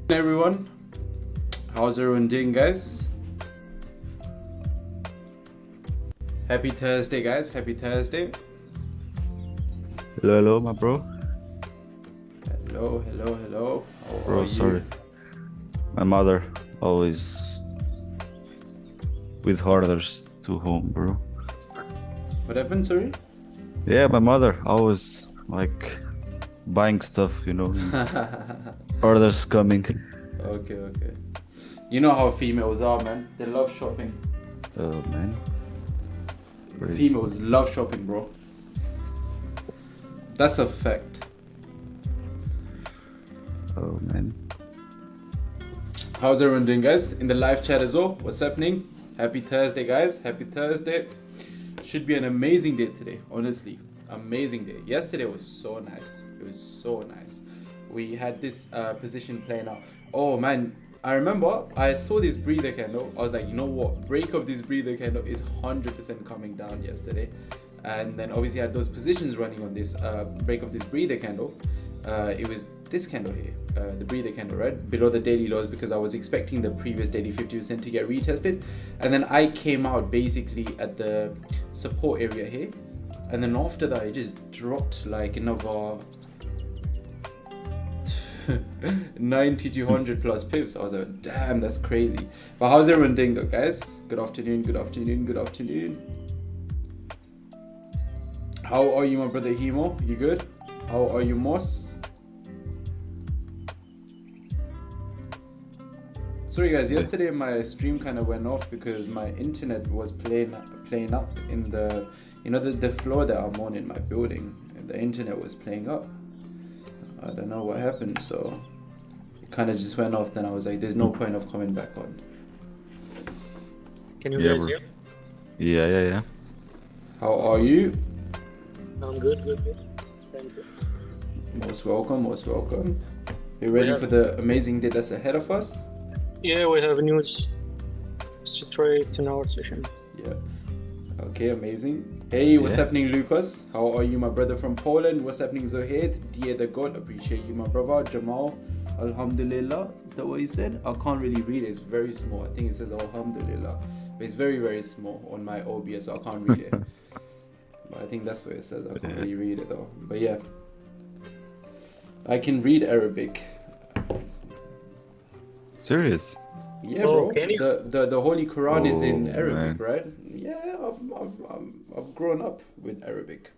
Everyone, how's everyone doing, guys? Happy Thursday, guys. Happy Thursday. Hello, my bro. Hello. How Bro, are sorry. you? My mother always with orders to home, bro. What happened, sorry? Yeah, my mother always like buying stuff, orders coming. Okay. You know how females are, man. They love shopping. Oh, man. Crazy. Females love shopping, bro. That's a fact. Oh, man. How's everyone doing, guys? In the live chat as well. What's happening? Happy Thursday, guys. Happy Thursday. Should be an amazing day today, honestly. Amazing day. Yesterday was so nice. It was so nice. We had this position playing out. Oh man, I remember I saw this breather candle. I was like, you know what? Break of this breather candle is 100% coming down yesterday. And then obviously I had those positions running on this break of this breather candle. It was this candle here, the breather candle, right? Below the daily lows, because I was expecting the previous daily 50% to get retested. And then I came out basically at the support area here. And then after that, it just dropped like another 90 to 100 plus pips. I was like, damn, that's crazy. But how's everyone doing though, guys? Good afternoon. How are you, my brother Hemo? You good? How are you, Moss? Sorry guys, yesterday my stream kind of went off because my internet was playing up in the, the floor that I'm on in my building. The internet was playing up. I don't know what happened, so it kind of just went off. Then I was like, there's no point of coming back on. Can you guys bro. hear? Yeah. How are you? I'm good. Thank you. Most welcome. You ready for the amazing day that's ahead of us? Yeah, we have news straight in our session. Yeah. Okay, amazing. Hey, what's happening, Lucas? How are you, my brother from Poland? What's happening, Zohaid? Dear the God, appreciate you, my brother. Jamal, Alhamdulillah. Is that what you said? I can't really read it. It's very small. I think it says Alhamdulillah. But it's very, very small on my OBS, so I can't read it. But I think that's what it says. I can't really read it, though. But yeah. I can read Arabic. Serious? Yeah, bro. Can you? The Holy Quran is in Arabic, man. right? Yeah, I've grown up with Arabic.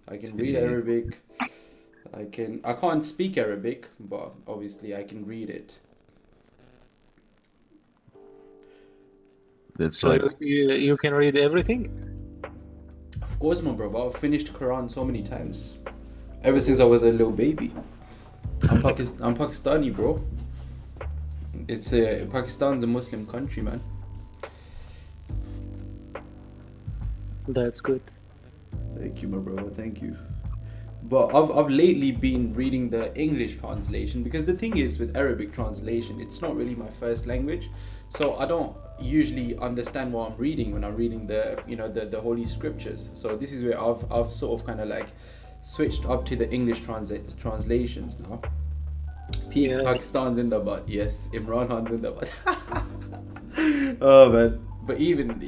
I can read Jeez. Arabic. I can't speak Arabic, but obviously I can read it. That's So like, you can read everything? Of course, my brother. I've finished Quran so many times. Ever since I was a little baby. I'm Pakistani, bro. It's Pakistan's a Muslim country, man. That's good. Thank you, my brother. Thank you. But I've lately been reading the English translation, because the thing is with Arabic translation, it's not really my first language, so I don't usually understand what I'm reading when I'm reading the Holy Scriptures. So this is where I've sort of kind of like switched up to the English translations now. Yeah. Pakistan's in the butt. Yes, Imran Khan's in the butt. Oh man. But even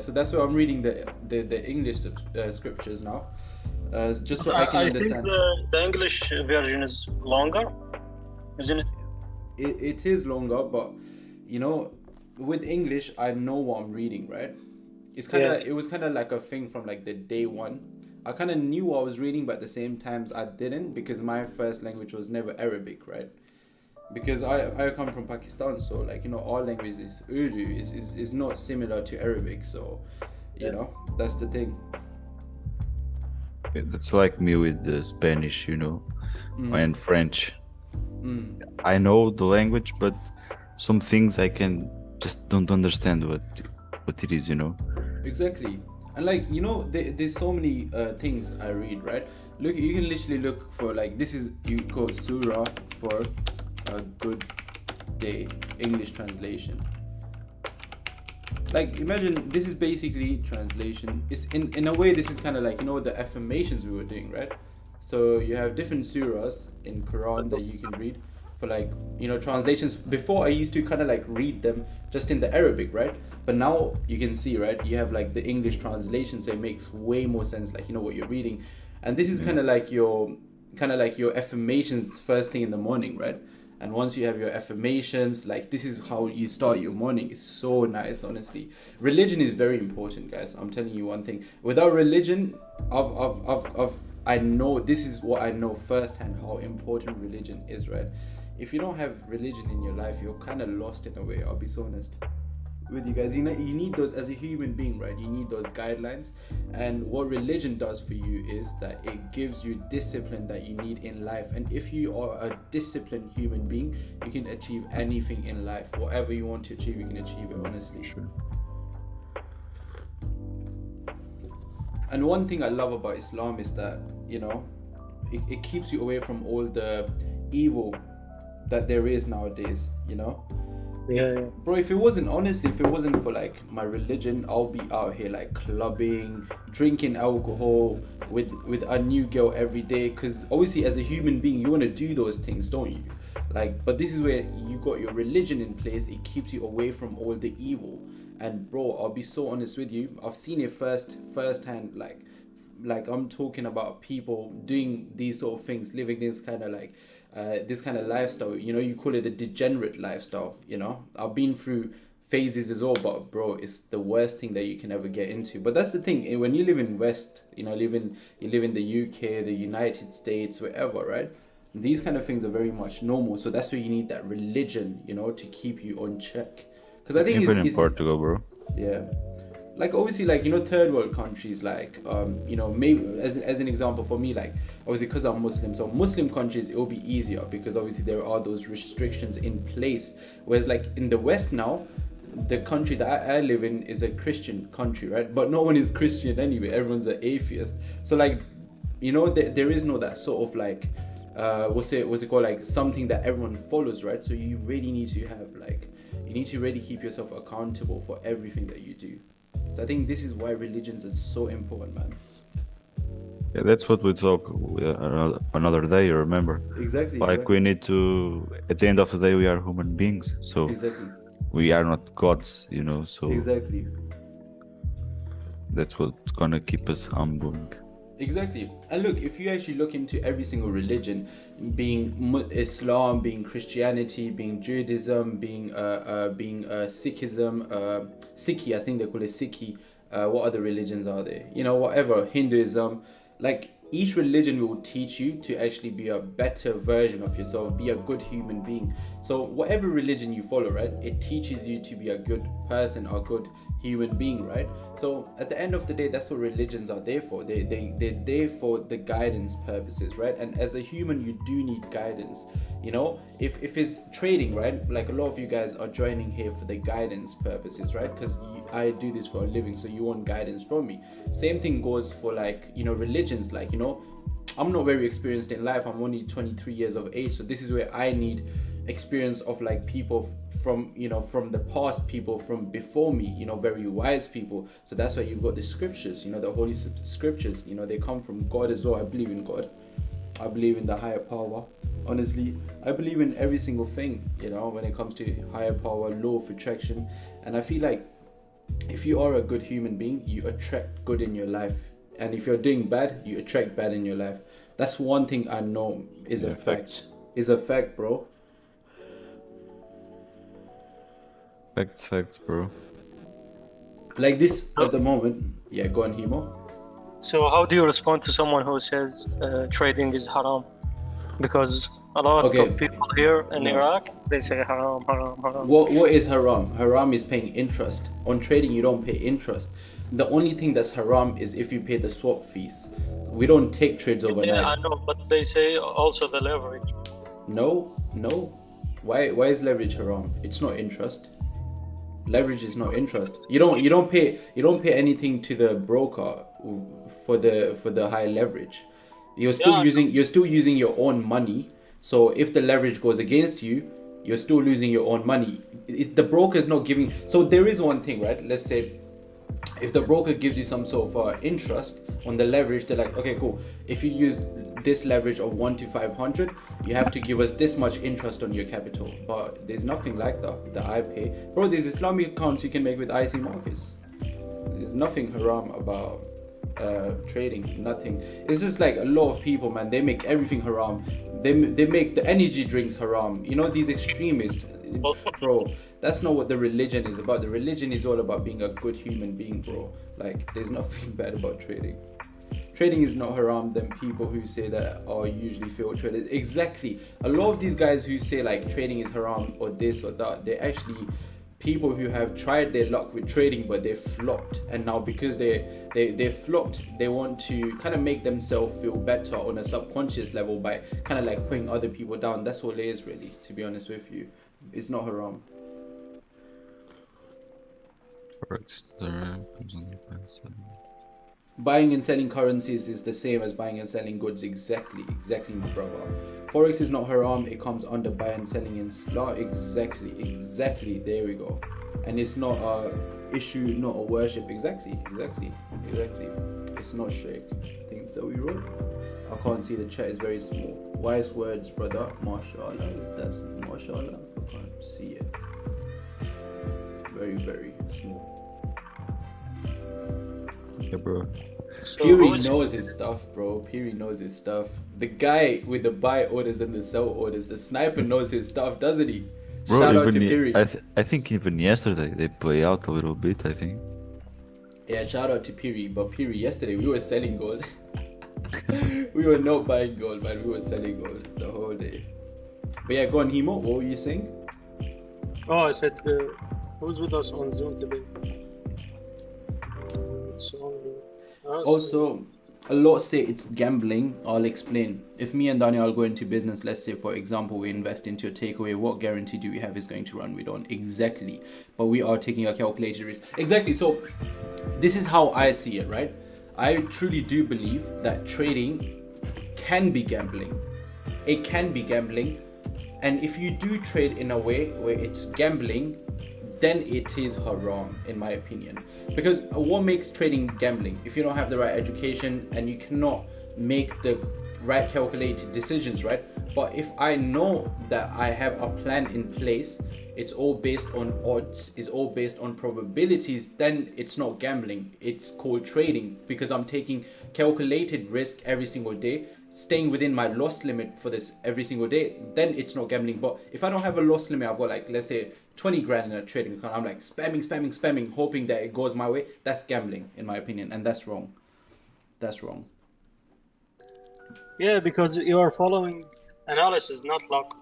so that's why I'm reading the English scriptures now, just so I can understand. think the English version is longer, isn't it? It is longer, but with English I know what I'm reading, right? It was kind of like a thing from like the day one. I kind of knew what I was reading, but at the same times I didn't, because my first language was never Arabic, right? Because I come from Pakistan, so like our language is Urdu, is not similar to Arabic, so that's the thing. that's like me with the Spanish, and French. Mm. I know the language, but some things I can just don't understand what it is, Exactly. And like there's so many things I read, right? Look, you can literally look for like, this is, you go surah for a good day, English translation. Like imagine this is basically translation. It's in a way this is kind of like the affirmations we were doing, right? So you have different surahs in Quran that you can read. like, you know, translations. Before I used to kind of like read them just in the Arabic, right? But now you can see, right, you have like the English translation, so it makes way more sense, like, you know, what you're reading. And this is kind of like your affirmations first thing in the morning, right? And once you have your affirmations, like, this is how you start your morning. It's so nice, honestly. Religion is very important, guys. I'm telling you one thing. Without religion, I know, this is what I know firsthand, how important religion is, right? If you don't have religion in your life, you're kind of lost in a way. I'll be so honest with you guys. You know, you need those as a human being, right? You need those guidelines. And what religion does for you is that it gives you discipline that you need in life. And if you are a disciplined human being, you can achieve anything in life. Whatever you want to achieve, you can achieve it, honestly. Sure. And one thing I love about Islam is that, you know, it keeps you away from all the evil that there is nowadays, you know? Yeah. Bro, if it wasn't for like my religion, I'll be out here like clubbing, drinking alcohol with a new girl every day. Because obviously, as a human being, you want to do those things, don't you? Like, but this is where you got your religion in place. It keeps you away from all the evil. And bro, I'll be so honest with you. I've seen it firsthand. Like I'm talking about people doing these sort of things, living this kind of like. This kind of lifestyle, you know, you call it a degenerate lifestyle, you know. I've been through phases as well, but bro, it's the worst thing that you can ever get into. But that's the thing, when you live in West, you know, you live in the UK, the United States, wherever, right? These kind of things are very much normal. So that's where you need that religion, you know, to keep you on check. Because I think even in Portugal, bro. Yeah. Like obviously, like, you know, third world countries, like you know, maybe as an example for me, like obviously because I'm Muslim, so Muslim countries it will be easier because obviously there are those restrictions in place. Whereas like in the West now, the country that I live in is a Christian country, right? But no one is Christian anyway. Everyone's an atheist. So like, you know, there is no that sort of like what's it called, like something that everyone follows, right? So you really need to have like, you need to really keep yourself accountable for everything that you do. So I think this is why religions are so important, man. Yeah, that's what we talk another day, remember? Exactly. Like we need to, at the end of the day, we are human beings. So Exactly. we are not gods, you know, so Exactly. that's what's gonna keep us humbling. Exactly. And look, if you actually look into every single religion, being Islam, being Christianity, being Judaism, being Sikhism, Sikhi, I think they call it Sikhi. What other religions are there? You know, whatever, Hinduism. Like each religion will teach you to actually be a better version of yourself, be a good human being. So whatever religion you follow, right, it teaches you to be a good person, a good human being, right? So at the end of the day, that's what religions are there for. They're there for the guidance purposes, right? And as a human, you do need guidance. You know, if it's trading, right, like a lot of you guys are joining here for the guidance purposes, right? Because I do this for a living, so you want guidance from me. Same thing goes for like, you know, religions. Like, you know, I'm not very experienced in life. I'm only 23 years of age, so this is where I need experience of like people from, you know, from the past, people from before me, you know, very wise people. So that's why you've got the scriptures, you know, the holy scriptures, you know, they come from God as well. I believe in God. I believe in the higher power. Honestly, I believe in every single thing, you know, when it comes to higher power, law of attraction. And I feel like if you are a good human being, you attract good in your life. And if you're doing bad, you attract bad in your life. That's one thing I know is a fact. Is a fact, bro. Facts, bro. Like this at the moment. Yeah, go on, Himo. So how do you respond to someone who says trading is haram? Because a lot of people here in Iraq, they say haram. What is haram? Haram is paying interest. On trading, you don't pay interest. The only thing that's haram is if you pay the swap fees. We don't take trades overnight. Yeah, I know, but they say also the leverage. No. Why is leverage haram? It's not interest. Leverage is not interest. You don't pay anything to the broker for the high leverage. You're still using your own money. So if the leverage goes against you, you're still losing your own money. The broker is not giving. So there is one thing, right? Let's say if the broker gives you some sort of interest on the leverage, they're like, okay, cool. If you use this leverage of 1 to 500, you have to give us this much interest on your capital. But there's nothing like that I pay. Bro, there's Islamic accounts you can make with IC markets. There's nothing haram about trading, nothing. It's just like a lot of people, man, they make everything haram. They make the energy drinks haram. You know, these extremists. Bro, that's not what the religion is about. The religion is all about being a good human being, bro. Like, there's nothing bad about trading. Trading is not haram. Than people who say that are usually failed traders. Exactly. A lot of these guys who say like trading is haram or this or that, they're actually people who have tried their luck with trading, but they flopped. And now because they flopped, they want to kind of make themselves feel better on a subconscious level by kind of like putting other people down. That's all it is, really, to be honest with you. It's not haram. Forex comes on the price. Buying and selling currencies is the same as buying and selling goods. Exactly, my brother. Forex is not haram. It comes under buy and selling in slot. Exactly. There we go. And it's not a issue, not a worship. Exactly. It's not shirk. Things that we wrote. I can't see, the chat is very small. Wise words, brother. Mashallah. That's mashallah. I can't see it. Very small. Yeah, bro. So Piri knows his stuff, bro. Piri knows his stuff. The guy with the buy orders and the sell orders, the sniper knows his stuff, doesn't he? Bro, Shout out to Piri. I think even yesterday they play out a little bit, I think. Yeah, shout out to Piri. But Piri, yesterday we were selling gold. We were not buying gold, man. We were selling gold the whole day. But yeah, go on, Himo. What were you saying? Oh, I said, who's with us on Zoom today? Also, a lot say it's gambling. I'll explain. If me and Danial go into business, let's say for example we invest into a takeaway, what guarantee do we have is going to run? We don't. Exactly. But we are taking a calculated risk. Exactly. So this is how I see it, right? I truly do believe that trading can be gambling. It can be gambling. And if you do trade in a way where it's gambling, then it is haram, in my opinion. Because what makes trading gambling? If you don't have the right education and you cannot make the right calculated decisions, right? But if I know that I have a plan in place, it's all based on odds, it's all based on probabilities, then it's not gambling. It's called trading, because I'm taking calculated risk every single day, staying within my loss limit for this every single day, then it's not gambling. But if I don't have a loss limit, I've got like, let's say 20 grand in a trading account, I'm like spamming, hoping that it goes my way, that's gambling, in my opinion, and that's wrong. That's wrong. Yeah, because you are following analysis, not luck.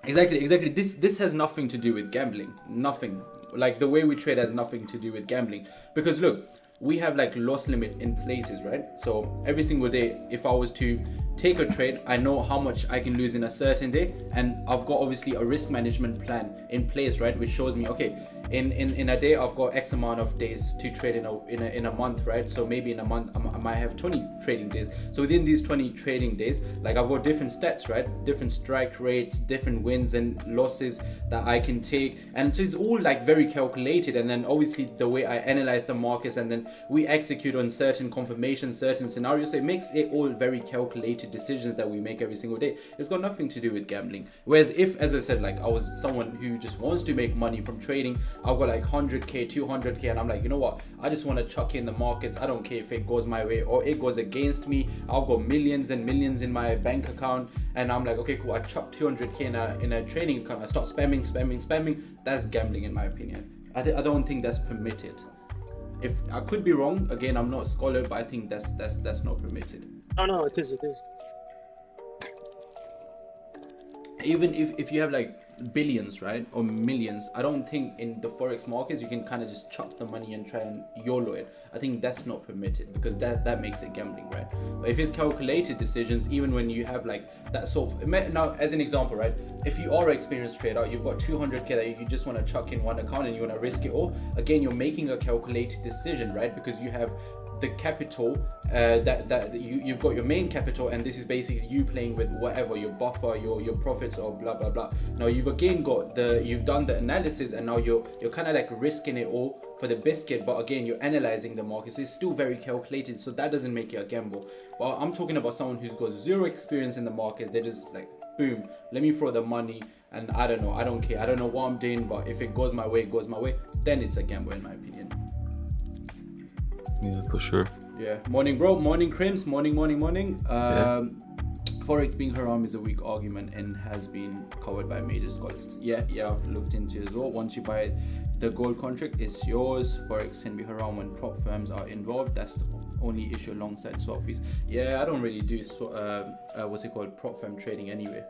Exactly. This has nothing to do with gambling. Nothing. Like the way we trade has nothing to do with gambling. Because look, we have like loss limit in places, right? So every single day, if I was to take a trade, I know how much I can lose in a certain day, and I've got obviously a risk management plan in place, right? Which shows me, okay, in a day I've got X amount of days to trade in a month, right? So maybe in a month I might have 20 trading days. So within these 20 trading days, like I've got different stats, right? Different strike rates, different wins and losses that I can take, and so it's all like very calculated. And then obviously the way I analyze the markets, and then we execute on certain confirmations, certain scenarios. So it makes it all very calculated decisions that we make every single day. It's got nothing to do with gambling. Whereas if, as I said, like I was someone who just wants to make money from trading, I've got like 100k, 200k, and I'm like, you know what, I just want to chuck in the markets. I don't care if it goes my way or it goes against me. I've got millions and millions in my bank account, and I'm like, okay, cool, I chuck 200k in a trading account. I start spamming. That's gambling, in my opinion. I don't think that's permitted. If I could be wrong, again, I'm not a scholar, but I think that's not permitted. No, it is. Even if you have like billions, right, or millions, I don't think in the forex markets you can kind of just chuck the money and try and YOLO it. I think that's not permitted, because that makes it gambling, right? But if it's calculated decisions, even when you have like that sort of, now as an example, right, if you are an experienced trader, you've got 200k that you just want to chuck in one account and you want to risk it all, again, you're making a calculated decision, right? Because you have the capital that you've got your main capital, and this is basically you playing with whatever your buffer, your profits, or blah blah blah. Now you've again got you've done the analysis, and now you're kind of like risking it all for the biscuit, but again you're analyzing the market, so it's still very calculated, so that doesn't make it a gamble. But I'm talking about someone who's got zero experience in the markets. They're just like, boom, let me throw the money, and I don't know, I don't care, I don't know what I'm doing, but if it goes my way, it goes my way, then it's a gamble in my opinion. Yeah, for sure. Yeah. Morning, bro. Morning, Crims. Morning. Forex being haram is a weak argument and has been covered by major scholars. Yeah, I've looked into it as well. Once you buy the gold contract, it's yours. Forex can be haram when prop firms are involved. That's the only issue alongside swap fees. Yeah, I don't really do prop firm trading anyway.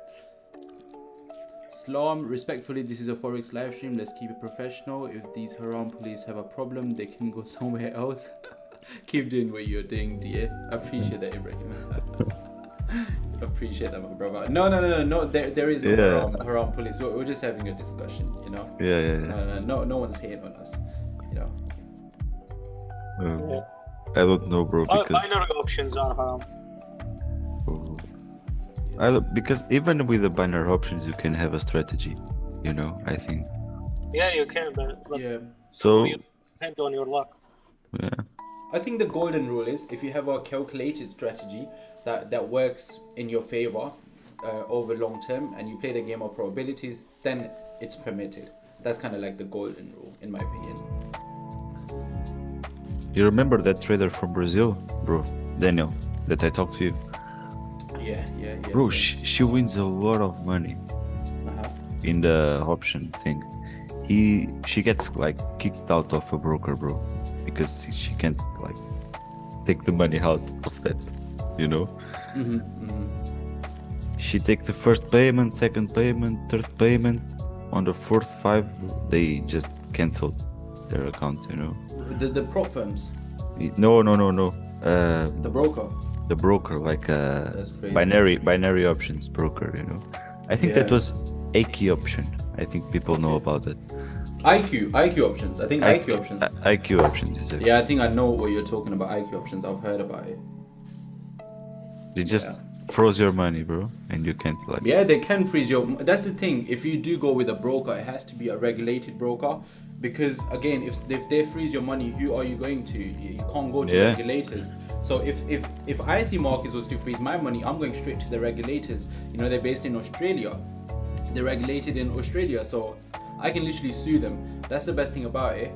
Islam, respectfully, this is a Forex live stream. Let's keep it professional. If these haram police have a problem, they can go somewhere else. Keep doing what you're doing, dear. I appreciate that, Ibrahim. Appreciate that, my brother. No. There is no haram police. We're just having a discussion, you know. Yeah. No one's hating on us, you know. I don't know, bro. Because binary options are haram. Because even with the binary options, you can have a strategy, you know. I think. Yeah, you can, but yeah. So you depend on your luck. Yeah. I think the golden rule is if you have a calculated strategy that works in your favor over long term, and you play the game of probabilities, then it's permitted. That's kind of like the golden rule, in my opinion. You remember that trader from Brazil, bro, Danial, that I talked to you? Yeah. Bro, she wins a lot of money in the option thing. She gets like kicked out of a broker, bro, because she can't like take the money out of that, you know. She take the first payment, second payment, third payment. On the fourth 5, they just canceled their account, you know. The prop firms? No. The broker? The broker, like binary options broker, you know. I think that was AQ option. I think people know about it. IQ options. I think IQ options. IQ options is it? Yeah, I think I know what you're talking about. IQ options. I've heard about it. They just froze your money, bro, and you can't like. Yeah, they can freeze your. That's the thing. If you do go with a broker, it has to be a regulated broker, because again, if they freeze your money, who are you going to? You can't go to regulators. So if IC Markets was to freeze my money, I'm going straight to the regulators. You know, they're based in Australia. They're regulated in Australia, so I can literally sue them. That's the best thing about it.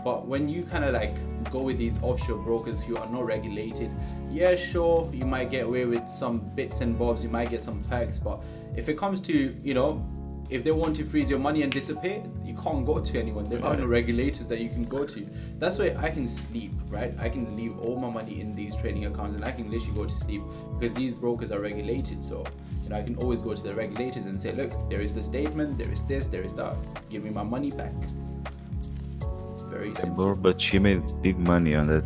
But when you kind of like go with these offshore brokers who are not regulated, yeah, sure, you might get away with some bits and bobs, you might get some perks, but if it comes to, you know, if they want to freeze your money and dissipate, you can't go to anyone. There are no regulators that you can go to. That's why I can sleep, right? I can leave all my money in these trading accounts and I can literally go to sleep, because these brokers are regulated. So, you know, I can always go to the regulators and say, look, there is the statement, there is this, there is that. Give me my money back. Very simple. But she made big money on that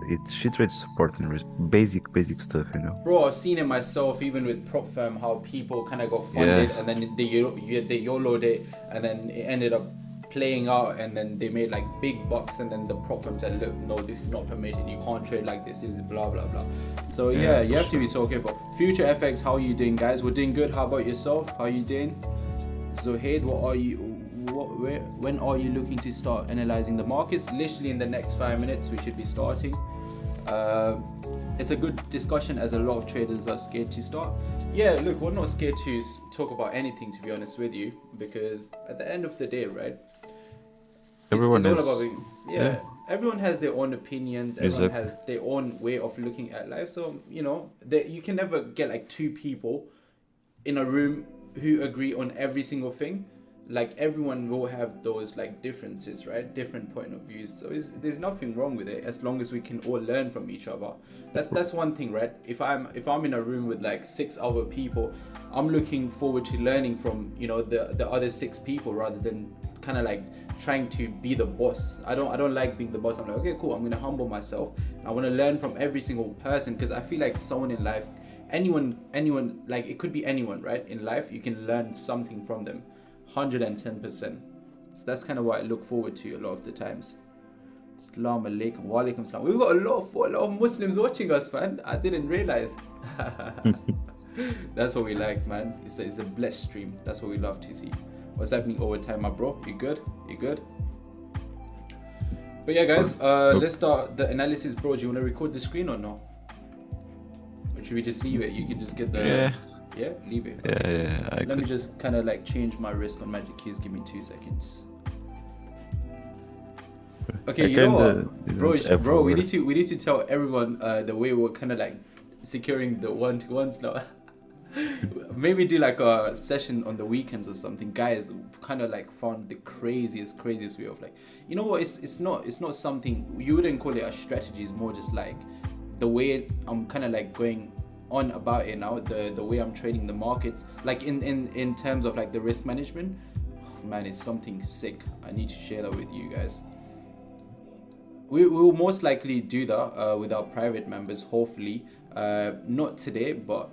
because she trades support and basic stuff, you know. Bro, I've seen it myself, even with prop firm, how people kind of got funded and then they YOLO'd it, and then it ended up playing out, and then they made like big bucks, and then the prop firm said, look, no, this is not permitted, you can't trade like this is blah blah blah. So yeah, you have to be so careful. Future FX, how are you doing, guys? We're doing good. How about yourself? How are you doing? Zohaid, when are you looking to start analyzing the markets? Literally in the next 5 minutes we should be starting. It's a good discussion, as a lot of traders are scared to start. Yeah, look, we're not scared to talk about anything, to be honest with you, because at the end of the day, right, everyone everyone has their own opinions, everyone has their own way of looking at life. So, you know, you can never get like 2 people in a room who agree on every single thing. Like, everyone will have those like differences, right? Different point of views. So there's nothing wrong with it, as long as we can all learn from each other. That's one thing, right? If I'm in a room with like 6 other people, I'm looking forward to learning from, you know, the other 6 people, rather than kind of like trying to be the boss. I don't like being the boss. I'm like, okay, cool, I'm gonna humble myself. I want to learn from every single person, because I feel like someone in life, anyone, like, it could be anyone, right? In life, you can learn something from them. 110%. So that's kind of what I look forward to a lot of the times. Assalamu alaikum. Wa alaikum salam. We've got a lot of Muslims watching us, man. I didn't realize. That's what we like, man. It's a blessed stream. That's what we love to see. What's happening over time, my bro? You good? You good? But yeah, guys, let's start the analysis, bro. Do you want to record the screen or no? Or should we just leave it? You can just get the... Yeah, leave it. Okay. Yeah. Let me just kind of like change my risk on Magic Keys. Give me 2 seconds. Okay, you know what, bro, we need to tell everyone the way we're kind of like securing the one-to-ones now. Maybe do like a session on the weekends or something. Guys kind of like found the craziest way of like, you know what, it's not something you wouldn't call it a strategy. It's more just like the way I'm kind of like going on about it now, the way I'm trading the markets, like in terms of like the risk management. Oh, man, it's something sick. I need to share that with you guys. We will most likely do that with our private members, hopefully not today, but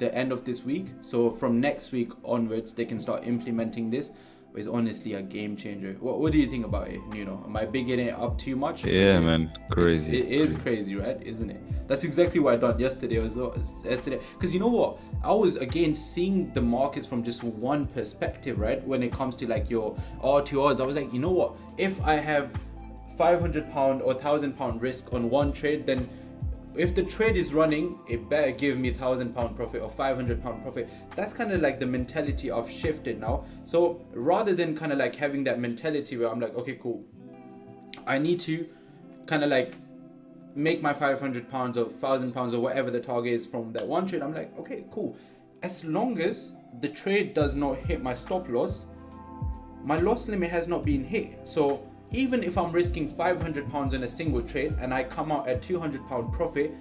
the end of this week. So from next week onwards they can start implementing this. It's honestly a game changer. What do you think about it? You know, am I bigging it up too much? Yeah, man, crazy. It is crazy, right? Isn't it? That's exactly what I done yesterday as well. Because you know what, I was again seeing the markets from just one perspective, right? When it comes to like your R2Rs, I was like, you know what, if I have £500 or £1,000 risk on one trade, then if the trade is running, it better give me £1,000 profit or £500 profit. That's kind of like the mentality I've shifted now. So rather than kind of like having that mentality where I'm like, okay, cool, I need to kind of like make my £500 or £1,000 or whatever the target is from that one trade. I'm like, okay, cool, as long as the trade does not hit my stop loss, my loss limit has not been hit. So even if I'm risking £500 in a single trade and I come out at £200 profit,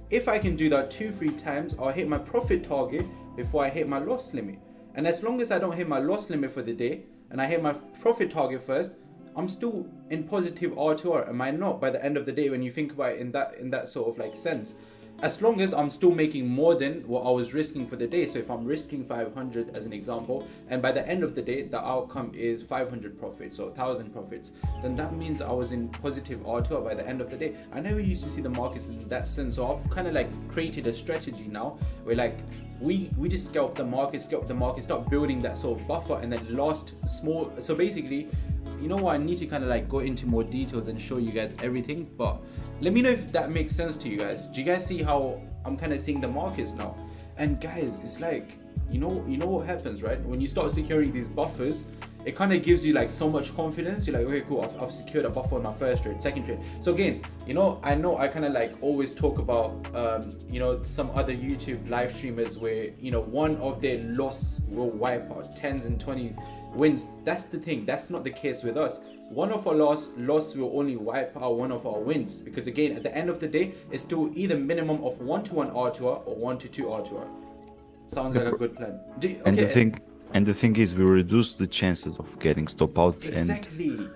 if I can do that 2-3 times, I'll hit my profit target before I hit my loss limit. And as long as I don't hit my loss limit for the day and I hit my profit target first, I'm still in positive R2R, am I not? By the end of the day, when you think about it in that sort of like sense, as long as I'm still making more than what I was risking for the day. So if I'm risking 500 as an example, and by the end of the day the outcome is 500 profits or 1,000 profits, then that means I was in positive R2R by the end of the day. I never used to see the markets in that sense, so I've kind of like created a strategy now where like we just scalp the market, start building that sort of buffer, and then last small. So basically, you know what, I need to kind of like go into more details and show you guys everything, but let me know if that makes sense to you guys. Do you guys see how I'm kind of seeing the markets now? And guys, it's like, you know what happens, right? When you start securing these buffers, it kind of gives you like so much confidence. You're like, okay, cool, I've secured a buffer on my first trade, second trade. So again, I know I kind of like always talk about some other YouTube live streamers where one of their loss will wipe out 10s and 20s wins. That's the thing, that's not the case with us. One of our loss will only wipe out one of our wins, because again, at the end of the day, it's still either minimum of 1-to-1 R2R or 1-to-2 R2R. Sounds like a good plan. And the thing is, we reduce the chances of getting stop out, exactly, and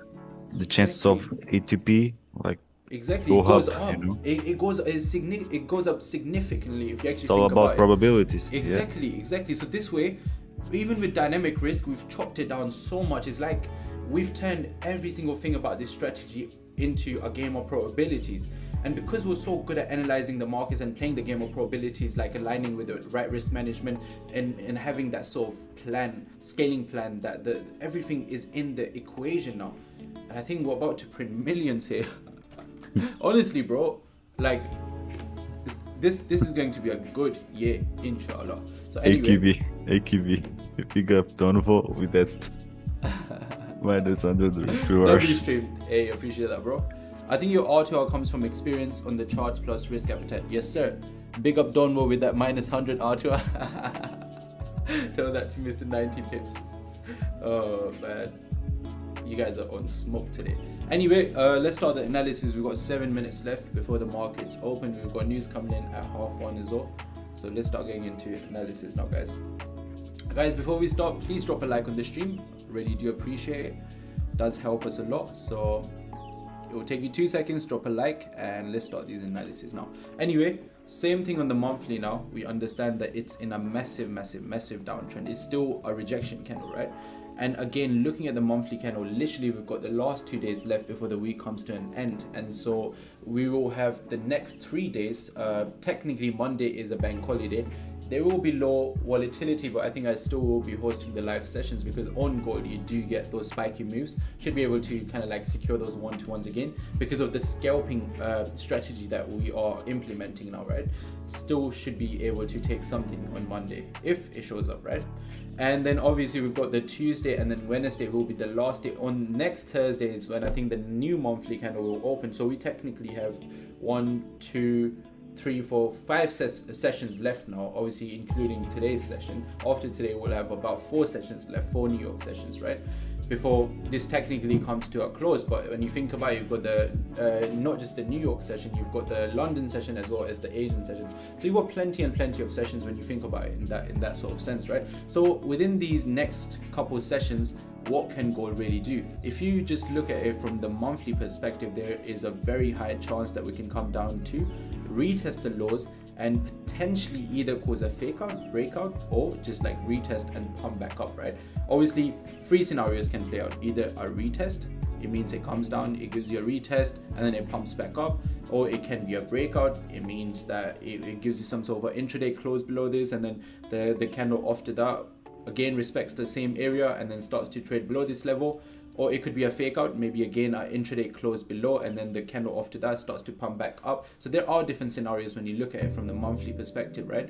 the chances of ATP like exactly go it goes up. Up. It goes up significantly if you actually it's all think about it. probabilities. Exactly. So this way, even with dynamic risk, we've chopped it down so much. It's like we've turned every single thing about this strategy into a game of probabilities. And because we're so good at analyzing the markets and playing the game of probabilities, like aligning with the right risk management and having that sort of scaling plan, that everything is in the equation now. And I think we're about to print millions here. Honestly, bro, like this is going to be a good year, inshallah. So anyway, AKB, big up Donovo with that minus 100 risk reward. streamed. Hey, appreciate that, bro. I think your R2R comes from experience on the charts plus risk appetite. Yes, sir. Big up Donwo with that minus 100 R2R. Tell that to Mr. 90 pips. Oh, man. You guys are on smoke today. Anyway, let's start the analysis. We've got 7 minutes left before the markets open. We've got news coming in at 1:30 as well. So let's start getting into analysis now, guys. Guys, before we start, please drop a like on the stream. Really do appreciate it. It does help us a lot. So it will take you 2 seconds, drop a like, and let's start these analysis now. Anyway, Same thing on the monthly now. We understand that it's in a massive downtrend. It's still a rejection candle, right? And again, looking at the monthly candle, literally we've got the last 2 days left before the week comes to an end. And so we will have the next 3 days. Technically Monday is a bank holiday. There will be low volatility, but I think I still will be hosting the live sessions, because on gold you do get those spiky moves. Should be able to kind of like secure those one-to-ones again because of the scalping strategy that we are implementing now, right? Still should be able to take something on Monday if it shows up, right? And then obviously we've got the Tuesday, and then Wednesday will be the last day. On next Thursday is when I think the new monthly candle will open. So we technically have 1, 2, 3, 4, 5 sessions left now, obviously including today's session. After today we'll have about 4 sessions left, 4 New York sessions, right, before this technically comes to a close. But when you think about it, you've got the not just the New York session, you've got the London session as well as the Asian session. So you've got plenty of sessions when you think about it in that sort of sense, right? So within these next couple sessions, what can gold really do? If you just look at it from the monthly perspective, there is a very high chance that we can come down to retest the lows and potentially either cause a fake out, breakout, or just like retest and pump back up, right? Obviously 3 scenarios can play out. Either a retest, it means it comes down, it gives you a retest and then it pumps back up, or it can be a breakout. It means that it gives you some sort of an intraday close below this, and then the candle after that again respects the same area and then starts to trade below this level. Or it could be a fake out, maybe again an intraday close below, and then the candle after that starts to pump back up. So there are different scenarios when you look at it from the monthly perspective, right?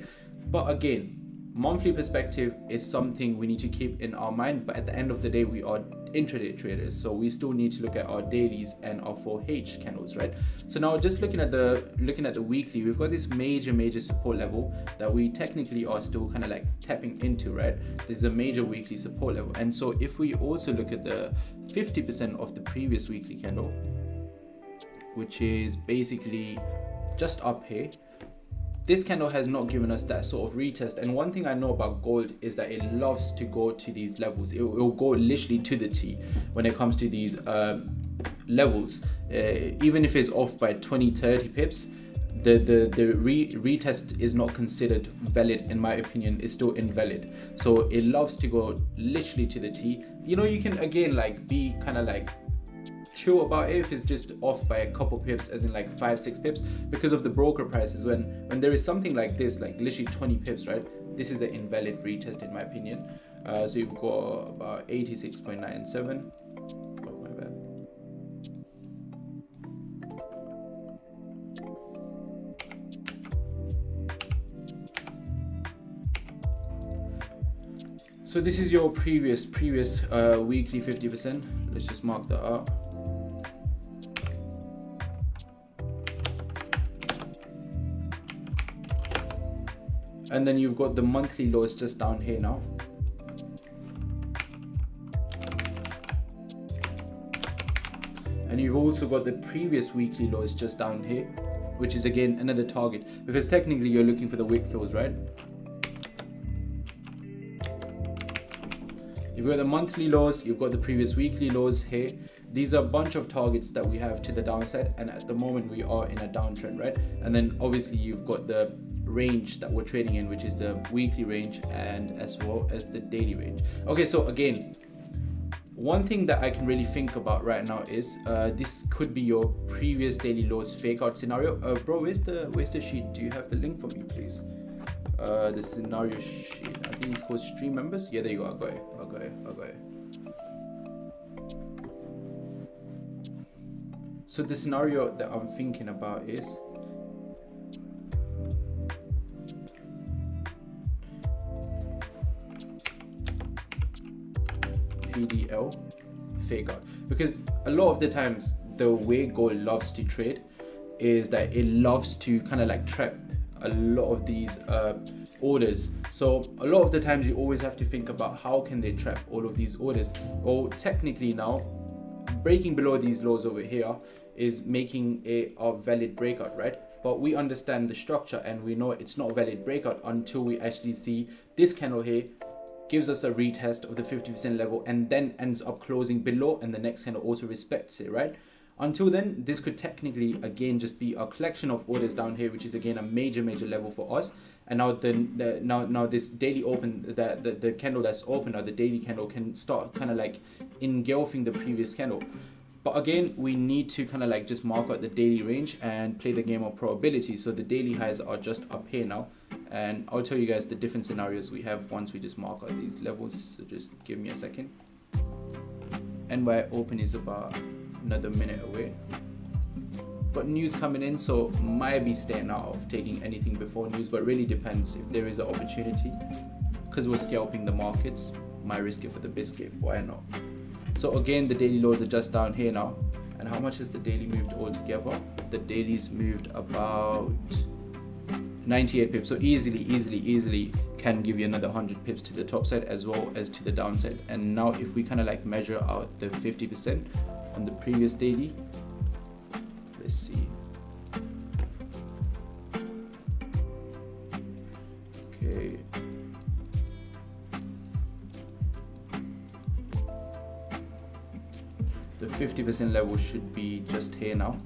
But again, monthly perspective is something we need to keep in our mind, but at the end of the day we are intraday traders, so we still need to look at our dailies and our 4H candles, right? So now just looking at the weekly, we've got this major support level that we technically are still kind of like tapping into, right? This is a major weekly support level. And so if we also look at the 50% of the previous weekly candle, which is basically just up here, this candle has not given us that sort of retest. And one thing I know about gold is that it loves to go to these levels. It will go literally to the T when it comes to these levels. Even if it's off by 20-30 pips, the retest is not considered valid. In my opinion, it's still invalid. So it loves to go literally to the T. You know, you can again like be kind of like chill about it if it's just off by a couple pips, as in like 5-6 pips, because of the broker prices. When there is something like this, like literally 20 pips, right, this is an invalid retest in my opinion. So you've got about 86.97. Oh my bad. So this is your previous weekly 50%. Let's just mark that up. And then you've got the monthly lows just down here now. And you've also got the previous weekly lows just down here, which is again another target, because technically you're looking for the wick fills, right? You've got the monthly lows, you've got the previous weekly lows here. These are a bunch of targets that we have to the downside, and at the moment we are in a downtrend, right? And then obviously you've got the range that we're trading in, which is the weekly range and as well as the daily range. Okay, so again, one thing that I can really think about right now is this could be your previous daily lows fake out scenario. Bro, where's the sheet? Do you have the link for me, please? The scenario sheet, I think it's called stream members. Yeah, there you go. I got it. So the scenario that I'm thinking about is PDL fake out, because a lot of the times the way gold loves to trade is that it loves to kind of like trap a lot of these orders. So a lot of the times you always have to think about how can they trap all of these orders. Well, technically now breaking below these lows over here is making it a valid breakout, right? But we understand the structure and we know it's not a valid breakout until we actually see this candle here gives us a retest of the 50% level and then ends up closing below, and the next candle also respects it, right? Until then, this could technically again just be a collection of orders down here, which is again a major level for us. And now now this daily open, the candle that's open, or the daily candle, can start kind of like engulfing the previous candle. But again, we need to kind of like just mark out the daily range and play the game of probability. So the daily highs are just up here now, and I'll tell you guys the different scenarios we have once we just mark out these levels. So just give me a second. NY open is about another minute away. Got news coming in, so might be staying out of taking anything before news, but really depends. If there is an opportunity, because we're scalping the markets, might risk it for the biscuit, why not? So again, the daily lows are just down here now. And how much has the daily moved altogether? The daily's moved about 98 pips. So easily can give you another 100 pips to the top side as well as to the downside. And now if we kind of like measure out the 50% on the previous daily, let's see. Okay. The 50% level should be just here now.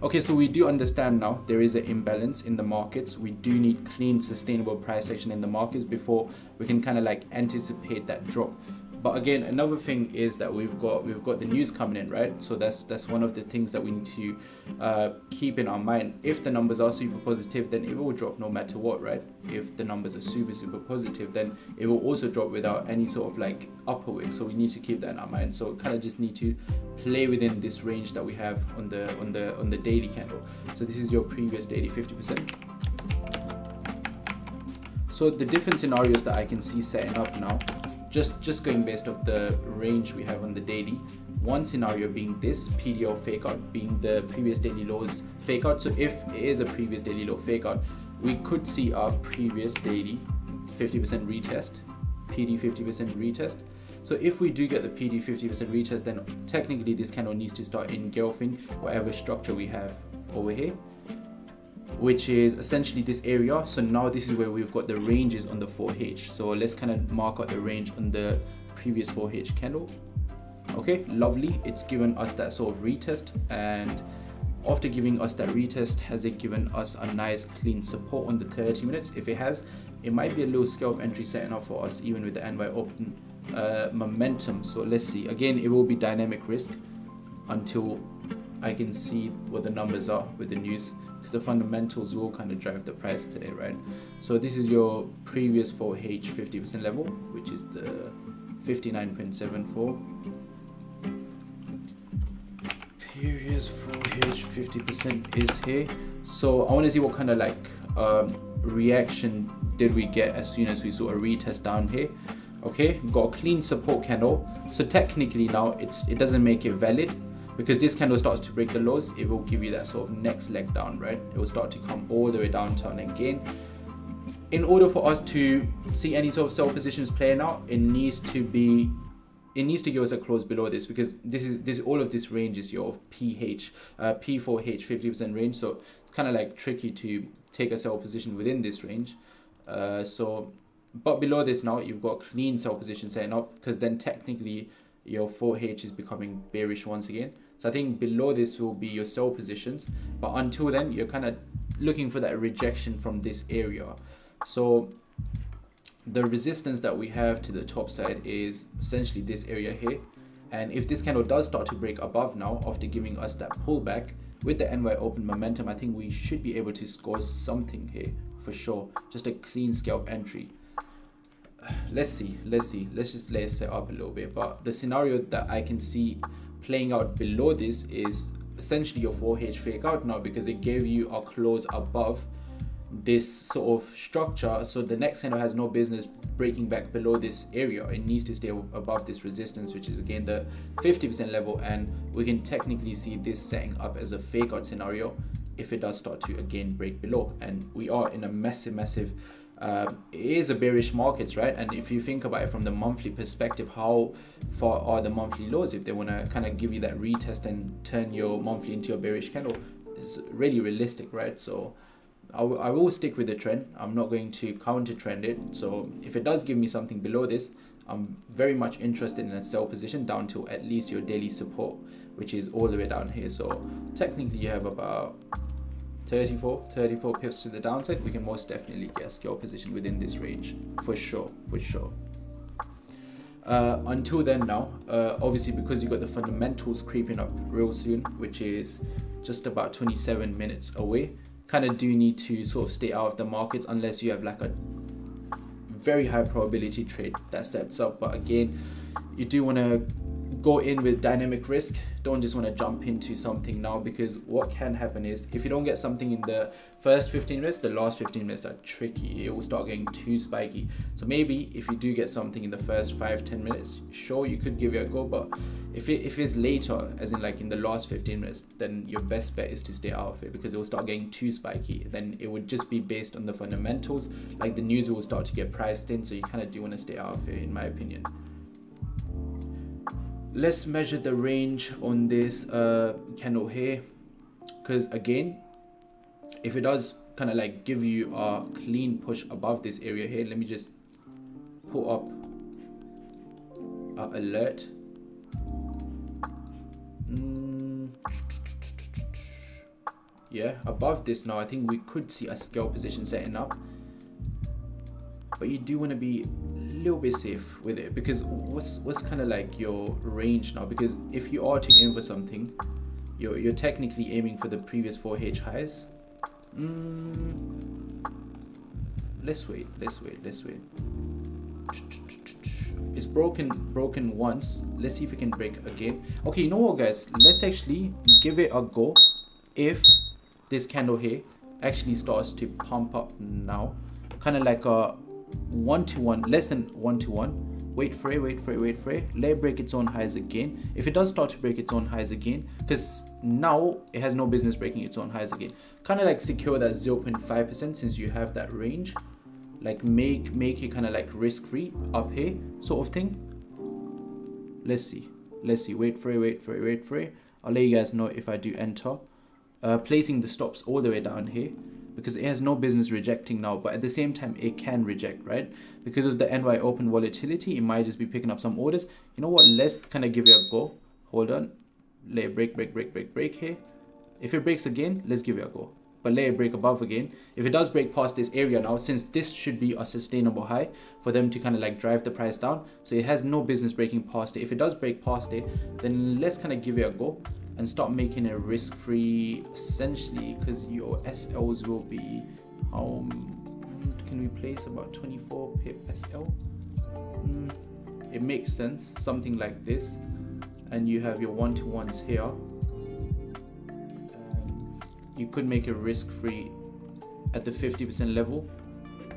Okay, so we do understand now there is an imbalance in the markets. We do need clean, sustainable price action in the markets before we can kind of like anticipate that drop. But again, another thing is that we've got the news coming in, right? So that's one of the things that we need to keep in our mind. If the numbers are super positive, then it will drop no matter what, right? If the numbers are super positive, then it will also drop without any sort of like upper wick. So we need to keep that in our mind. So kind of just need to play within this range that we have on the daily candle. So this is your previous daily 50%. So the different scenarios that I can see setting up now, just going based off the range we have on the daily. One scenario being this PDL fake out, being the previous daily lows fake out. So if it is a previous daily low fake out, we could see our previous daily 50% retest, PD 50% retest. So if we do get the PD 50% retest, then technically this candle needs to start engulfing whatever structure we have over here, which is essentially this area. So now this is where we've got the ranges on the 4H. So let's kind of mark out the range on the previous 4H candle. Okay, lovely. It's given us that sort of retest, and after giving us that retest, has it given us a nice clean support on the 30 minutes? If it has, it might be a little scalp entry setting up for us, even with the NY open momentum. So let's see. Again, it will be dynamic risk until I can see what the numbers are with the news, because the fundamentals will kind of drive the price today, right? So this is your previous 4H 50% level, which is the 59.74. Previous 4H 50% is here. So I want to see what kind of like reaction did we get as soon as we saw a retest down here. Okay, got a clean support candle. So technically now it doesn't make it valid, because this candle starts to break the lows, it will give you that sort of next leg down, right? It will start to come all the way downtown again. In order for us to see any sort of sell positions playing out, it needs to give us a close below this, because this all of this range is your P4H 50% range. So it's kind of like tricky to take a sell position within this range. But below this now, you've got clean sell position setting up, because then technically your 4H is becoming bearish once again. So I think below this will be your sell positions, but until then you're kind of looking for that rejection from this area. So the resistance that we have to the top side is essentially this area here, and if this candle does start to break above now after giving us that pullback with the NY open momentum, I think we should be able to score something here for sure. Just a clean scalp entry. Let's see, let's just let it set up a little bit. But the scenario that I can see playing out below this is essentially your 4H fake out now, because it gave you a close above this sort of structure. So the next candle has no business breaking back below this area. It needs to stay above this resistance, which is again the 50% level, and we can technically see this setting up as a fake out scenario if it does start to again break below. And we are in a massive it is a bearish markets, right? And if you think about it from the monthly perspective, how far are the monthly lows? If they want to kind of give you that retest and turn your monthly into a bearish candle, it's really realistic, right? So I will stick with the trend. I'm not going to counter trend it. So if it does give me something below this, I'm very much interested in a sell position down to at least your daily support, which is all the way down here. So technically you have about 34 pips to the downside. We can most definitely get a scale position within this range for sure. Until then now, obviously because you got the fundamentals creeping up real soon, which is just about 27 minutes away, kind of do need to sort of stay out of the markets unless you have like a very high probability trade that sets up. But again, you do want to go in with dynamic risk. Don't just want to jump into something now, because what can happen is if you don't get something in the first 15 minutes, the last 15 minutes are tricky. It will start getting too spiky. So maybe if you do get something in the first 5-10 minutes, sure, you could give it a go. But if it's later, as in like in the last 15 minutes, then your best bet is to stay out of it, because it will start getting too spiky. Then it would just be based on the fundamentals, like the news will start to get priced in. So you kind of do want to stay out of it, in my opinion. Let's measure the range on this candle here, because again, if it does kind of like give you a clean push above this area here, let me just put up alert. Yeah, above this now, I think we could see a scale position setting up, but you do want to be a little bit safe with it, because what's kind of like your range now? Because if you are to aim for something, you're technically aiming for the previous 4H highs. Let's wait. It's broken once. Let's see if we can break again. Okay, you know what, guys, let's actually give it a go. If this candle here actually starts to pump up now, kind of like a 1-to-1, less than 1-to-1, wait for it, let it break its own highs again. If it does start to break its own highs again, because now it has no business breaking its own highs again, kind of like secure that 0.5% since you have that range, like make it kind of like risk free up here sort of thing. Let's see, wait for it. I'll let you guys know if I do enter. Placing the stops all the way down here, because it has no business rejecting now, but at the same time it can reject, right? Because of the NY open volatility, it might just be picking up some orders. You know what, let's kind of give it a go. Hold on, let it break here. If it breaks again, let's give it a go, but let it break above again. If it does break past this area now, since this should be a sustainable high for them to kind of like drive the price down, so it has no business breaking past it. If it does break past it, then let's kind of give it a go and start making it risk-free, essentially, because your SLs will be, how can we place about 24 pip SL? It makes sense, something like this. And you have your 1-to-1s here. You could make it risk-free at the 50% level.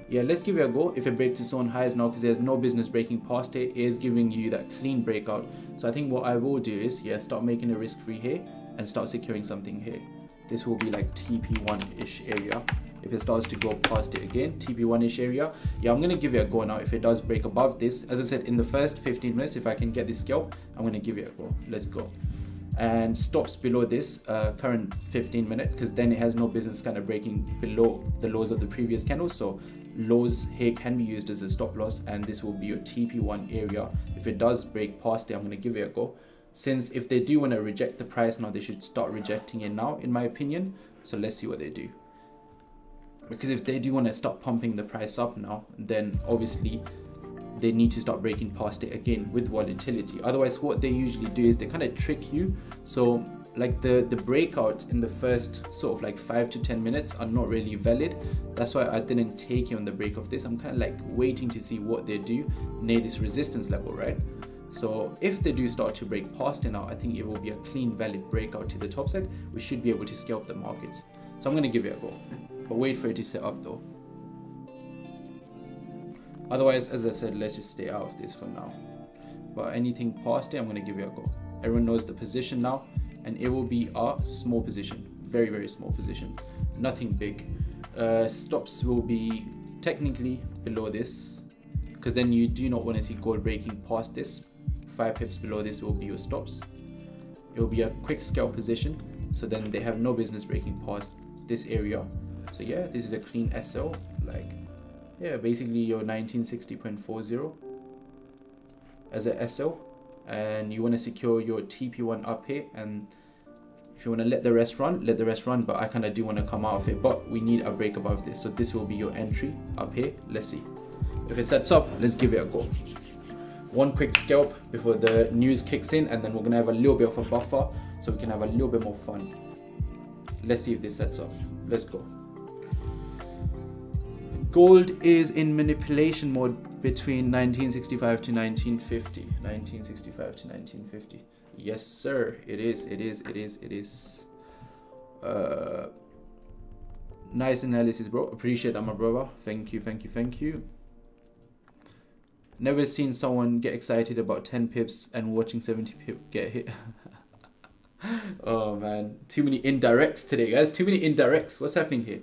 Yeah, let's give it a go. If it breaks its own highs now, because there's no business breaking past it, it is giving you that clean breakout. So I think what I will do is, yeah, start making it risk-free here and start securing something here. This will be like TP1-ish area. If it starts to go past it again, TP1-ish area, yeah, I'm gonna give it a go now. If it does break above this, as I said, in the first 15 minutes, if I can get this scalp, I'm gonna give it a go. Let's go. And stops below this current 15 minute, because then it has no business kind of breaking below the lows of the previous candle. So lows here can be used as a stop loss, and this will be your TP1 area. If it does break past it, I'm going to give it a go, since if they do want to reject the price now, they should start rejecting it now, in my opinion. So let's see what they do, because if they do want to start pumping the price up now, then obviously they need to start breaking past it again with volatility. Otherwise, what they usually do is they kind of trick you. So like the breakouts in the first sort of like 5 to 10 minutes are not really valid. That's why I didn't take you on the break of this. I'm kind of like waiting to see what they do near this resistance level, right? So if they do start to break past it now, I think it will be a clean valid breakout to the top side. We should be able to scalp the markets. So I'm going to give it a go, but wait for it to set up though. Otherwise, as I said, let's just stay out of this for now. But anything past it, I'm going to give it a go. Everyone knows the position now, and it will be a small position, very, very small position, nothing big. Stops will be technically below this, because then you do not want to see gold breaking past this. 5 pips below this will be your stops. It will be a quick scalp position, so then they have no business breaking past this area. So yeah, this is a clean SL, like, yeah, basically your 1960.40 as a SL, and you want to secure your TP1 up here, and if you want to let the rest run, but I kind of do want to come out of it, but we need a break above this, so this will be your entry up here. Let's see if it sets up. Let's give it a go. One quick scalp before the news kicks in, and then we're gonna have a little bit of a buffer so we can have a little bit more fun. Let's see if this sets up. Let's go. Gold is in manipulation mode between 1965 to 1950. 1965 to 1950. Yes, sir. It is. Nice analysis, bro. Appreciate that, my brother. Thank you. Never seen someone get excited about 10 pips and watching 70 pip get hit. Oh man, too many indirects today, guys. Too many indirects. What's happening here?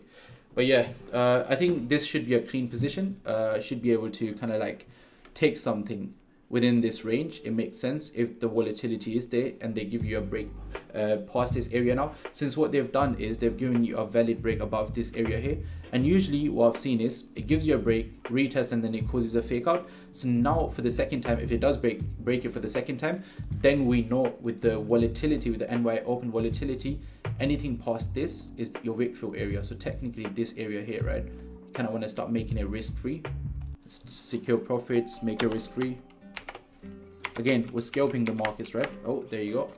But yeah, I think this should be a clean position. Should be able to kind of like take something within this range. It makes sense if the volatility is there and they give you a break past this area now. Since what they've done is they've given you a valid break above this area here. And usually what I've seen is it gives you a break, retest, and then it causes a fake out. So now for the second time, if it does break it for the second time, then we know with the volatility, with the NY open volatility, anything past this is your wick fill area. So technically this area here, right? You kind of want to start making it risk-free. Secure profits, make it risk-free. Again, we're scalping the markets, right? Oh, there you go.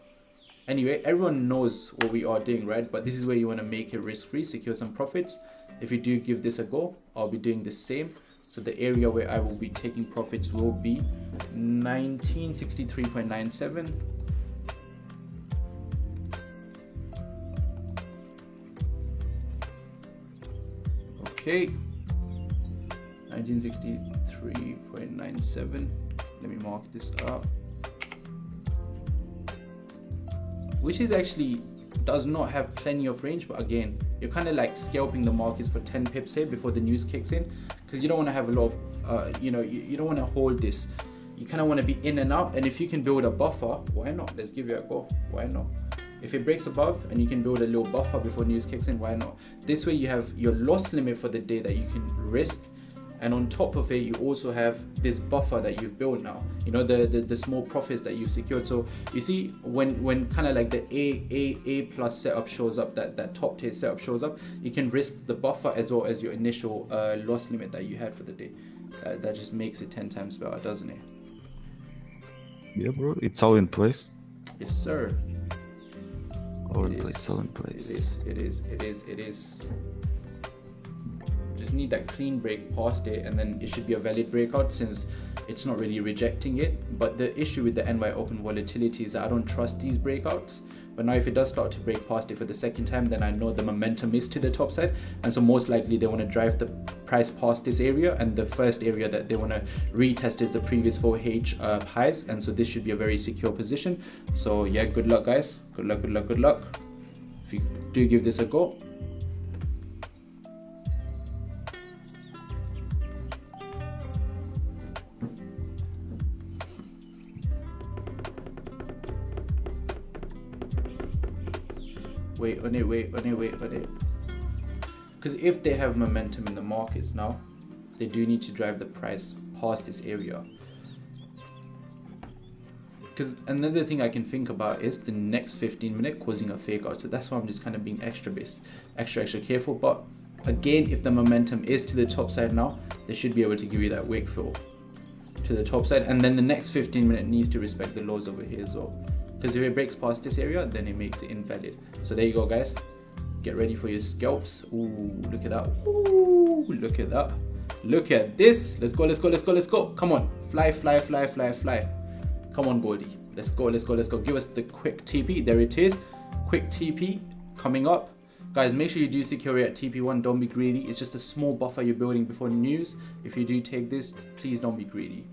Anyway, everyone knows what we are doing, right? But this is where you want to make it risk-free, secure some profits. If you do give this a go, I'll be doing the same. So the area where I will be taking profits will be 1963.97. Okay. 1963.97. Let me mark this up. Which is actually does not have plenty of range, but again, you're kind of like scalping the markets for 10 pips here before the news kicks in, because you don't want to have a lot of you don't want to hold this. You kind of want to be in and out, and if you can build a buffer, why not? Let's give it a go. Why not? If it breaks above and you can build a little buffer before news kicks in, why not? This way you have your loss limit for the day that you can risk, and on top of it you also have this buffer that you've built now, you know, the small profits that you've secured. So you see, when kind of like the A plus setup shows up, that top tier setup shows up, you can risk the buffer as well as your initial loss limit that you had for the day. That just makes it 10 times better, doesn't it? Yeah, bro, it's all in place. Yes, sir. All in place. It is. Just need that clean break past it, and then it should be a valid breakout since it's not really rejecting it. But the issue with the NY open volatility is that I don't trust these breakouts. But now if it does start to break past it for the second time, then I know the momentum is to the top side, and so most likely they want to drive the price past this area, and the first area that they want to retest is the previous 4H highs, and so this should be a very secure position. So yeah, good luck guys, good luck. If you do give this a go. Wait on it. Because if they have momentum in the markets now, they do need to drive the price past this area. Because another thing I can think about is the next 15 minute causing a fake out. So that's why I'm just kind of being extra careful. But again, if the momentum is to the top side now, they should be able to give you that wick fill to the top side. And then the next 15 minute needs to respect the lows over here as well. Because if it breaks past this area, then it makes it invalid. So there you go, guys. Get ready for your scalps. Ooh, look at that. Ooh, look at that. Look at this. Let's go. Come on. Fly. Come on, Goldie. Let's go. Give us the quick TP. There it is. Quick TP coming up. Guys, make sure you do secure it at TP1. Don't be greedy. It's just a small buffer you're building before news. If you do take this, please don't be greedy.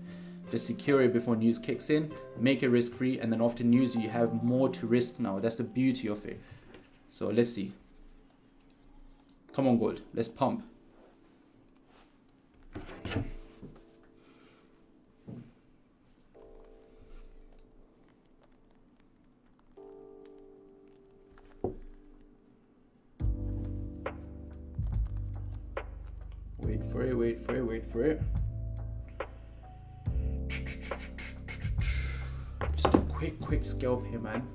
Just secure it before news kicks in, make it risk-free, and then after news you have more to risk now. That's the beauty of it. So let's see. Come on, gold. Let's pump. Wait for it. Just a quick scalp here, man.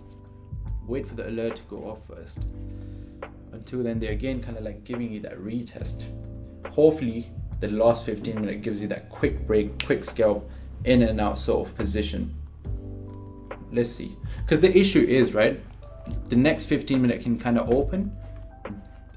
Wait for the alert to go off first. Until then, they're again kind of like giving you that retest. Hopefully, the last 15 minutes gives you that quick break, quick scalp, in and out sort of position. Let's see. Because the issue is, right, the next 15 minutes can kind of open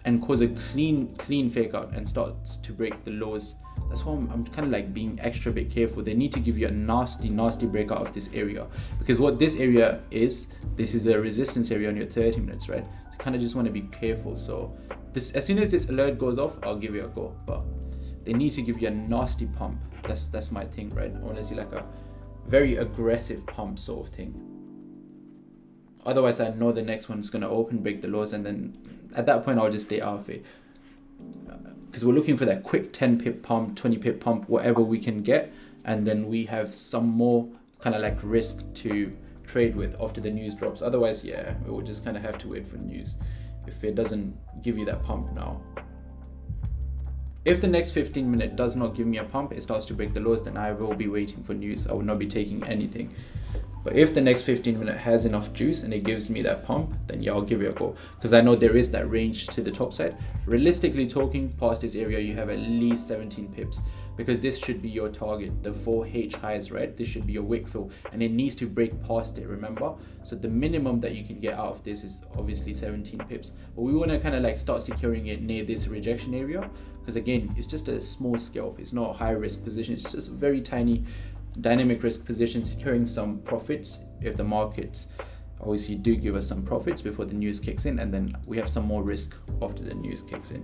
and cause a clean fake out and starts to break the lows. That's why I'm kind of like being extra bit careful. They need to give you a nasty breakout of this area, because what this area is, this is a resistance area on your 30 minutes, right? So kind of just want to be careful. So this, as soon as this alert goes off, I'll give you a go, but they need to give you a nasty pump. That's my thing, right? I want to see like a very aggressive pump sort of thing. Otherwise, I know the next one's going to open, break the lows, and then at that point, I'll just stay out of it. Because we're looking for that quick 10 pip pump, 20 pip pump, whatever we can get. And then we have some more kind of like risk to trade with after the news drops. Otherwise, yeah, we will just kind of have to wait for news if it doesn't give you that pump now. If the next 15 minutes does not give me a pump, it starts to break the lows, then I will be waiting for news. I will not be taking anything. But if the next 15 minutes has enough juice and it gives me that pump, then yeah, I'll give it a go. Because I know there is that range to the top side. Realistically talking, past this area, you have at least 17 pips. Because this should be your target, the 4H highs, right? This should be your wick fill. And it needs to break past it, remember? So the minimum that you can get out of this is obviously 17 pips. But we want to kind of like start securing it near this rejection area. Because again, it's just a small scalp. It's not a high risk position. It's just a very tiny dynamic risk position, securing some profits if the markets obviously do give us some profits before the news kicks in, and then we have some more risk after the news kicks in.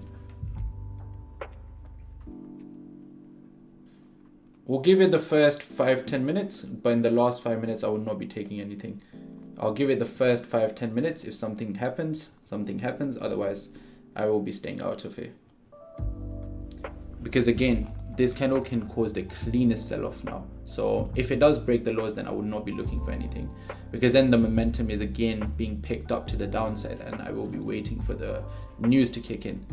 We'll give it the first 5-10 minutes, but in the last 5 minutes I will not be taking anything. I'll give it the first 5-10 minutes. If something happens, otherwise I will be staying out of it. Because again, this candle can cause the cleanest sell-off now. So if it does break the lows, then I would not be looking for anything, because then the momentum is again being picked up to the downside and I will be waiting for the news to kick in.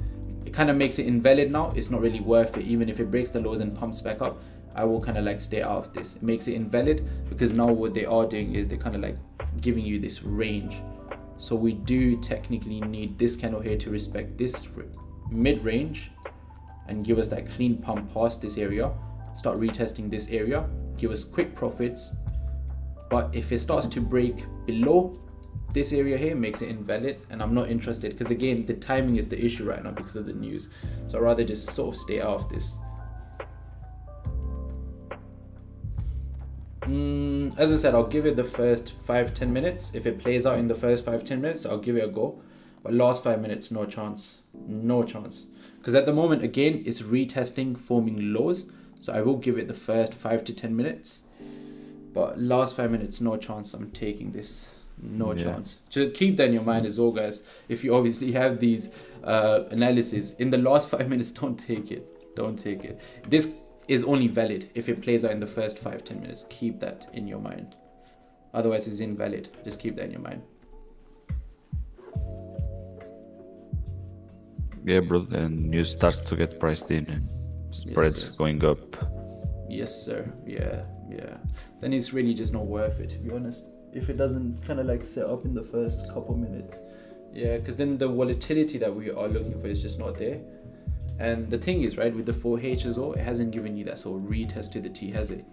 It kind of makes it invalid now. It's not really worth it. Even if it breaks the lows and pumps back up, I will kind of like stay out of this. It makes it invalid because now what they are doing is they're kind of like giving you this range. So we do technically need this candle here to respect this mid-range and give us that clean pump past this area, start retesting this area, give us quick profits. But if it starts to break below this area here, makes it invalid, and I'm not interested, because again, the timing is the issue right now because of the news. So I'd rather just sort of stay out of this. As I said, I'll give it the first 5-10 minutes. If it plays out in the first 5-10 minutes, I'll give it a go. But last 5 minutes, no chance. Because at the moment, again, it's retesting, forming lows. So I will give it the first 5 to 10 minutes. But last 5 minutes, no chance I'm taking this. No chance. Just keep that in your mind as well, guys. If you obviously have these analysis, in the last 5 minutes, don't take it. Don't take it. This is only valid if it plays out in the first 5-10 minutes. Keep that in your mind. Otherwise, it's invalid. Just keep that in your mind. Yeah, bro, then news starts to get priced in and spreads going up. Yes, sir. Yeah. Then it's really just not worth it, to be honest. If it doesn't kind of like set up in the first couple minutes. Yeah, because then the volatility that we are looking for is just not there. And the thing is, right, with the 4H as well, it hasn't given you that sort of retest to the T, has it?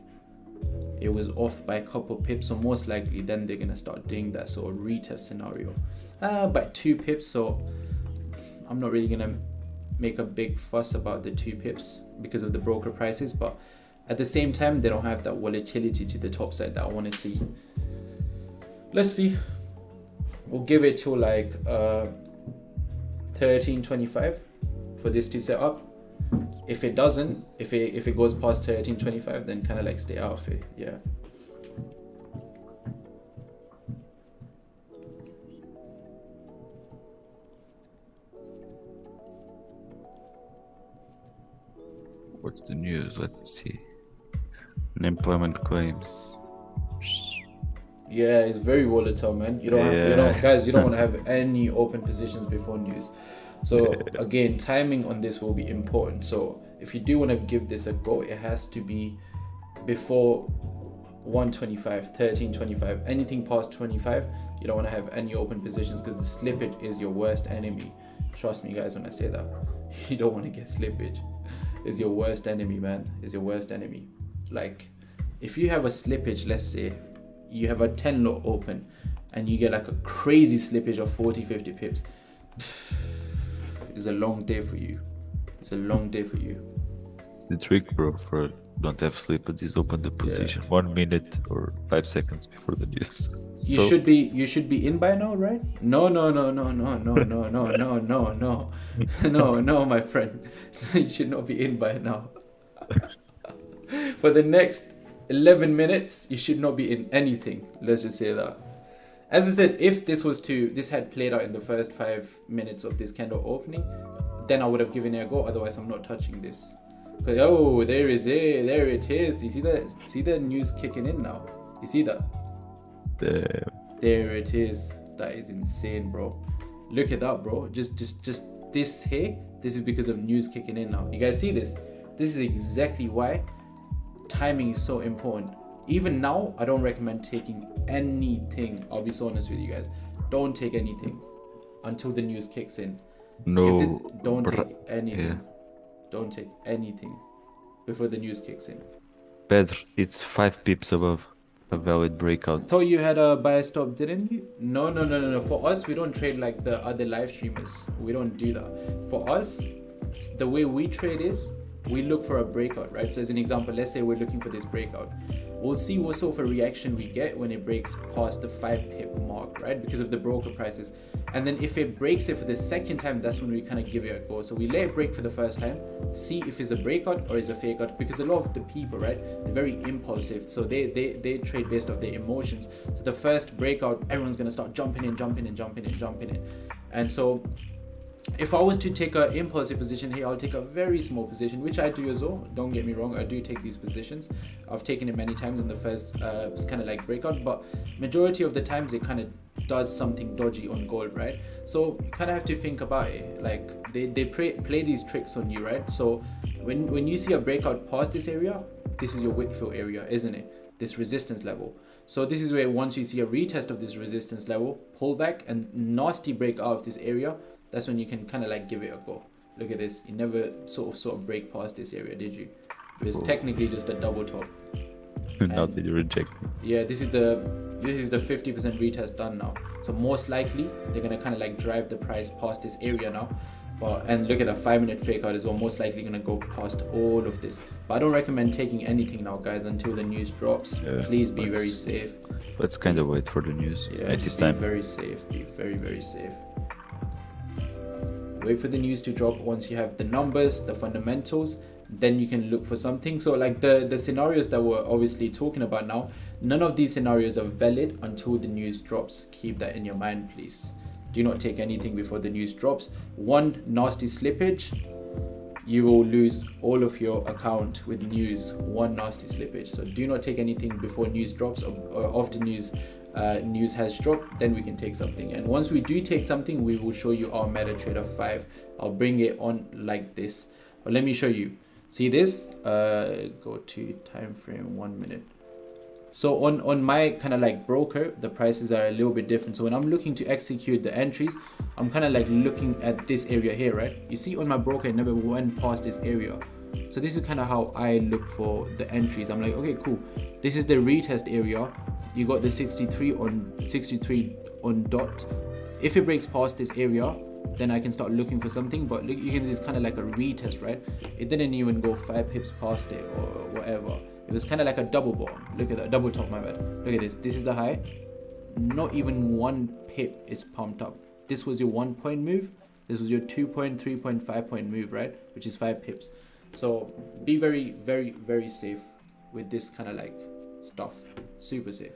It was off by a couple pips, so most likely then they're going to start doing that sort of retest scenario. By 2 pips, so I'm not really going to make a big fuss about the 2 pips because of the broker prices, but at the same time, they don't have that volatility to the top side that I want to see. Let's see. We'll give it till like 13.25 for this to set up. If it doesn't, if it goes past 13.25, then kind of like stay out of it. Yeah. What's the news? Let me see. Unemployment claims. Yeah, it's very volatile, man. You don't want to have any open positions before news. So again, timing on this will be important. So if you do want to give this a go, it has to be before 125, 13.25. Anything past 25, you don't want to have any open positions, because the slippage is your worst enemy. Trust me guys when I say that. You don't want to get slippage. It's your worst enemy, man. It's your worst enemy. Like, if you have a slippage, let's say you have a 10 lot open and you get like a crazy slippage of 40-50 pips, it's a long day for you. It's a long day for you. The trick, bro, for don't have slippage is open the position 1 minute or 5 seconds before the news. You should be in by now, right? No, my friend. You should not be in by now. For the next 11 minutes, you should not be in anything. Let's just say that. As I said, if this had played out in the first 5 minutes of this candle opening, then I would have given it a go. Otherwise, I'm not touching this. Because, oh, there it is. You see that? See the news kicking in now? You see that? There it is. That is insane, bro. Look at that, bro. Just this here. This is because of news kicking in now. You guys see this? This is exactly why timing is so important. Even now, I don't recommend taking anything. I'll be so honest with you guys. Don't take anything until the news kicks in. No. Don't take anything. Yeah. Don't take anything before the news kicks in. Pedro, it's 5 pips above a valid breakout. I thought you had a buy stop, didn't you? No. For us, we don't trade like the other live streamers. We don't do that. For us, the way we trade is we look for a breakout, right? So as an example, let's say we're looking for this breakout. We'll see what sort of a reaction we get when it breaks past the 5 pip mark, right? Because of the broker prices. And then if it breaks it for the second time, that's when we kind of give it a go. So we let it break for the first time, see if it's a breakout or it's a fake out, because a lot of the people, right, they're very impulsive. So they trade based off their emotions. So the first breakout, everyone's going to start jumping in. And so if I was to take an impulsive position here, I'll take a very small position, which I do as well. Don't get me wrong, I do take these positions. I've taken it many times in the first kind of like breakout, but majority of the times it kind of does something dodgy on gold, right? So you kind of have to think about it. Like they play these tricks on you, right? So when you see a breakout past this area, this is your wick fill area, isn't it? This resistance level. So this is where once you see a retest of this resistance level, pull back and nasty break out of this area, that's when you can kind of like give it a go. Look at this. You never sort of break past this area, did you? It was technically just a double top. Now that you reject me. Yeah, this is the 50% retest done now. So most likely they're gonna kind of like drive the price past this area now. And look at the 5-minute fake out as well. Most likely gonna go past all of this. But I don't recommend taking anything now, guys, until the news drops. Yeah, please be very safe. Let's kind of wait for the news. Yeah, at this time. Be very safe. Be very, very safe. Wait for the news to drop. Once you have the numbers, the fundamentals, then you can look for something. So like the scenarios that we're obviously talking about now, none of these scenarios are valid until the news drops. Keep that in your mind, please. Do not take anything before the news drops. One nasty slippage, you will lose all of your account with news. One nasty slippage. So do not take anything before news drops or after news has dropped. Then we can take something. And once we do take something, we will show you our MetaTrader 5. I'll bring it on like this. But let me show you. See this? Go to time frame 1 minute. So on my kind of like broker, the prices are a little bit different. So when I'm looking to execute the entries, I'm kind of like looking at this area here, right? You see on my broker, it never went past this area. So this is kind of how I look for the entries. I'm like, okay, cool. This is the retest area. You got the 63 on dot. If it breaks past this area, then I can start looking for something. But look, you can see it's kind of like a retest, right? It didn't even go 5 pips past it or whatever. It was kind of like a double bottom. Look at that, double top, my bad. Look at this. This is the high. Not even 1 pip is pumped up. This was your 1 point move. This was your 2 point, 3 point, 5 point move, right? Which is 5 pips. So be very, very, very safe with this kind of like stuff. Super safe.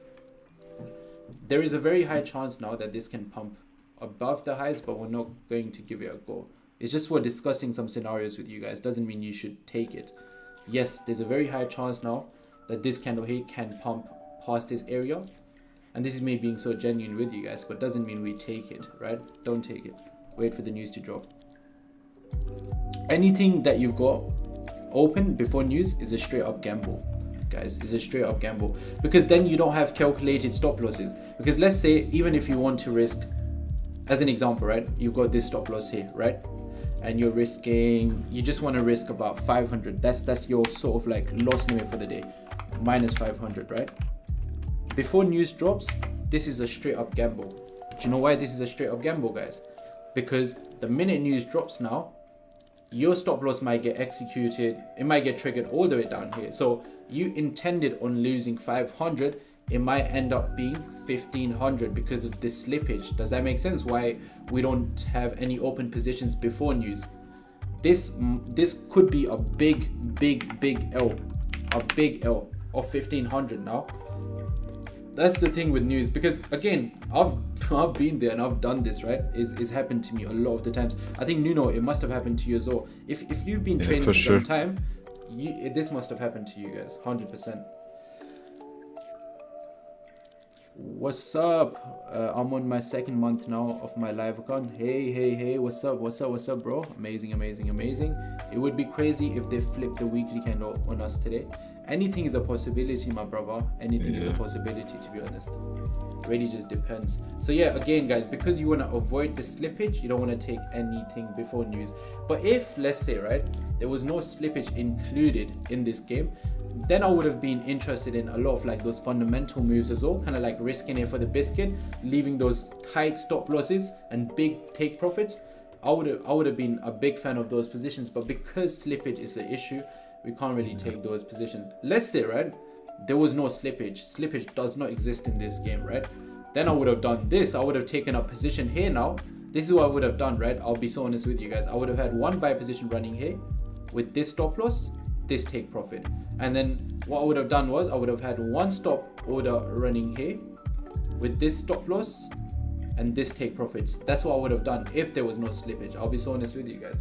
There is a very high chance now that this can pump above the highs, but we're not going to give it a go. It's just we're discussing some scenarios with you guys. Doesn't mean you should take it. Yes, there's a very high chance now that this candle here can pump past this area. And this is me being so genuine with you guys, but doesn't mean we take it, right? Don't take it. Wait for the news to drop. Anything that you've got open before news is a straight up gamble, guys. Is a straight up gamble, because then you don't have calculated stop losses. Because let's say, even if you want to risk, as an example, right, you've got this stop loss here, right, and you're risking, you just want to risk about 500. That's your sort of like loss limit for the day, minus 500, right? Before news drops, this is a straight up gamble. Do you know why this is a straight up gamble, guys? Because the minute news drops now, your stop loss might get executed, it might get triggered all the way down here. So you intended on losing 500, it might end up being 1500 because of this slippage. Does that make sense? Why we don't have any open positions before news? This could be a big L, a big L of 1500 now. That's the thing with news, because again, I've been there and I've done this, right? It's happened to me a lot of the times. I think Nuno, it must have happened to you as well. If you've been training for some time, this must have happened to you guys, 100%. What's up? I'm on my second month now of my live account. Hey, what's up, bro? Amazing. It would be crazy if they flipped the weekly candle on us today. Anything is a possibility, my brother. Anything is a possibility, to be honest. Really just depends. So yeah, again, guys, because you want to avoid the slippage, you don't want to take anything before news. But if, let's say, right, there was no slippage included in this game, then I would have been interested in a lot of like those fundamental moves as well, kind of like risking it for the biscuit, leaving those tight stop losses and big take profits. I would have been a big fan of those positions, but because slippage is an issue, we can't really take those positions. Let's say, right, there was no slippage. Slippage does not exist in this game, right? Then I would have done this. I would have taken a position here now. This is what I would have done, right? I'll be so honest with you guys. I would have had one buy position running here with this stop loss, this take profit. And then what I would have done was I would have had one stop order running here with this stop loss and this take profit. That's what I would have done if there was no slippage. I'll be so honest with you guys.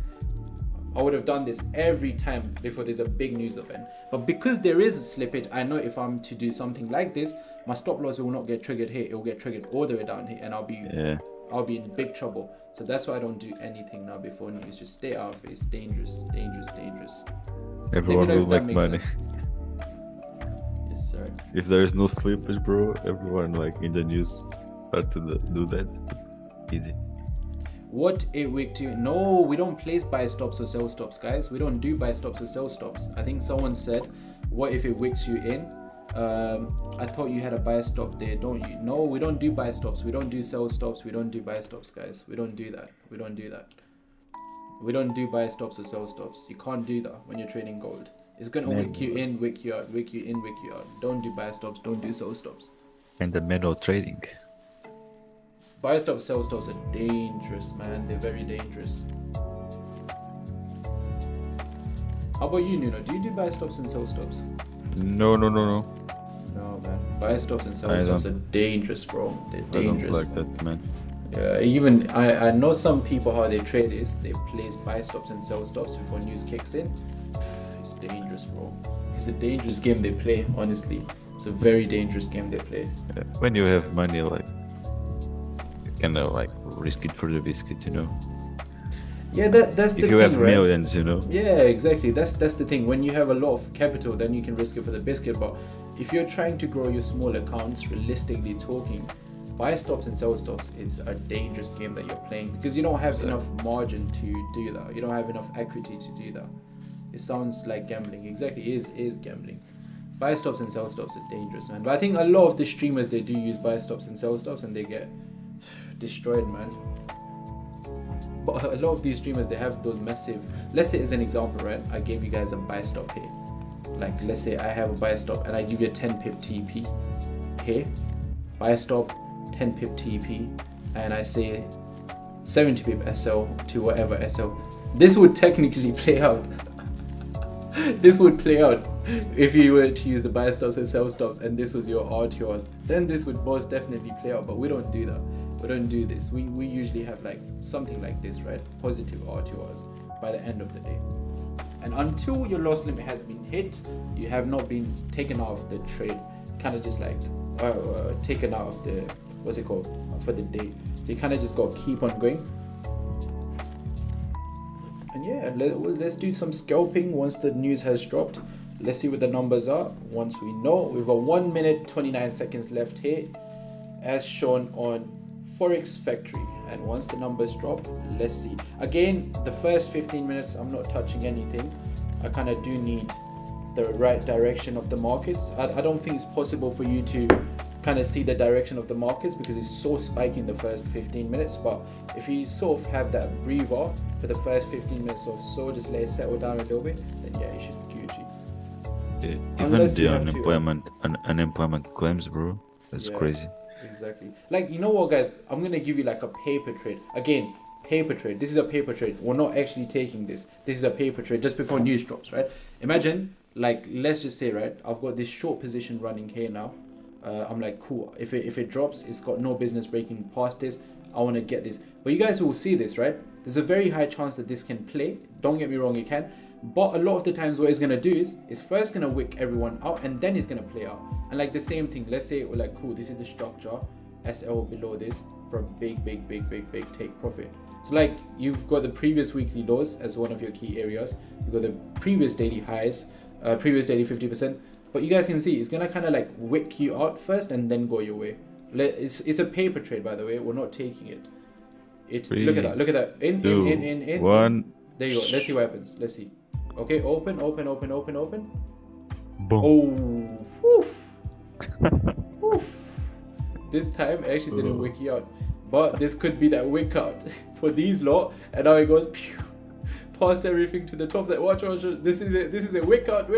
I would have done this every time before there's a big news event. But because there is a slippage, I know if I'm to do something like this, my stop loss will not get triggered here. It will get triggered all the way down here, and I'll be in big trouble. So that's why I don't do anything now before news. Just stay out of it. It's dangerous. Everyone will make money. Yes, sir. If there is no slippage, bro, everyone like in the news start to do that. Easy. What a week to... No, we don't place buy stops or sell stops, guys. We don't do buy stops or sell stops. I think someone said, what if it wicks you in? I thought you had a buy stop there, don't you? No, we don't do buy stops. We don't do sell stops. We don't do buy stops, guys. We don't do that. We don't do buy stops or sell stops. You can't do that when you're trading gold. It's going to wick you in, wick you out, wick you in, wick you out. Don't do buy stops. Don't do sell stops. And the manual trading. Buy stops, sell stops are dangerous, man. They're very dangerous. How about you, Nuno? Do you do buy stops and sell stops? No. No, man. Buy stops and sell stops are dangerous, bro. They're dangerous. I don't like that, man. Yeah, even I know some people how they trade is they place buy stops and sell stops before news kicks in. It's dangerous, bro. It's a dangerous game they play, honestly. It's a very dangerous game they play. Yeah. When you have money, like, kind of like risk it for the biscuit, you know. Yeah, that's the thing. If you have right? millions, you know. Yeah, exactly. That's the thing. When you have a lot of capital, then you can risk it for the biscuit. But if you're trying to grow your small accounts, realistically talking, buy stops and sell stops is a dangerous game that you're playing because you don't have enough margin to do that. You don't have enough equity to do that. It sounds like gambling. Exactly, it is gambling. Buy stops and sell stops are dangerous, man. But I think a lot of the streamers, they do use buy stops and sell stops and they get destroyed, man. But a lot of these streamers, they have those massive, let's say as an example, right, I gave you guys a buy stop here. Like, let's say I have a buy stop and I give you a 10 pip TP here, buy stop 10 pip TP, and I say 70 pip SL to whatever SL. This would technically play out. This would play out if you were to use the buy stops and sell stops and this was your RTOs. Then this would most definitely play out, but we don't do that. We don't do this. We usually have like something like this, right? Positive RTOs by the end of the day. And until your loss limit has been hit, you have not been taken out of the trade, kind of just like taken out of the, what's it called, for the day. So you kind of just got to keep on going. And And yeah, let's do some scalping once the news has dropped. Let's see what the numbers are. Once we know, we've got 1 minute 29 seconds left here, as shown on Forex Factory. And once the numbers drop, let's see. Again, the first 15 minutes, I'm not touching anything. I kind of do need the right direction of the markets. I don't think it's possible for you to kind of see the direction of the markets because it's so spiky in the first 15 minutes. But if you sort of have that breather for the first 15 minutes or so, just let it settle down a little bit, then yeah, you should be Gucci. Even the unemployment claims, bro, that's crazy. Exactly. Like, you know what, guys, I'm gonna give you like a paper trade. Again, paper trade. This is a paper trade. We're not actually taking this. This is a paper trade just before news drops, right? Imagine, like, let's just say, right, I've got this short position running here now. I'm like, cool, if it drops, it's got no business breaking past this. I want to get this. But you guys will see this, right? There's a very high chance that this can play. Don't get me wrong, it can. But a lot of the times what it's going to do is it's first going to wick everyone out and then it's going to play out. And like the same thing, let's say we're like, cool, this is the structure, SL below this for a big take profit. So like you've got the previous weekly lows as one of your key areas. You've got the previous daily highs, previous daily 50%. But you guys can see it's going to kind of like wick you out first and then go your way. It's a paper trade, by the way. We're not taking it. Look at that. In. One. There you go. Let's see what happens. Let's see. Okay, open. Boom. Oh, woof. Woof. This time it actually didn't wick you out. But this could be that wick out for these lot. And now it goes pew, past everything to the top. Like, watch. This is it. This is a wick out.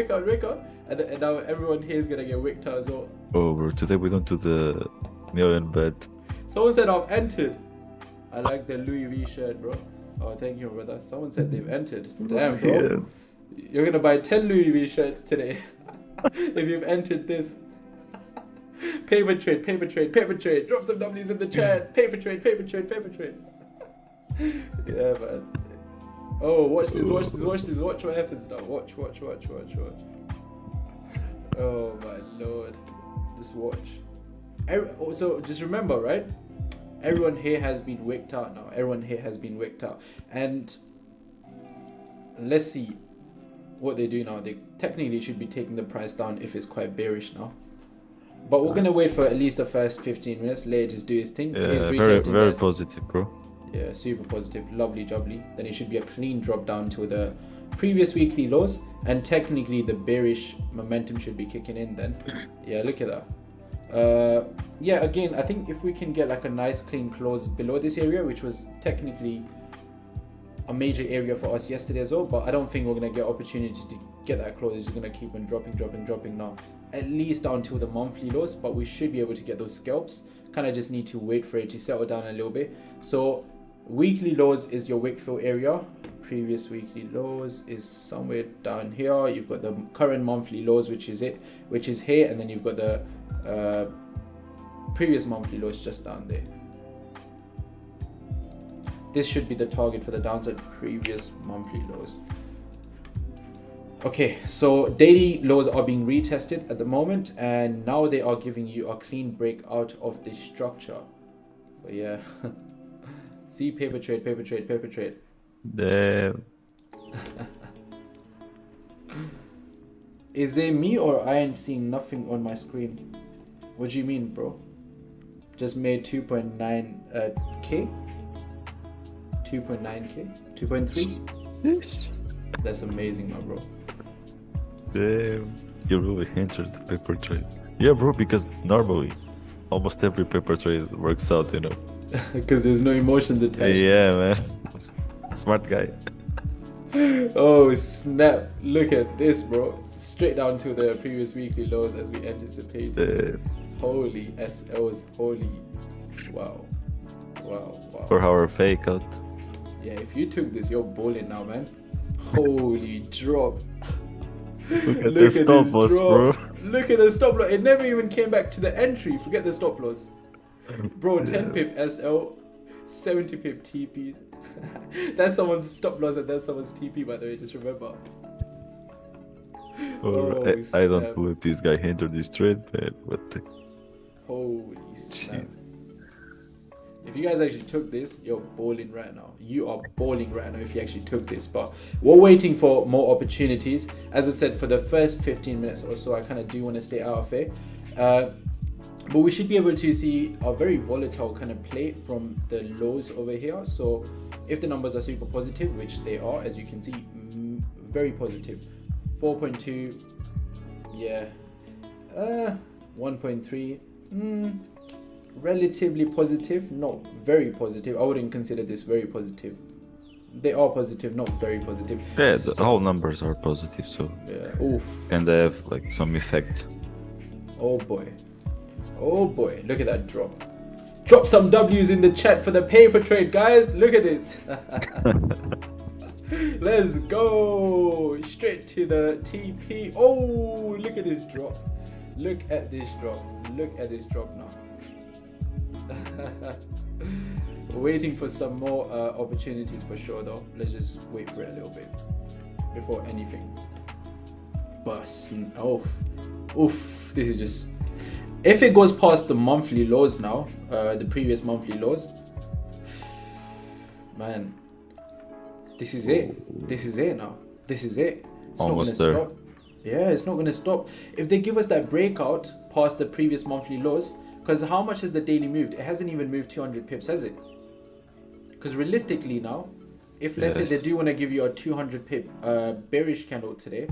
And now everyone here is going to get wicked out as well. Oh, bro, today we don't do the million bet. Someone said I've entered. I like the Louis V shirt, bro. Oh, thank you, brother. Someone said they've entered. Damn, bro. Yeah. You're going to buy 10 Louis V shirts today if you've entered this. Paper trade. Drop some W's in the chat. Paper trade. Yeah, man. Oh, watch this. Watch what happens now. Watch. Oh, my Lord. Just watch. So, just remember, right? Everyone here has been wicked out now. And let's see what they do now. They technically should be taking the price down if it's quite bearish now. But we're going to wait for at least the first 15 minutes. Let it just do his thing. Yeah, very positive, bro. Yeah, super positive. Lovely jubbly. Then it should be a clean drop down to the previous weekly lows. And technically the bearish momentum should be kicking in then. Yeah, look at that. Yeah, again, I think if we can get like a nice clean close below this area, which was technically a major area for us yesterday as well, but I don't think we're going to get opportunity to get that close. It's just going to keep on dropping now, at least down to the monthly lows, but we should be able to get those scalps. Kind of just need to wait for it to settle down a little bit. So weekly lows is your wick fill area. Previous weekly lows is somewhere down here. You've got the current monthly lows, which is here, and then you've got the previous monthly lows just down there. This should be the target for the downside, previous monthly lows. Okay, so daily lows are being retested at the moment, and now they are giving you a clean break out of this structure. But yeah, see, paper trade. Damn. Is it me or I ain't seeing nothing on my screen? What do you mean, bro? Just made 2.9k? 2.9k? 2.3? That's amazing, my bro. Damn. You really entered the paper trade. Yeah, bro, because normally almost every paper trade works out, you know. Because there's no emotions attached. Yeah, man. Smart guy. Oh, snap. Look at this, bro. Straight down to the previous weekly lows as we anticipated. Holy SLs. Holy. Wow. For our fake out. Yeah, if you took this, you're balling now, man. Holy drop. Look at the stop loss, bro. Look at the stop loss. It never even came back to the entry. Forget the stop loss. Bro, 10 pip SL, 70 pip TP. That's someone's stop loss and that's someone's TP, by the way, just remember. I don't believe this guy entered this trade, man. What the... Holy snap. If you guys actually took this, you're balling right now. You are balling right now if you actually took this. But we're waiting for more opportunities. As I said, for the first 15 minutes or so, I kind of do want to stay out of it. But we should be able to see a very volatile kind of play from the lows over here. So if the numbers are super positive, which they are, as you can see, very positive. 4.2, yeah. 1.3, relatively positive, not very positive. I wouldn't consider this very positive. They are positive, not very positive. Yeah, all numbers are positive, so yeah. Oof. It's gonna have like some effect. Oh boy, look at that drop. Drop some W's in the chat for the paper trade, guys. Look at this. Let's go straight to the TP. Oh, look at this drop. Look at this drop. Look at this drop now. Waiting for some more opportunities for sure though. Let's just wait for it a little bit before anything. But oof, this is just, if it goes past the monthly lows now, the previous monthly lows, man, this is it. This is it now. This is it. It's almost not there. Stop. Yeah, it's not going to stop. If they give us that breakout past the previous monthly lows, because how much has the daily moved? It hasn't even moved 200 pips, has it? Because realistically now, if let's say they do want to give you a 200 pip bearish candle today,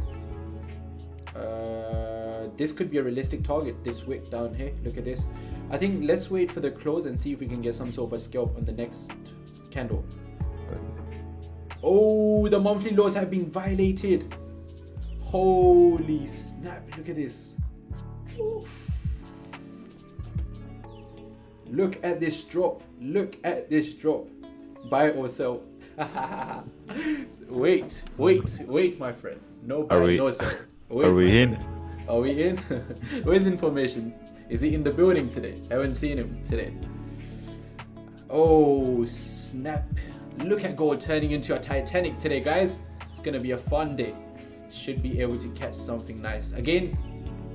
this could be a realistic target, this wick down here. Look at this. I think let's wait for the close and see if we can get some sort of a scalp on the next candle. Oh, the monthly lows have been violated. Holy snap, look at this. Oof. Look at this drop. Look at this drop. Buy or sell. Wait, my friend. No buy, no sell. Wait, are we in? Are we in? Where's information? Is he in the building today? Haven't seen him today. Oh, snap. Look at gold turning into a Titanic today, guys. It's going to be a fun day. Should be able to catch something nice. Again,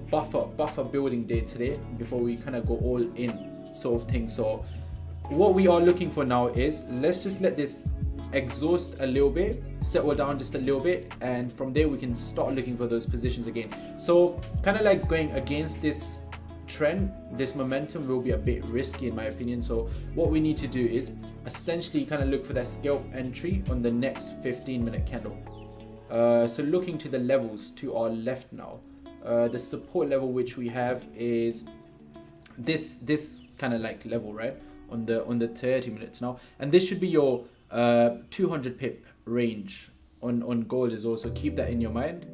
buffer building day today before we kind of go all in sort of thing. So what we are looking for now is, let's just let this exhaust a little bit, settle down just a little bit, and from there we can start looking for those positions again. So kind of like going against this trend, this momentum will be a bit risky in my opinion. So what we need to do is essentially kind of look for that scalp entry on the next 15-minute candle. So looking to the levels to our left now, the support level which we have is this kind of like level, right, on the 30 minutes now, and this should be your 200 pip range on gold as well. So keep that in your mind.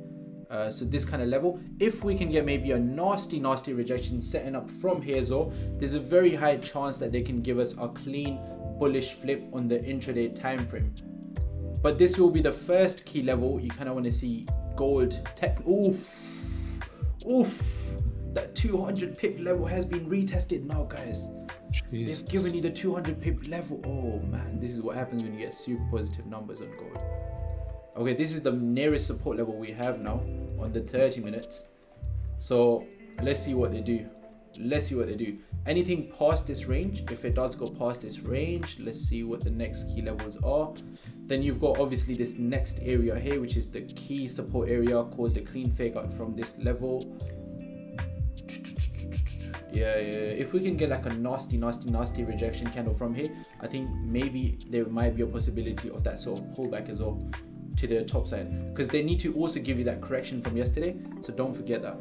So this kind of level, if we can get maybe a nasty rejection setting up from here as well, there's a very high chance that they can give us a clean bullish flip on the intraday time frame. But this will be the first key level. You kind of want to see gold tech. Oof, that 200 pip level has been retested now, guys. Jesus. They've given you the 200 pip level. Oh man, this is what happens when you get super positive numbers on gold. Okay, this is the nearest support level we have now on the 30 minutes. So let's see what they do. Anything past this range, if it does go past this range, let's see what the next key levels are. Then you've got obviously this next area here, which is the key support area, caused a clean fake out from this level. Yeah, if we can get like a nasty rejection candle from here, I think maybe there might be a possibility of that sort of pullback as well to the top side, because they need to also give you that correction from yesterday. So don't forget that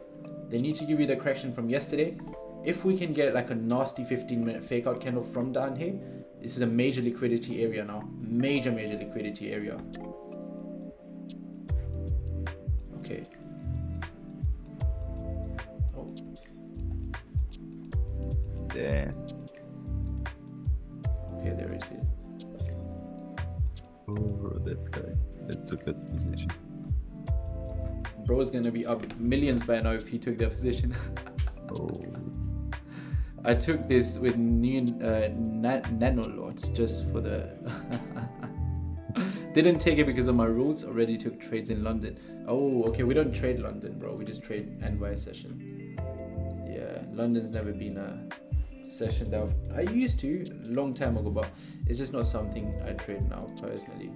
they need to give you the correction from yesterday. If we can get like a nasty 15-minute fake out candle from down here, this is a major liquidity area now. Major liquidity area. Okay. Oh. Damn. Okay, there it is. Oh, that guy. That took that position. Bro's gonna be up millions by now if he took that position. Oh. I took this with new nano lots just for the didn't take it because of my rules. Already took trades in London. Oh, okay, we don't trade London, bro. We just trade NY session. Yeah, London's never been session that I used to a long time ago, but it's just not something I trade now personally.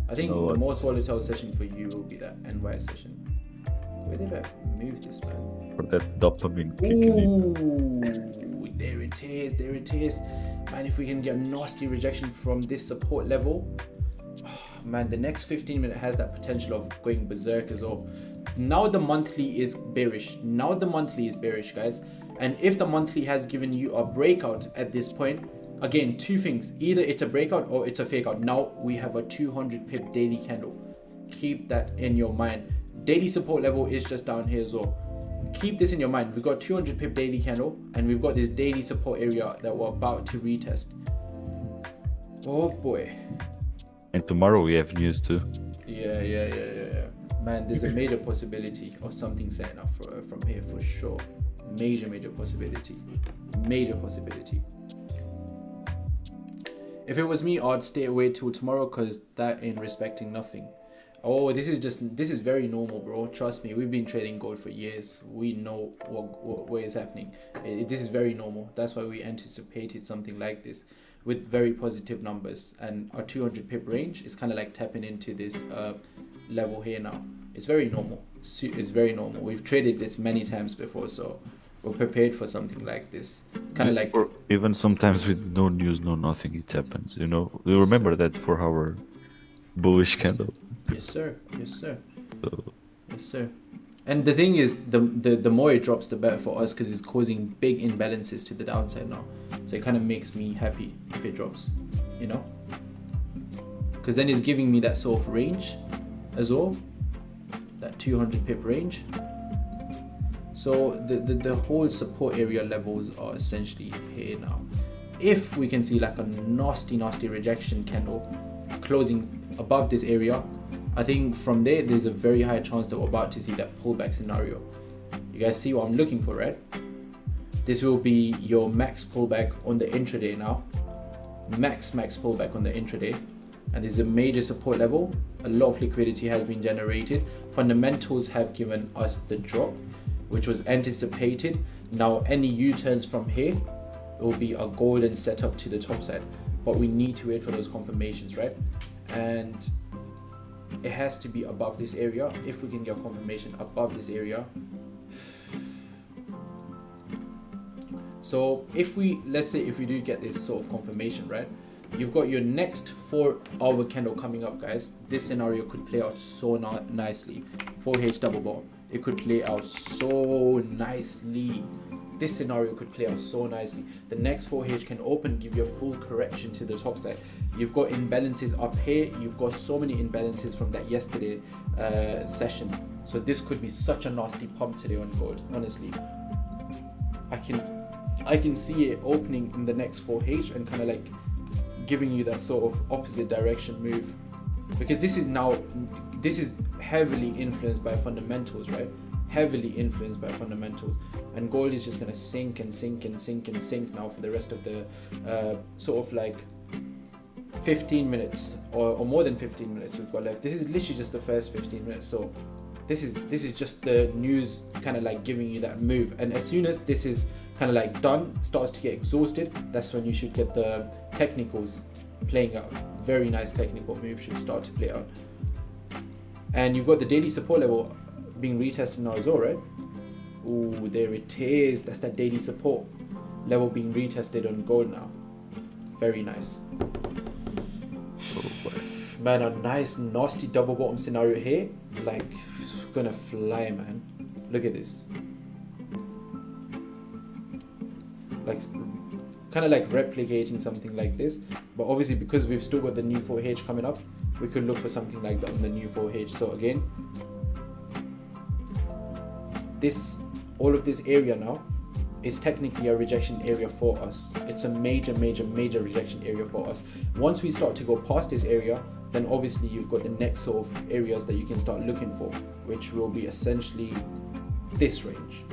I think the most volatile session for you will be that NY session. Where did I move this, man? For that dopamine kicking in. Ooh, there it is, there it is. Man, if we can get a nasty rejection from this support level, oh, man, the next 15 minutes has that potential of going berserk as well. Now the monthly is bearish. Now the monthly is bearish, guys. And if the monthly has given you a breakout at this point, again, two things. Either it's a breakout or it's a fake out. Now we have a 200 pip daily candle. Keep that in your mind. Daily support level is just down here as well. Keep this in your mind. We've got 200 pip daily candle and we've got this daily support area that we're about to retest. Oh boy. And tomorrow we have news too. Yeah. Man, there's a major possibility of something setting up from here for sure. Major possibility. Major possibility. If it was me, I'd stay away till tomorrow because that ain't respecting nothing. Oh, this is very normal, bro. Trust me, we've been trading gold for years. We know what is happening. This is very normal. That's why we anticipated something like this with very positive numbers. And our 200 pip range is kind of like tapping into this level here now. It's very normal. It's very normal. We've traded this many times before, so we're prepared for something like this. Kind of like, or even sometimes with no news, no nothing, it happens. You know, we remember that for our bullish candle. Yes, sir. So. Yes, sir. And the thing is, the more it drops, the better for us because it's causing big imbalances to the downside now. So it kind of makes me happy if it drops, you know? Because then it's giving me that sort of range as well, that 200 pip range. So the whole support area levels are essentially here now. If we can see like a nasty rejection candle closing above this area, I think from there's a very high chance that we're about to see that pullback scenario. You guys see what I'm looking for, right? This will be your max pullback on the intraday now. Max pullback on the intraday. And this is a major support level. A lot of liquidity has been generated. Fundamentals have given us the drop, which was anticipated. Now any U-turns from here will be a golden setup to the top side. But we need to wait for those confirmations, right? And it has to be above this area. If we can get confirmation above this area. So let's say if we do get this sort of confirmation, right? You've got your next 4-hour candle coming up, guys. This scenario could play out so nicely. 4H double bottom. It could play out so nicely. This scenario could play out so nicely. The next 4H can open, give you a full correction to the top side. You've got imbalances up here. You've got so many imbalances from that yesterday session. So this could be such a nasty pump today on gold. Honestly, I can see it opening in the next 4H and kind of like giving you that sort of opposite direction move, because this is heavily influenced by fundamentals, right? Heavily influenced by fundamentals, and gold is just gonna sink and sink and sink and sink now for the rest of the sort of like 15 minutes or more than 15 minutes we've got left. This is literally just the first 15 minutes, so this is just the news kind of like giving you that move. And as soon as this is kind of like done, starts to get exhausted, that's when you should get the technicals playing out. Very nice technical move should start to play out. And you've got the daily support level being retested now as well, right? Ooh, there it is. That's that daily support level being retested on gold now. Very nice. Man, a nice nasty double bottom scenario here. Like, it's gonna fly, man. Look at this. Like, kind of like replicating something like this, but obviously because we've still got the new 4H coming up, we could look for something like that on the new 4H. So again, all of this area now is technically a rejection area for us. It's a major rejection area for us. Once we start to go past this area, then obviously you've got the next sort of areas that you can start looking for, which will be essentially this range,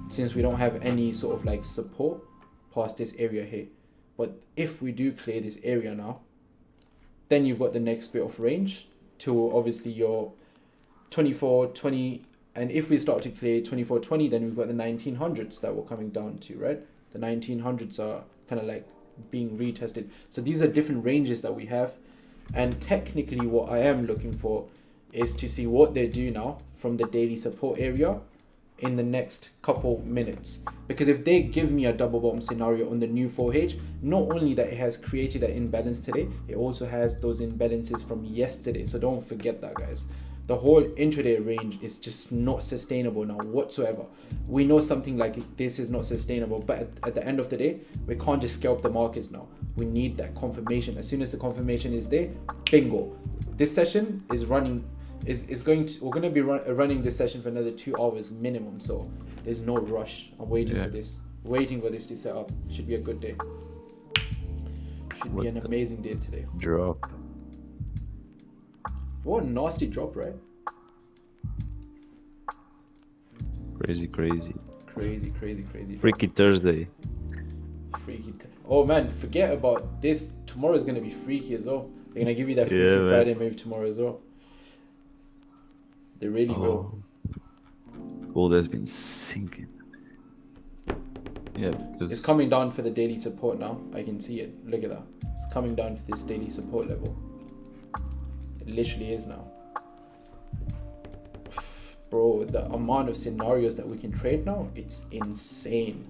since we don't have any sort of like support past this area here. But if we do clear this area now, then you've got the next bit of range to obviously your 2420, and if we start to clear 2420, then we've got the 1900s that we're coming down to, right? The 1900s are kind of like being retested. So these are different ranges that we have. And technically what I am looking for is to see what they do now from the daily support area in the next couple minutes. Because if they give me a double bottom scenario on the new 4H, not only that it has created an imbalance today, it also has those imbalances from yesterday. So don't forget that, guys. The whole intraday range is just not sustainable now whatsoever. We know something like this is not sustainable, but at the end of the day, we can't just scalp the markets now. We need that confirmation. As soon as the confirmation is there, bingo. This session is running, we're going to be running this session for another 2 hours minimum. So there's no rush. I'm waiting for this, to set up. Should be a good day. Should be an amazing day today. Drop. What a nasty drop, right? Crazy. Crazy. Freaky Thursday. Oh man, forget about this. Tomorrow is gonna be freaky as well. They're gonna give you that freaky Friday move tomorrow as well. They really will. Gold has been sinking. Yeah, because it's coming down for the daily support now. I can see it. Look at that. It's coming down for this daily support level. It literally is now. Bro, the amount of scenarios that we can trade now, it's insane.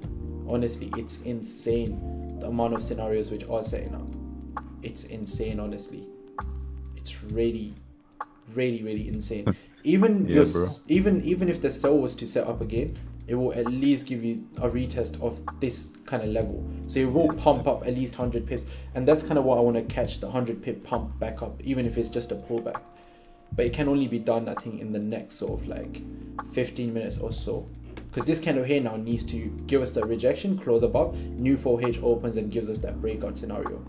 Honestly, it's insane. The amount of scenarios which are setting up. It's insane, honestly. It's really insane. Even even if the sell was to set up again, it will at least give you a retest of this kind of level. So it will pump up at least 100 pips. And that's kind of what I want to catch, the 100 pip pump back up, even if it's just a pullback. But it can only be done, I think, in the next sort of like 15 minutes or so. Because this candle here now needs to give us the rejection, close above, new 4H opens and gives us that breakout scenario.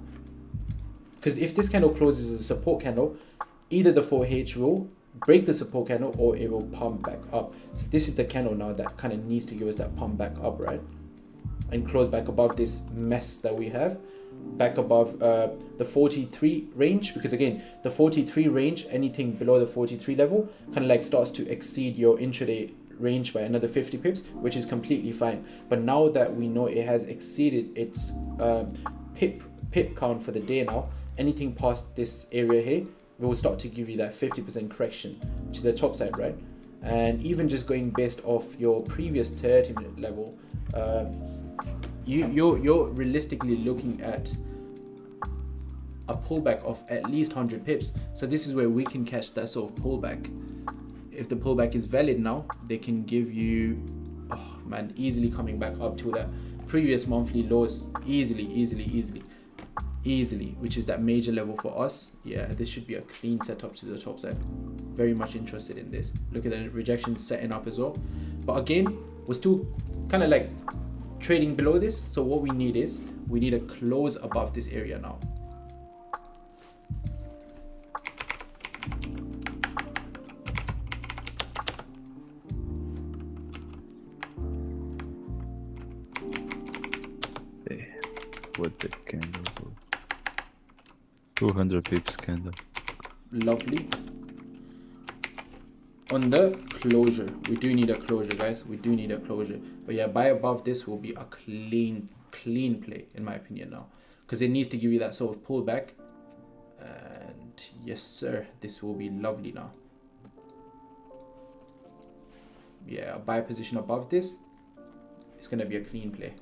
Because if this candle closes as a support candle, either the 4H will break the support candle or it will pump back up. So this is the candle now that kind of needs to give us that pump back up, right? And close back above this mess that we have, back above the 43 range. Because again, the 43 range, anything below the 43 level kind of like starts to exceed your intraday range by another 50 pips, which is completely fine. But now that we know it has exceeded its pip count for the day now, anything past this area here will start to give you that 50% correction to the top side, right? And even just going based off your previous 30-minute level, you're realistically looking at a pullback of at least 100 pips. So this is where we can catch that sort of pullback. If the pullback is valid now, they can give you, oh man, easily coming back up to that previous monthly lows easily, which is that major level for us. Yeah, this should be a clean setup to the top side. Very much interested in this. Look at the rejection setting up as well. But again, we're still kind of like trading below this. So what we need is, we need a close above this area now. What the candle? 200 pips candle. Lovely. On the closure, we do need a closure, guys. We do need a closure. But yeah, buy above this will be a clean play, in my opinion now, because it needs to give you that sort of pullback. And yes, sir, this will be lovely now. Yeah, a buy position above this. It's gonna be a clean play.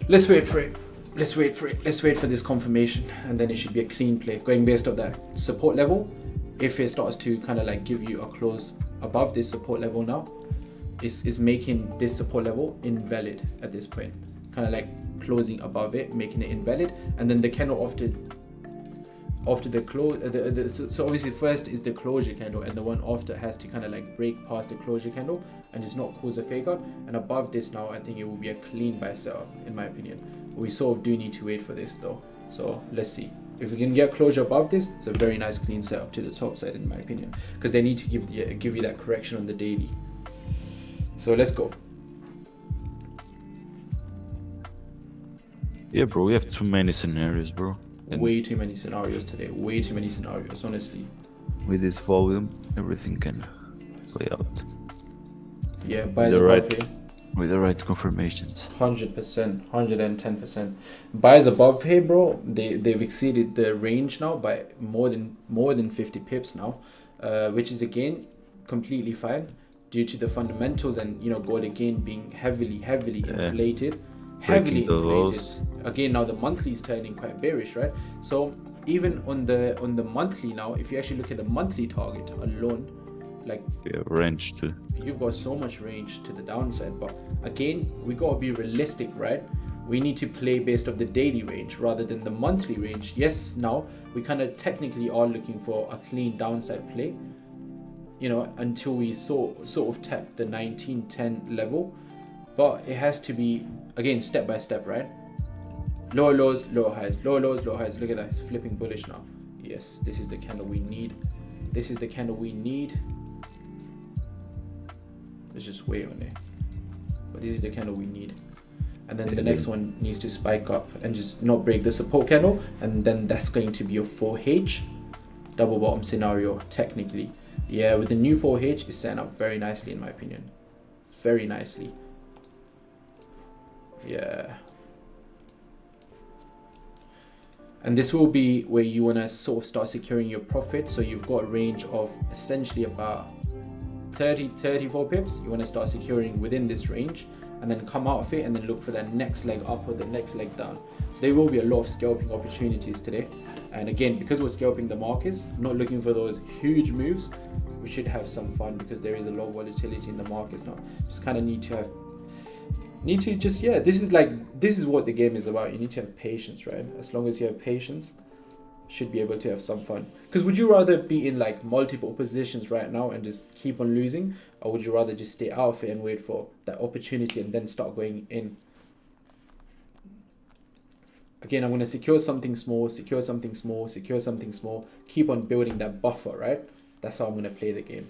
Let's wait for it. Let's wait for this confirmation, and then it should be a clean play. Going based off that support level, if it starts to kind of like give you a close above this support level now, is making this support level invalid at this point. Kind of like closing above it, making it invalid, and then the candle after the close, so obviously first is the closure candle, and the one after has to kind of like break past the closure candle and just not cause a fake out. And above this now, I think it will be a clean buy setup, in my opinion. We sort of do need to wait for this though, so let's see if we can get closure above this. It's a very nice clean setup to the top side, in my opinion, because they need to give you that correction on the daily. So let's go. Yeah, bro, we have too many scenarios, bro. And way too many scenarios today. Way too many scenarios, honestly. with this volume, everything can play out. Yeah, buy the above right, here. with the right confirmations. 100%, 110%. Buys above here, bro. They've exceeded the range now by more than 50 pips now, which is again completely fine due to the fundamentals and gold again being heavily inflated. Heavily inflated. Again, now the monthly is turning quite bearish, right? So even on the monthly now, if you actually look at the monthly target alone, like range too, you've got so much range to the downside. But again, we gotta be realistic, right? We need to play based off the daily range rather than the monthly range. Yes, now we kind of technically are looking for a clean downside play, until we sort of tap the 1910 level. But it has to be, again, step by step, right? Lower lows, lower highs, lower lows, lower highs. Look at that, it's flipping bullish now. Yes, this is the candle we need. This is the candle we need. Let's just wait on it. But this is the candle we need. And then the next one needs to spike up and just not break the support candle. And then that's going to be your 4H double bottom scenario, technically. Yeah, with the new 4H, it's setting up very nicely in my opinion. Very nicely. Yeah. And this will be where you want to sort of start securing your profit. So you've got a range of essentially about 34 pips. You want to start securing within this range and then come out of it and then look for that next leg up or the next leg down. So there will be a lot of scalping opportunities today. And again, because we're scalping the markets, not looking for those huge moves, we should have some fun because there is a lot of volatility in the markets now. Just kind of this is what the game is about. You need to have patience, right? As long as you have patience, you should be able to have some fun. Because would you rather be in like multiple positions right now and just keep on losing, or would you rather just stay out of it and wait for that opportunity and then start going in? Again, I'm going to secure something small, secure something small, secure something small, keep on building that buffer, right? That's how I'm going to play the game.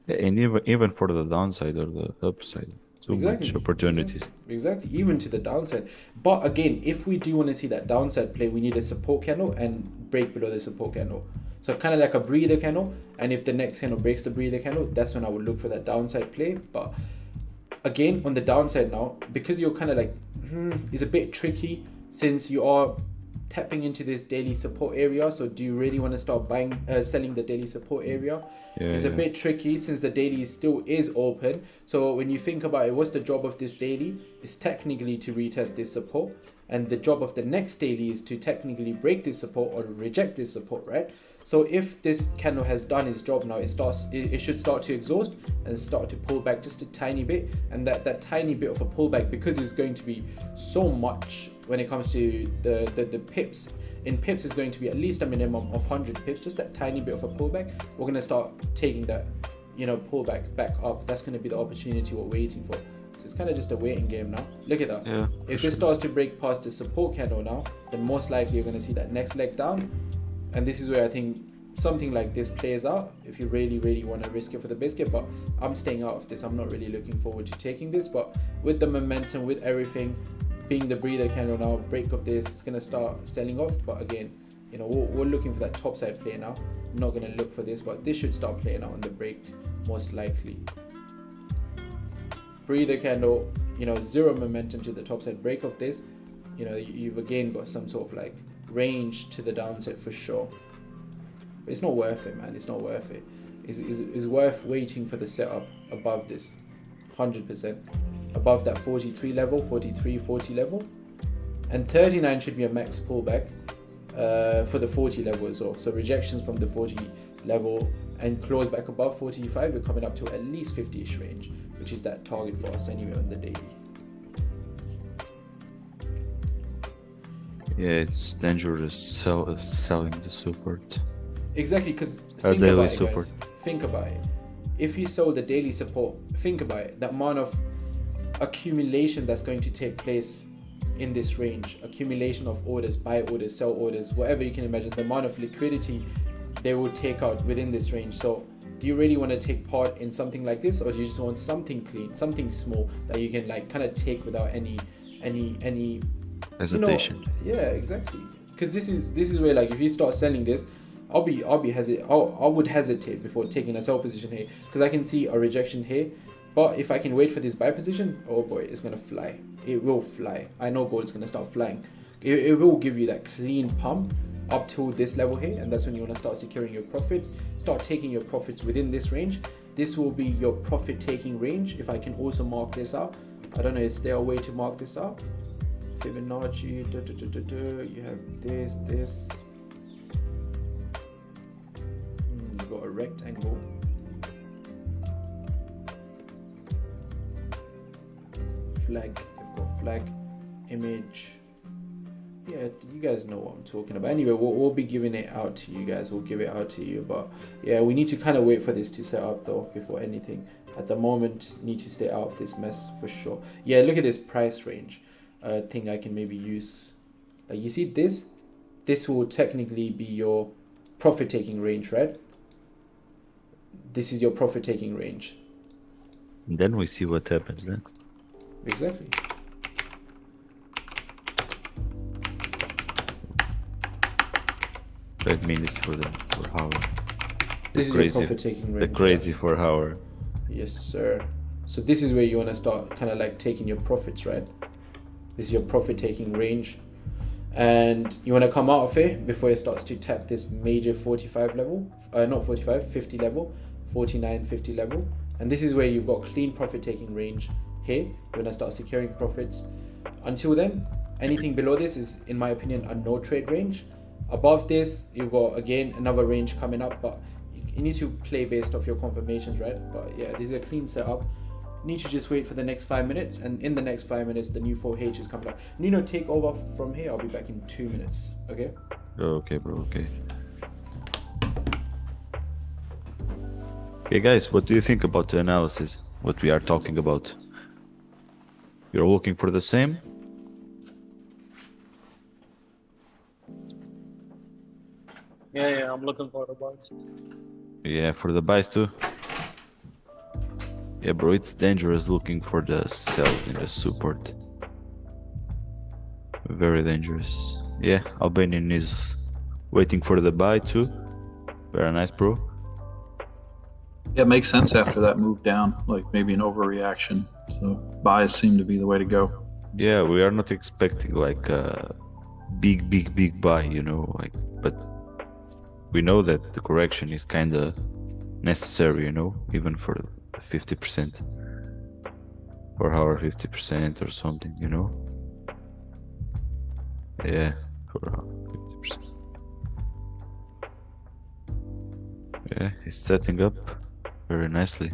Yeah, and even for the downside or the upside, so much opportunities. Exactly, even to the downside. But again, if we do want to see that downside play, we need a support candle and break below the support candle. So kind of like a breather candle. And if the next candle breaks the breather candle, that's when I would look for that downside play. But again, on the downside now, because you're kind of like, it's a bit tricky since you are tapping into this daily support area. So do you really want to start selling the daily support area? It's a bit tricky since the daily still is open. So when you think about it, what's the job of this daily? It's technically to retest this support, and the job of the next daily is to technically break this support or reject this support, right? So if this candle has done its job now, it should start to exhaust and start to pull back just a tiny bit. And that tiny bit of a pullback, because it's going to be so much when it comes to the pips. In pips is going to be at least a minimum of 100 pips, just that tiny bit of a pullback. We're going to start taking that, pullback back up. That's going to be the opportunity we're waiting for. So it's kind of just a waiting game now. Look at that. Yeah, if this starts to break past the support candle now, then most likely you're going to see that next leg down. And this is where I think something like this plays out if you really want to risk it for the biscuit. But I'm staying out of this. I'm not really looking forward to taking this. But with the momentum, with everything, being the breather candle now, break of this, it's going to start selling off. But again, we're looking for that top side play now. I'm not going to look for this, but this should start playing out on the break most likely. Breather candle, zero momentum to the top side. Break of this, you've again got some sort of like range to the downside for sure. But it's not worth it, man. It's not worth it. It's worth waiting for the setup above this, 100%. Above that 43 level, 43, 40 level. And 39 should be a max pullback for the 40 level as well. So rejections from the 40 level and close back above 45, we're coming up to at least 50-ish range, which is that target for us anyway on the daily. Yeah, it's dangerous selling the support. Exactly, because think about it. If you sell the daily support, think about it. The amount of accumulation that's going to take place in this range, accumulation of orders, buy orders, sell orders, whatever you can imagine, the amount of liquidity they will take out within this range. So do you really want to take part in something like this, or do you just want something clean, something small that you can like kind of take without any hesitation? Yeah, exactly. Because this is where, like, if you start selling this, I would hesitate before taking a sell position here because I can see a rejection here. But if I can wait for this buy position, oh boy, it's gonna fly. It will fly. I know gold is gonna start flying. It will give you that clean pump up to this level here, and that's when you want to start securing your profits. Start taking your profits within this range. This will be your profit taking range. If I can also mark this out, I don't know, is there a way to mark this out? Fibonacci, you have this. You've got a rectangle. Flag, you've got flag, image. Yeah, you guys know what I'm talking about. Anyway, we'll be giving it out to you guys. We'll give it out to you. But yeah, we need to kind of wait for this to set up though before anything. At the moment, need to stay out of this mess for sure. Yeah, look at this price range. Thing I can maybe use. Like you see this? This will technically be your profit taking range, right? This is your profit taking range. And then we see what happens next. Exactly. 5 minutes for hour. This is your profit taking range. The crazy 4 hour. Yes, sir. So this is where you want to start kind of like taking your profits, right? This is your profit taking range. And you want to come out of it before it starts to tap this major 45 level. Not 45, 50 level. 49, 50 level. And this is where you've got clean profit taking range here. You want to start securing profits. Until then, anything below this is, in my opinion, a no trade range. Above this, you've got, again, another range coming up, but you need to play based off your confirmations, right? But yeah, this is a clean setup. Need to just wait for the next 5 minutes, and in the next 5 minutes, the new 4H is coming up. Nino, take over from here. I'll be back in 2 minutes, okay? Okay, bro, okay. Hey guys, what do you think about the analysis? What we are talking about? You're looking for the same? Yeah, I'm looking for the buys. Yeah, for the buys too. Yeah, bro, it's dangerous looking for the sell in the support. Very dangerous. Yeah, Albanian is waiting for the buy too. Very nice, bro. Yeah, it makes sense after that move down, like maybe an overreaction. So buys seem to be the way to go. Yeah, we are not expecting like a big buy, you know, like, but we know that the correction is kind of necessary, you know, even for 50%, for our 50% or something, you know. Yeah, for 50%. Yeah, he's setting up very nicely.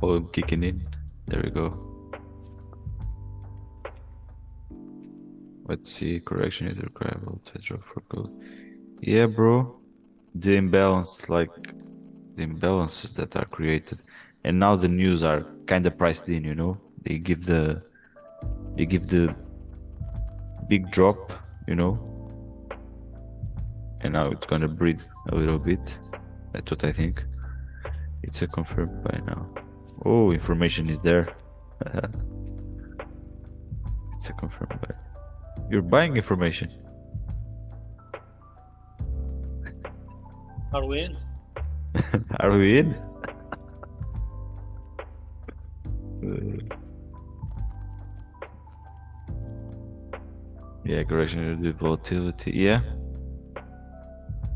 Oh, kicking in. There we go. Let's see, correction is required to drop for gold. Yeah, bro. The imbalance, like the imbalances that are created, and now the news are kind of priced in, you know. They give the big drop, you know, and now it's gonna breathe a little bit. That's what I think. It's a confirmed buy now. Oh, information is there. It's a confirmed buy. You're buying information. Are we in? Are we in? Yeah, correction with volatility. Yeah.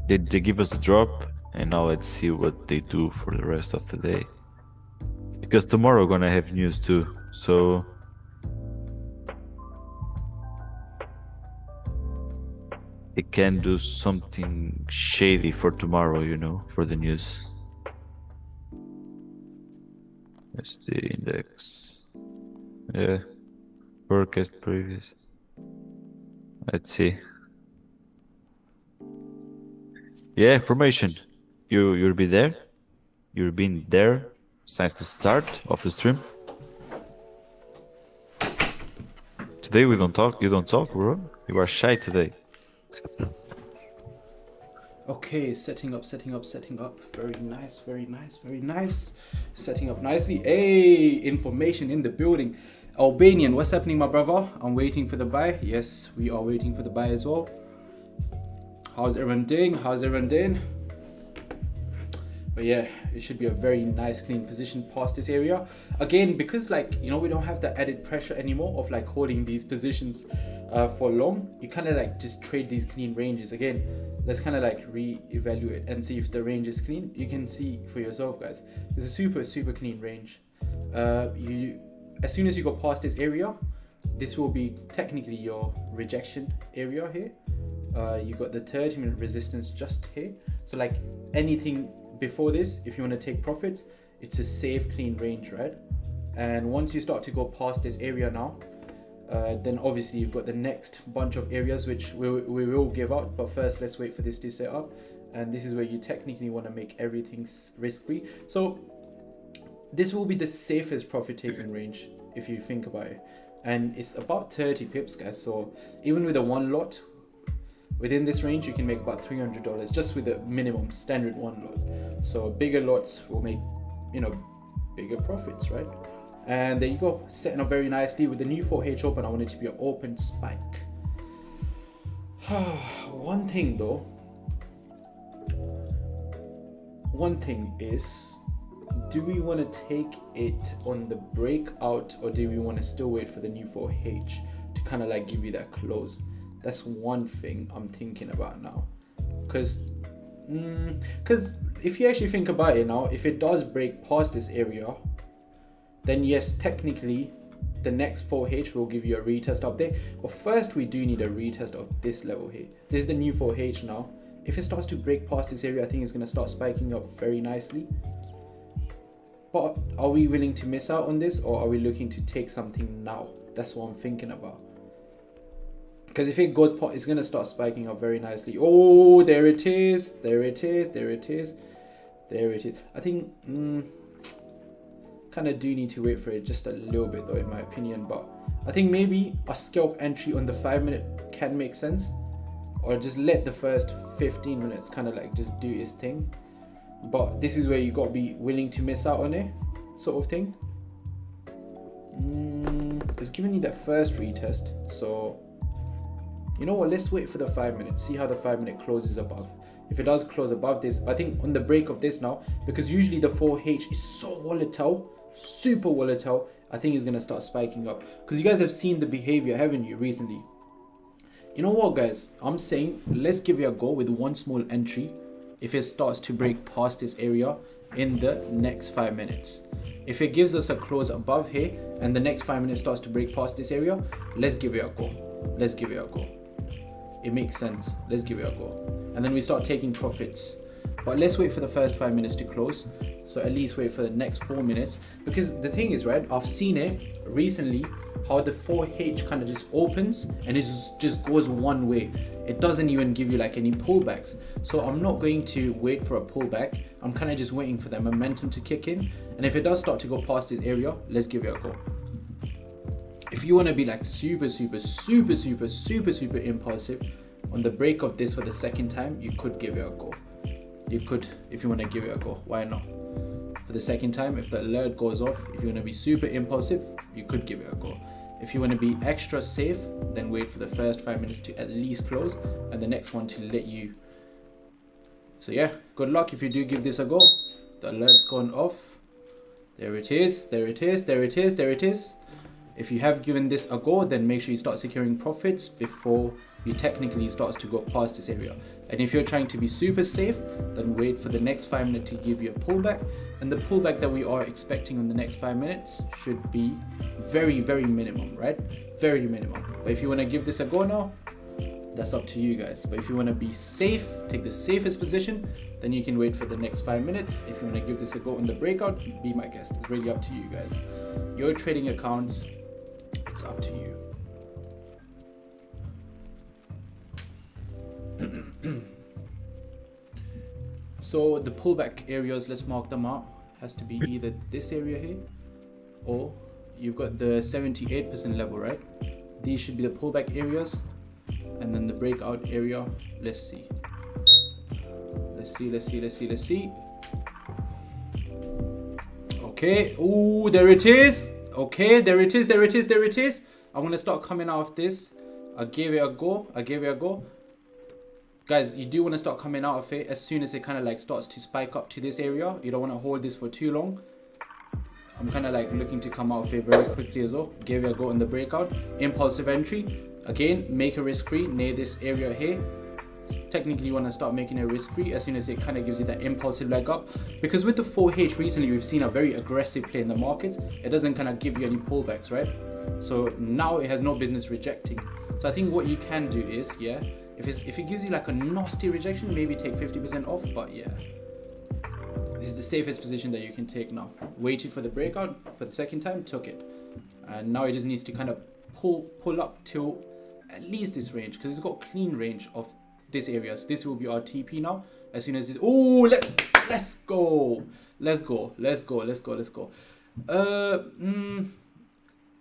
They give us a drop, and now let's see what they do for the rest of the day. Because tomorrow we're gonna have news too, so it can do something shady for tomorrow, you know, for the news. That's the index. Yeah. Forecast previous. Let's see. Yeah, information. You'll be there. You've been there since the start of the stream. Today we don't talk. You don't talk, bro. You are shy today. Okay, setting up. Very nice. Setting up nicely. Hey, information in the building. Albanian, what's happening, my brother? I'm waiting for the buy. Yes, we are waiting for the buy as well. How's everyone doing? How's everyone doing? But yeah, it should be a very nice clean position past this area. Again, because like, you know, we don't have the added pressure anymore of like holding these positions for long. You kind of like just trade these clean ranges. Again, let's kind of like re-evaluate and see if the range is clean. You can see for yourself, guys. It's a super clean range. As soon as you go past this area, this will be technically your rejection area here. You got the 30-minute resistance just here. So like anything before this, if you want to take profits, it's a safe clean range, right? And once you start to go past this area now, then obviously you've got the next bunch of areas which we will give out. But first, let's wait for this to set up. And this is where you technically want to make everything risk-free. So this will be the safest profit taking range if you think about it, and it's about 30 pips, guys. So even with a one lot within this range, you can make about $300 just with a minimum standard one lot. So bigger lots will make, you know, bigger profits, right? And there you go, setting up very nicely with the new 4H open. I want it to be an open spike. One thing is, do we want to take it on the breakout, or do we want to still wait for the new 4H to kind of like give you that close? That's one thing I'm thinking about now. Because if you actually think about it now, if it does break past this area, then yes, technically the next 4H will give you a retest up there. But first we do need a retest of this level here. This is the new 4H now. If it starts to break past this area, I think it's going to start spiking up very nicely. But are we willing to miss out on this, or are we looking to take something now? That's what I'm thinking about. Because if it goes past, it's going to start spiking up very nicely. Oh, there it is. There it is. There it is. There it is. I think kind of do need to wait for it just a little bit though, in my opinion. But I think maybe a scalp entry on the 5-minute can make sense. Or just let the first 15 minutes kind of like just do its thing. But this is where you got to be willing to miss out on it, sort of thing. It's giving you that first retest. So, you know what? Let's wait for the 5 minutes. See how the 5-minute closes above. If it does close above this, I think on the break of this now, because usually the 4H is so volatile, super volatile, I think it's going to start spiking up. Because you guys have seen the behavior, haven't you, recently? You know what, guys? I'm saying let's give it a go with one small entry. If it starts to break past this area in the next 5 minutes. If it gives us a close above here and the next 5 minutes starts to break past this area, let's give it a go. Let's give it a go. It makes sense. Let's give it a go. And then we start taking profits. But let's wait for the first 5 minutes to close. So at least wait for the next 4 minutes. Because the thing is, right, I've seen it recently, how the 4H kind of just opens and it just goes one way. It doesn't even give you like any pullbacks. So I'm not going to wait for a pullback. I'm kind of just waiting for that momentum to kick in. And if it does start to go past this area, let's give it a go. If you want to be like super impulsive on the break of this for the second time, you could give it a go. You could, if you want to give it a go. Why not? For the second time, if the alert goes off, if you want to be super impulsive, you could give it a go. If you want to be extra safe, then wait for the first 5 minutes to at least close and the next one to let you. So yeah, good luck if you do give this a go. The alert's gone off. There it is, there it is, there it is, there it is. If you have given this a go, then make sure you start securing profits before you technically starts to go past this area. And if you're trying to be super safe, then wait for the next 5 minutes to give you a pullback. And the pullback that we are expecting in the next 5 minutes should be very minimum, right? Very minimum. But if you want to give this a go now, that's up to you guys. But if you want to be safe, take the safest position, then you can wait for the next 5 minutes. If you want to give this a go in the breakout, be my guest. It's really up to you guys. Your trading accounts, it's up to you. So the pullback areas, let's mark them out, has to be either this area here, or you've got the 78% level, right? These should be the pullback areas, and then the breakout area. Let's see. Okay. Oh, there it is. Okay, there it is, there it is, there it is. I'm gonna start coming out of this. I gave it a go. Guys, you do want to start coming out of it as soon as it kind of like starts to spike up to this area. You don't want to hold this for too long. I'm kind of like looking to come out of it very quickly as well. Give it a go on the breakout. Impulsive entry. Again, make a risk free near this area here. Technically, you want to start making it risk free as soon as it kind of gives you that impulsive leg up. Because with the 4H recently, we've seen a very aggressive play in the markets. It doesn't kind of give you any pullbacks, right? So now it has no business rejecting. So I think what you can do is, yeah, if it gives you like a nasty rejection, maybe take 50% off. But yeah, this is the safest position that you can take now. Waited for the breakout for the second time, took it, and now it just needs to kind of pull up till at least this range, because it's got clean range of this area. So this will be our TP now. As soon as this, oh, let's go.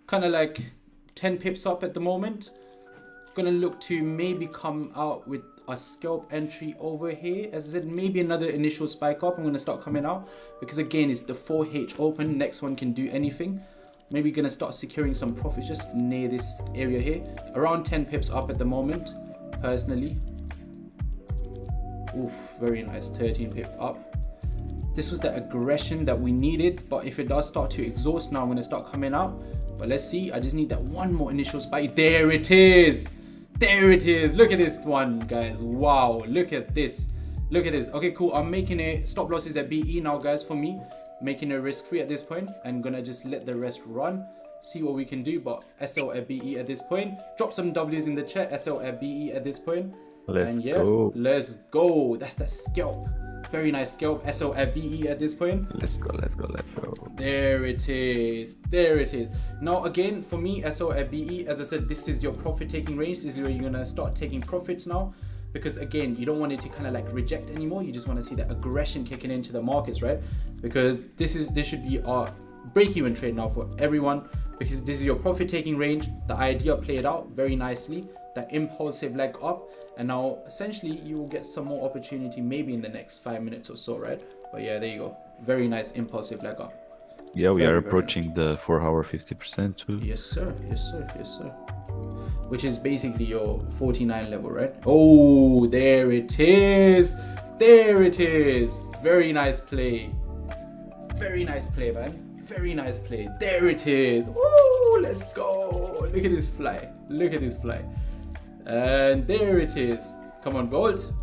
Kind of like 10 pips up at the moment. Gonna look to maybe come out with a scalp entry over here. As I said, maybe another initial spike up. I'm gonna start coming out because again, it's the 4H open. Next one can do anything. Maybe gonna start securing some profits just near this area here. Around 10 pips up at the moment, personally. Oof, very nice, 13 pip up. This was the aggression that we needed, but if it does start to exhaust now, I'm gonna start coming out. But let's see, I just need that one more initial spike. There it is. There it is. Look at this one, guys. Wow, look at this. Look at this. Okay, cool. I'm making a stop losses at BE now, guys, for me. Making a risk free at this point. I'm gonna just let the rest run. See what we can do, but SL at BE at this point. Drop some W's in the chat. SL at BE at this point. Let's go. Let's go. That's the scalp. Very nice scalp. SL at BE at this point. Let's go. There it is. There it is. Now again, for me, SL at BE, as I said, this is your profit taking range. This is where you're gonna start taking profits now. Because again, you don't want it to kind of like reject anymore. You just want to see that aggression kicking into the markets, right? Because this should be our break-even trade now for everyone. Because this is your profit taking range. The idea played out very nicely. That impulsive leg up, and now essentially you will get some more opportunity maybe in the next 5 minutes or so, right? But yeah, there you go. Very nice impulsive leg up. Yeah, we are approaching the 4 hour 50% too. Yes sir, yes sir, yes sir. Which is basically your 49 level, right? Oh, there it is. There it is. Very nice play. Very nice play, man. Very nice play. There it is. Woo, let's go. Look at this fly. Look at this fly. And there it is. Come on, gold.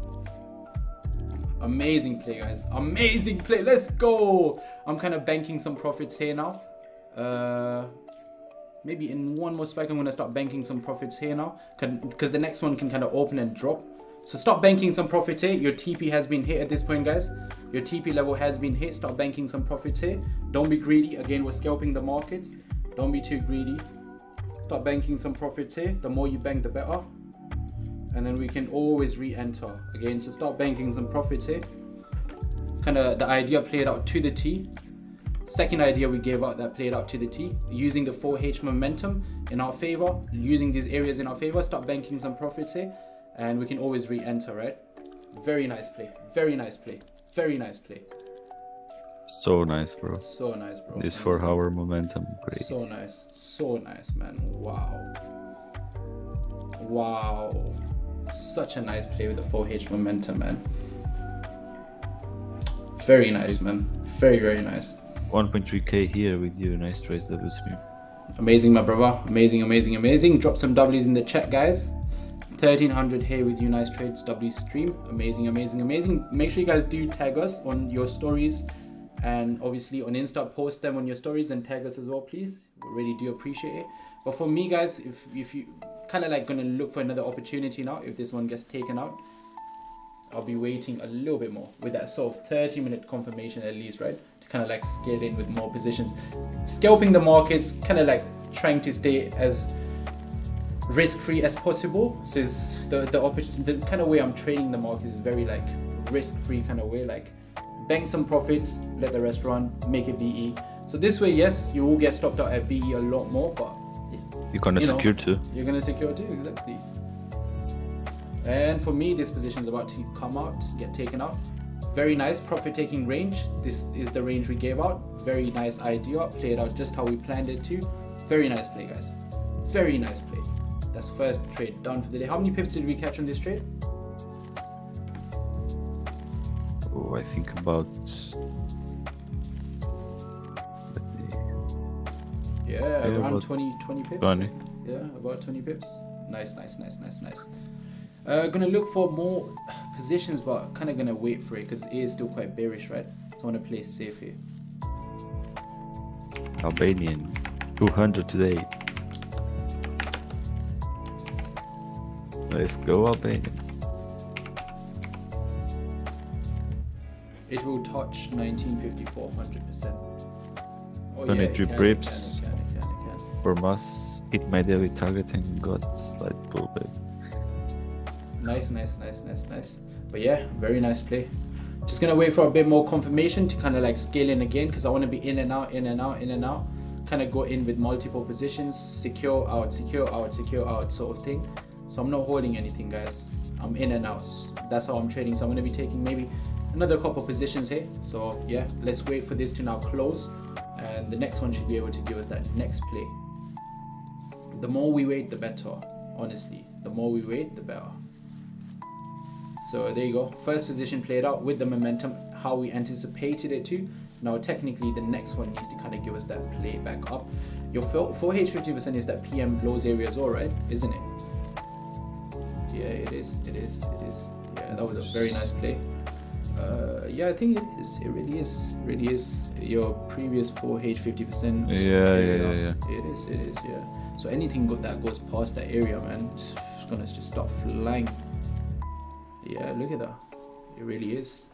Amazing play, guys. Amazing play. Let's go. I'm kind of banking some profits here now. Maybe in one more spike, I'm going to start banking some profits here now. Because the next one can kind of open and drop. So start banking some profits here. Your TP has been hit at this point, guys. Your TP level has been hit. Start banking some profits here. Don't be greedy. Again, we're scalping the markets. Don't be too greedy. Start banking some profits here. The more you bank, the better. And then we can always re-enter again. So start banking some profits here. Kind of the idea played out to the T. Second idea we gave out that played out to the T. Using the 4H momentum in our favor. Using these areas in our favor. Start banking some profits here. And we can always re-enter, right? Very nice play. Very nice play. Very nice play. So nice, bro. So nice, bro. This 4 hour momentum, great. So nice. So nice, man. Wow. Wow. Such a nice play with the 4H momentum, man. Very nice, man. Very, very nice. 1.3k here with you. Nice trades, W stream. Amazing, my brother. Amazing, amazing, amazing. Drop some W's in the chat, guys. 1300 here with you. Nice trades, W stream. Amazing, amazing, amazing. Make sure you guys do tag us on your stories, and obviously on Insta, post them on your stories and tag us as well, please. We really do appreciate it. But for me, guys, if you kind of like gonna look for another opportunity now, if this one gets taken out, I'll be waiting a little bit more with that sort of 30-minute confirmation at least, right? To kind of like scale in with more positions, scalping the markets, kind of like trying to stay as risk-free as possible. So it's the kind of way I'm trading the market is very like risk-free kind of way, like bank some profits, let the rest run, make it BE. So this way, yes, you will get stopped out at BE a lot more, but you're gonna secure too. You're gonna secure too, exactly. And for me, this position is about to come out, get taken out. Very nice profit taking range. This is the range we gave out. Very nice idea, played out just how we planned it to. Very nice play, guys. Very nice play. That's first trade done for the day. How many pips did we catch on this trade? Oh, I think about. Yeah, around 20 pips. 20. Yeah, about 20 pips. Nice. Gonna look for more positions, but kind of gonna wait for it because it is still quite bearish, right? So I want to play safe here. Albanian 200 today. Let's go, Albanian. It will touch 1954 100%. Oh, 23 it can. pips. From us, hit my daily target and got slight pullback. Nice. But yeah, very nice play. Just gonna wait for a bit more confirmation to kind of like scale in again because I want to be in and out. Kind of go in with multiple positions, secure out sort of thing. So I'm not holding anything, guys. I'm in and out. That's how I'm trading. So I'm gonna be taking maybe another couple positions here. So yeah, let's wait for this to now close, and the next one should be able to give us that next play. The more we wait, the better. Honestly, the more we wait, the better. So there you go. First position played out with the momentum, how we anticipated it to. Now technically the next one needs to kind of give us that play back up. Your 4H 50% is that PM lows area as well, right? Isn't it? Yeah, it is. Yeah, that was a very nice play. Yeah, I think it is. It really is. Your previous 4H 50%. Yeah. It is. Yeah. So anything that goes past that area, man, it's gonna just start flying. Yeah, look at that. It really is.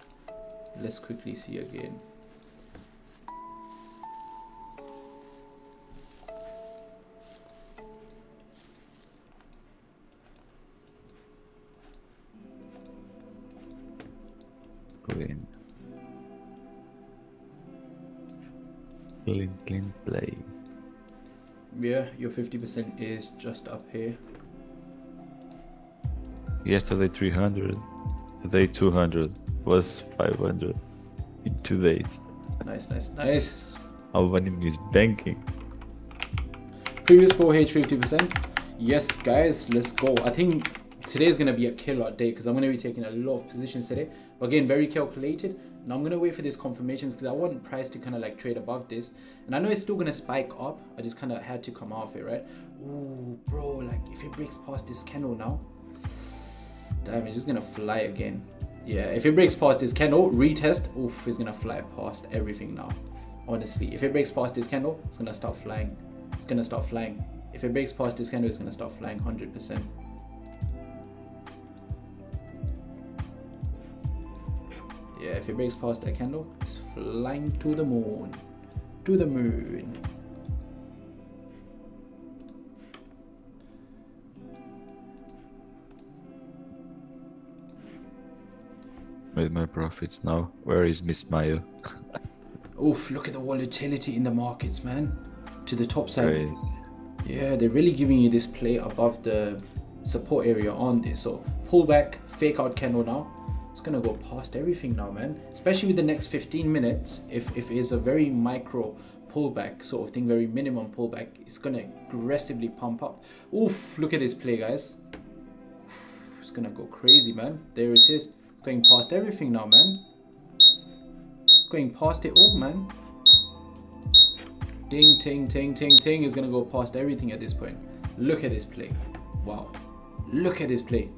Let's quickly see again. Clean play. Yeah, your 50% is just up here. Yesterday 300, today 200, was 500 in 2 days. Nice. Albanian is banking. Previous 4H 50%. Yes, guys, let's go. I think today is going to be a killer day because I'm going to be taking a lot of positions today. But again, very calculated. Now I'm going to wait for this confirmation because I want price to kind of like trade above this. And I know it's still going to spike up. I just kind of had to come off it, right? Ooh, bro, like if it breaks past this candle now, damn, it's just going to fly again. Yeah, if it breaks past this candle, retest, oof, it's going to fly past everything now. Honestly, if it breaks past this candle, it's going to start flying. It's going to start flying. If it breaks past this candle, it's going to start flying 100%. Yeah, if it breaks past that candle, it's flying to the moon. To the moon. With my profits now. Where is Miss Maya? Oof, look at the volatility in the markets, man. To the top side. Crazy. Yeah, they're really giving you this play above the support area on this. So pull back, fake out candle now. It's gonna go past everything now, man. Especially with the next 15 minutes. If it's a very micro pullback sort of thing, very minimum pullback, it's gonna aggressively pump up. Oof, look at this play, guys. Oof, it's gonna go crazy, man. There it is. Going past everything now, man. Going past it all, man. Ding, ting, ting, ting, ting is gonna go past everything at this point. Look at this play. Wow. Look at this play.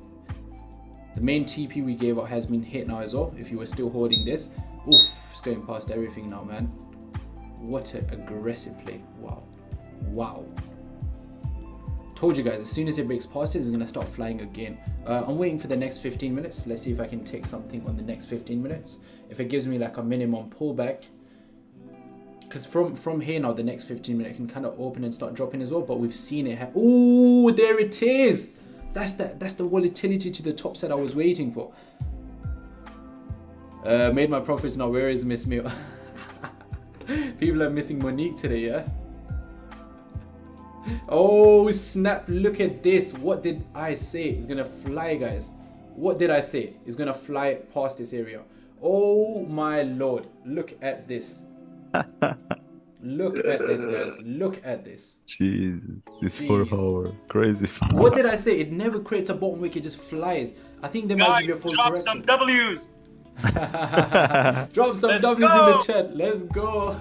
The main TP we gave out has been hit now as well. If you were still holding this, oof, it's going past everything now, man. What an aggressive play. Wow. Wow. Told you guys, as soon as it breaks past it, it's gonna start flying again. I'm waiting for the next 15 minutes. Let's see if I can take something on the next 15 minutes. If it gives me like a minimum pullback, because from here now, the next 15 minutes can kind of open and start dropping as well. But we've seen it. Oh, there it is. That's the volatility to the top side I was waiting for. Made my profits now. Where is Miss Meal? People are missing Monique today, yeah? Oh, snap. Look at this. What did I say? It's going to fly, guys. What did I say? It's going to fly past this area. Oh my lord, look at this. Look at this, guys. Look at this. Jesus, this Jeez. 4 hour crazy. What did I say? It never creates a bottom wick, it just flies. I think they might give you a Guys, full drop correction. some W's. Drop some Let's W's go. in the chat. Let's go.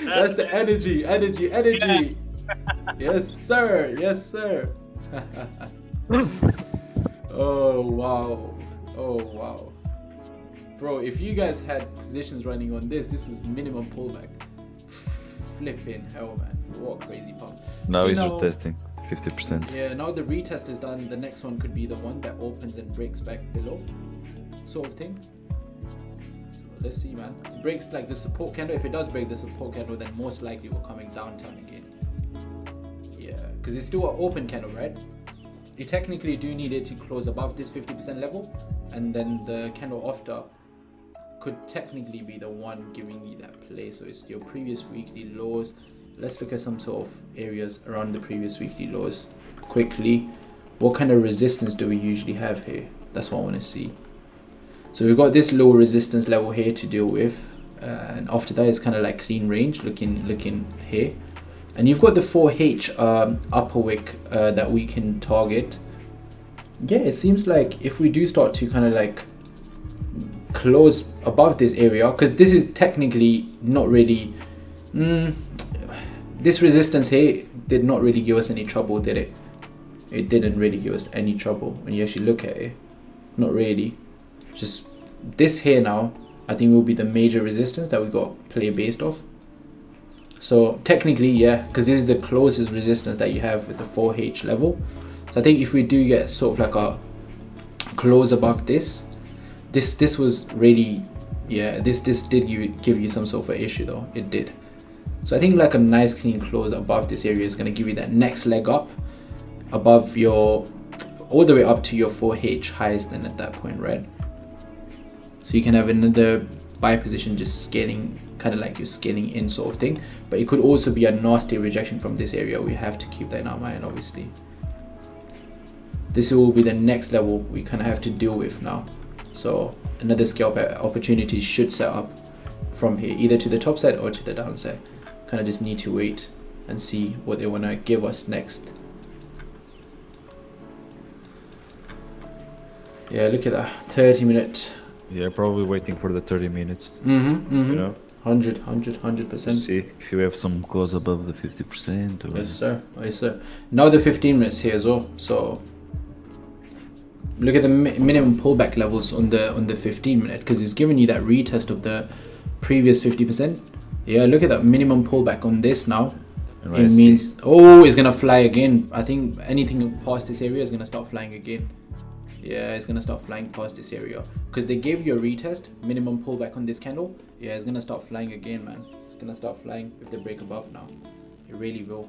That's the energy. Yeah. Yes, sir. Yes, sir. Oh wow. Bro, if you guys had positions running on this was minimum pullback. Flipping hell, man. What a crazy pump. Now So he's now- retesting 50%. Yeah, now the retest is done. The next one could be the one that opens and breaks back below, sort of thing. So let's see, man. It breaks like the support candle. If it does break the support candle, then most likely we're coming downtown again. Yeah, because it's still an open candle, right? You technically do need it to close above this 50% level, and then the candle after could technically be the one giving you that play. So it's your previous weekly lows. Let's look at some sort of areas around the previous weekly lows quickly. What kind of resistance do we usually have here? That's what I want to see. So we've got this low resistance level here to deal with, and after that it's kind of like clean range looking here, and you've got the 4H upper wick that we can target. Yeah, it seems like if we do start to kind of like close above this area, because this is technically not really this resistance here did not really give us any trouble, did it? It didn't really give us any trouble when you actually look at it. Not really. Just this here now, I think will be the major resistance that we got play based off. So technically, yeah, because this is the closest resistance that you have with the 4H level. So I think if we do get sort of like a close above this was really, yeah, this did give you some sort of an issue though. It did. So I think like a nice clean close above this area is going to give you that next leg up above your, all the way up to your 4H highs then at that point, right? So you can have another buy position just scaling, kind of like you're scaling in sort of thing. But it could also be a nasty rejection from this area. We have to keep that in our mind, obviously. This will be the next level we kind of have to deal with now. So another scalp opportunity should set up from here, either to the top side or to the downside. Kind of just need to wait and see what they want to give us next. Yeah, look at that 30-minute. Yeah, probably waiting for the 30 minutes. You know, 100%. see if you have some close above the 50%. Or... Yes sir. Now the 15 minutes here as well. So look at the minimum pullback levels on the 15 minute, because it's giving you that retest of the previous 50%. Yeah, look at that minimum pullback on this now. It means, oh, it's gonna fly again. I think anything past this area is gonna start flying again. Yeah, it's gonna start flying past this area because they gave you a retest, minimum pullback on this candle. Yeah, it's gonna start flying again, man. It's gonna start flying if they break above now. It really will.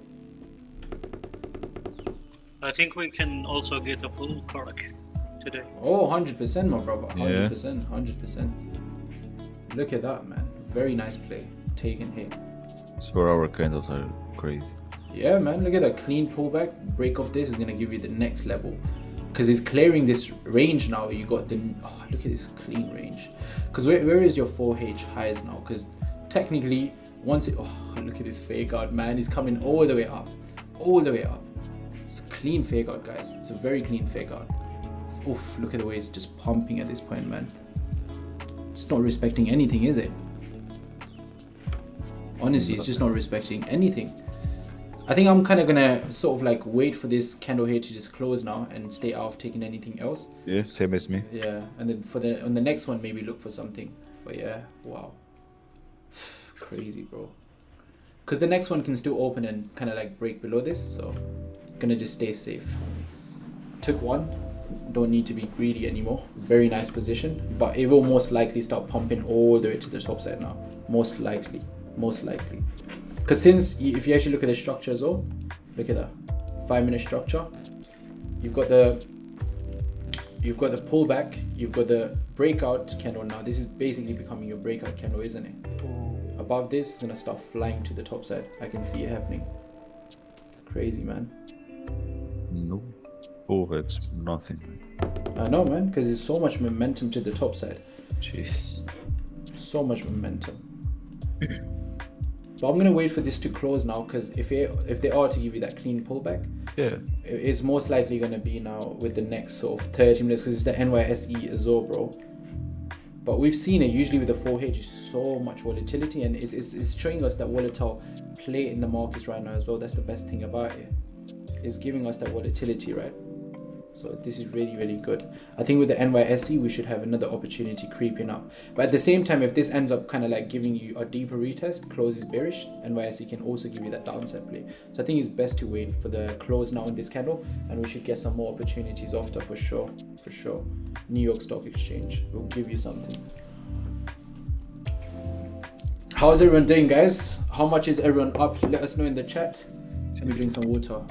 I think we can also get a full correction today. Oh, 100%, my brother. 100%, Yeah. 100%. Look at that, man. Very nice play. Taken here. These 4 hour candles are crazy. Yeah, man. Look at that clean pullback. Break off this is gonna give you the next level. Because it's clearing this range now. You got the, oh, look at this clean range. Because where is your 4H highs now? Because technically, once it, oh, look at this fake out, man. It's coming all the way up. All the way up. It's a clean fake out, guys. It's a very clean fake out. Oof, look at the way it's just pumping at this point, man. It's not respecting anything, is it? Honestly, it's just not respecting anything. I think I'm kind of gonna sort of like wait for this candle here to just close now and stay out of taking anything else. Yeah, same as me. Yeah, and then for the on the next one maybe look for something. But yeah, wow, crazy, bro. Because the next one can still open and kind of like break below this, so gonna just stay safe. Took one, don't need to be greedy anymore. Very nice position, but it will most likely start pumping all the way to the top side now. Most likely. Because since if you actually look at the structure as well, look at that 5-minute structure. You've got the pullback, you've got the breakout candle now. This is basically becoming your breakout candle, isn't it? Above this, it's gonna start flying to the top side. I can see it happening. Crazy, man. No. Oh, that's nothing. I know, man, because there's so much momentum to the top side. Jeez. So much momentum. But I'm gonna wait for this to close now, because if they are to give you that clean pullback, Yeah. it's most likely gonna be now with the next sort of 30 minutes, because it's the NYSE as well, bro. But we've seen it usually with the 4H, is so much volatility, and it's showing us that volatile play in the markets right now as well. That's the best thing about it. It's giving us that volatility, right? So this is really, really good. I think with the NYSE, we should have another opportunity creeping up. But at the same time, if this ends up kind of like giving you a deeper retest, closes bearish, NYSE can also give you that downside play. So I think it's best to wait for the close now in this candle, and we should get some more opportunities after for sure. For sure. New York Stock Exchange will give you something. How's everyone doing, guys? How much is everyone up? Let us know in the chat. Let me drink some water.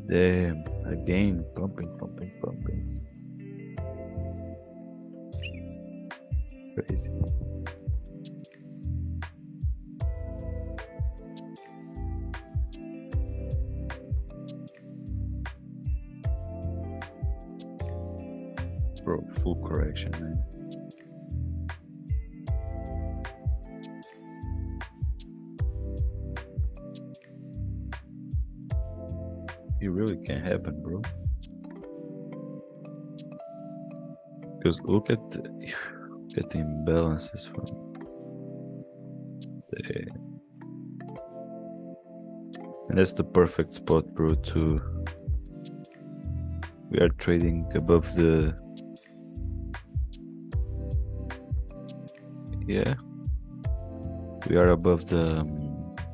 Damn, again, pumping. Crazy. Bro, full correction, man. It really can happen, bro. Because look at the imbalances from the, and that's the perfect spot, bro. We are trading above the, yeah, we are above the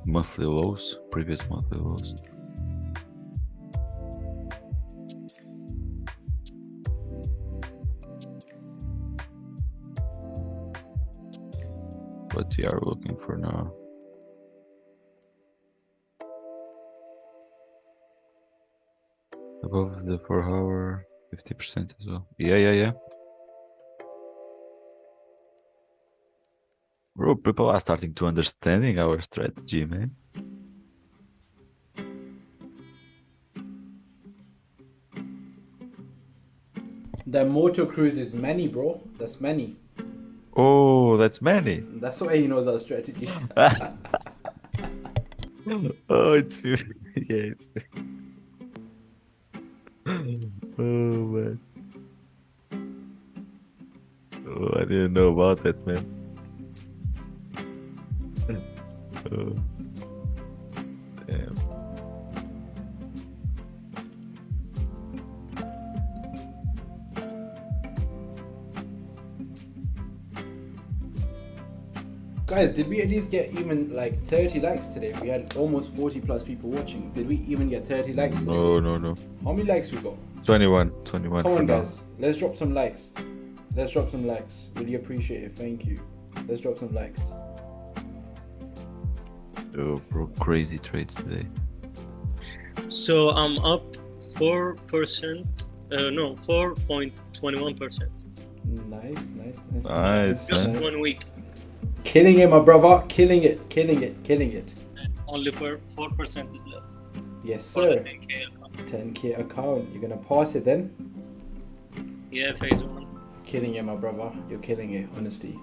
monthly lows, previous monthly lows. What we are looking for now. Above the 4-hour, 50% as well. Yeah. Bro, people are starting to understanding our strategy, man. The motor cruise is many, bro. That's many. Oh, that's many. That's why he knows our strategy. Oh, it's yeah, it's oh man. Oh, I didn't know about that, man. Oh. Damn. Guys, did we at least get even like 30 likes today? We had almost 40 plus people watching. Did we even get 30 likes today? No. How many likes we got? 21 Come for on, now. guys. Let's drop some likes. Really appreciate it. Thank you. Let's drop some likes. Oh, bro, crazy trades today. So I'm up 4%. No, 4.21%. Nice. Nice, Just man. 1 week. Killing it, my brother. Killing it. Only 4% is left. Yes, For the sir. 10K account. 10K account. You're gonna pass it then? Yeah, phase 1. Killing it, my brother. You're killing it, honestly.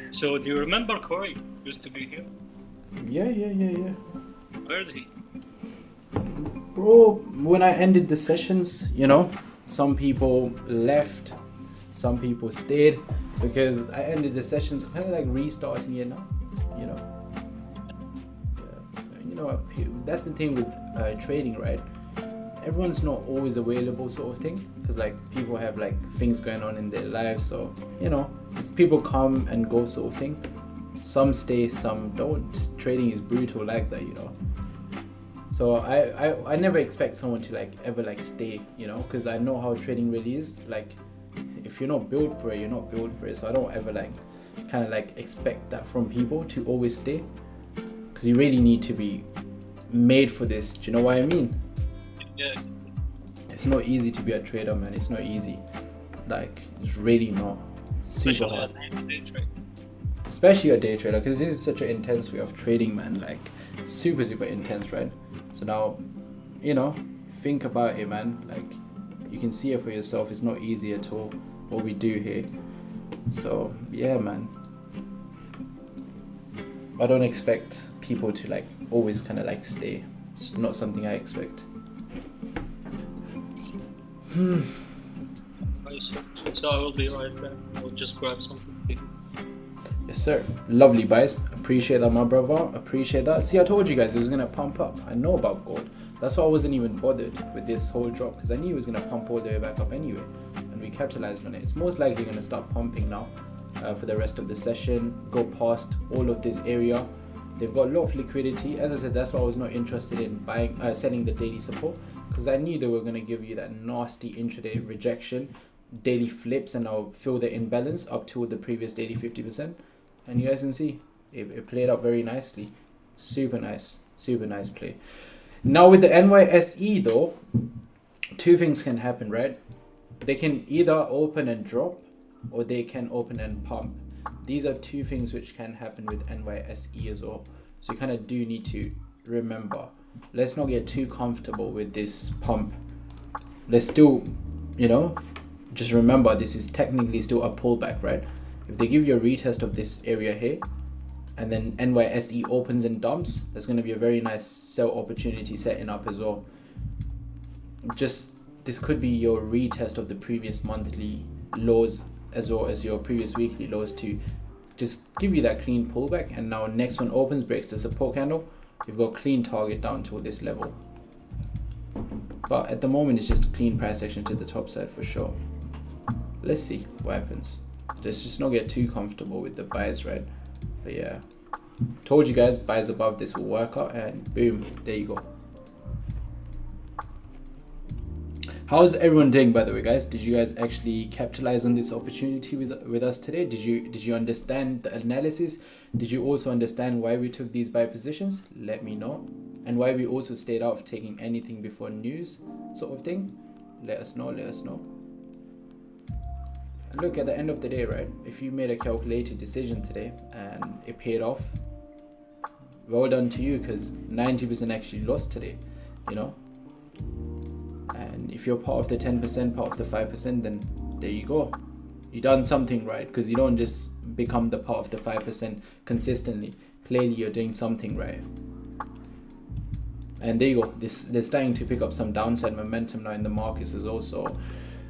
So do you remember Corey? Used to be here. Yeah. Where is he? Bro, when I ended the sessions, some people left, some people stayed, because I ended the sessions kind of like restarting it now, that's the thing with trading, right? Everyone's not always available, sort of thing, because like people have like things going on in their lives, so it's people come and go, sort of thing. Some stay, some don't. Trading is brutal like that, So I never expect someone to like ever like stay, because I know how trading really is. Like, if you're not built for it, you're not built for it. So I don't ever like kind of like expect that from people to always stay, because you really need to be made for this. Do you know what I mean? Yeah, exactly. It's not easy to be a trader, man. It's not easy. Like, it's really not. Super Especially hard. at the day trade. Especially a day trader, because this is such an intense way of trading, man. Like, super intense, right? So now, you know, think about it, man. Like, you can see it for yourself. It's not easy at all what we do here. So yeah, man. I don't expect people to like always kind of like stay. It's not something I expect. So I will be right back. I'll just grab something. Yes, sir. Lovely, guys. Appreciate that, my brother. Appreciate that. See, I told you guys it was gonna pump up. I know about gold. That's why I wasn't even bothered with this whole drop, because I knew it was gonna pump all the way back up anyway, and we capitalized on it. It's most likely gonna start pumping now for the rest of the session. Go past all of this area. They've got a lot of liquidity. As I said, that's why I was not interested in buying, selling the daily support, because I knew they were gonna give you that nasty intraday rejection, daily flips, and I'll fill the imbalance up to the previous daily 50%. And you guys can see it played out very nicely. Super nice play. Now with the NYSE though, two things can happen, right? They can either open and drop, or they can open and pump. These are two things which can happen with NYSE as well. So you kind of do need to remember. Let's not get too comfortable with this pump. Let's still, you know, just remember this is technically still a pullback, right? If they give you a retest of this area here, and then NYSE opens and dumps, there's going to be a very nice sell opportunity setting up as well. Just this could be your retest of the previous monthly lows as well as your previous weekly lows to just give you that clean pullback. And now next one opens, breaks the support candle, you've got clean target down to this level. But at the moment it's just a clean price action to the top side for sure. Let's see what happens. Let's just not get too comfortable with the buys, right? But yeah, told you guys buys above this will work out, and boom, there you go. How's everyone doing, by the way, guys? Did you guys actually capitalize on this opportunity with us today? Did you understand the analysis? Did you also understand why we took these buy positions? Let me know. And why we also stayed out of taking anything before news sort of thing. Let us know. And look, at the end of the day, right, if you made a calculated decision today and it paid off, well done to you, because 90% actually lost today, you know. And if you're part of the 10%, part of the 5%, then there you go. You done something right, because you don't just become the part of the 5% consistently. Clearly you're doing something right. And there you go. They're starting to pick up some downside momentum now in the markets as well. So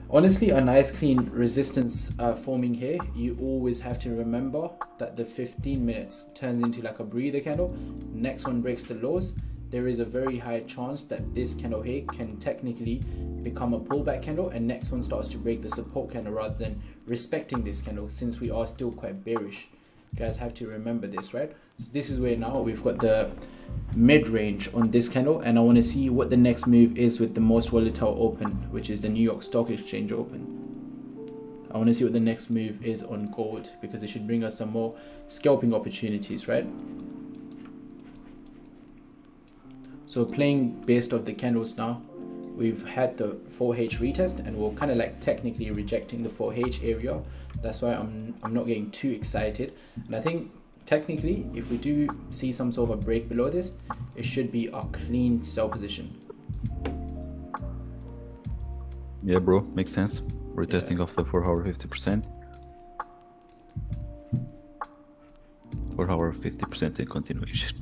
honestly, a nice clean resistance forming here. You always have to remember that the 15 minutes turns into like a breather candle. Next one breaks the lows. There is a very high chance that this candle here can technically become a pullback candle, and next one starts to break the support candle rather than respecting this candle, since we are still quite bearish. You guys have to remember this, right? So this is where now we've got the mid-range on this candle, and I want to see what the next move is with the most volatile open, which is the New York Stock Exchange open. I want to see what the next move is on gold, because it should bring us some more scalping opportunities, right? So playing based off the candles now, we've had the 4H retest, and we're kind of like technically rejecting the 4H area. That's why I'm not getting too excited. And I think technically, if we do see some sort of a break below this, it should be a clean sell position. Yeah, bro, makes sense. Retesting of the 4 hour 50%. 4 hour 50% in continuation.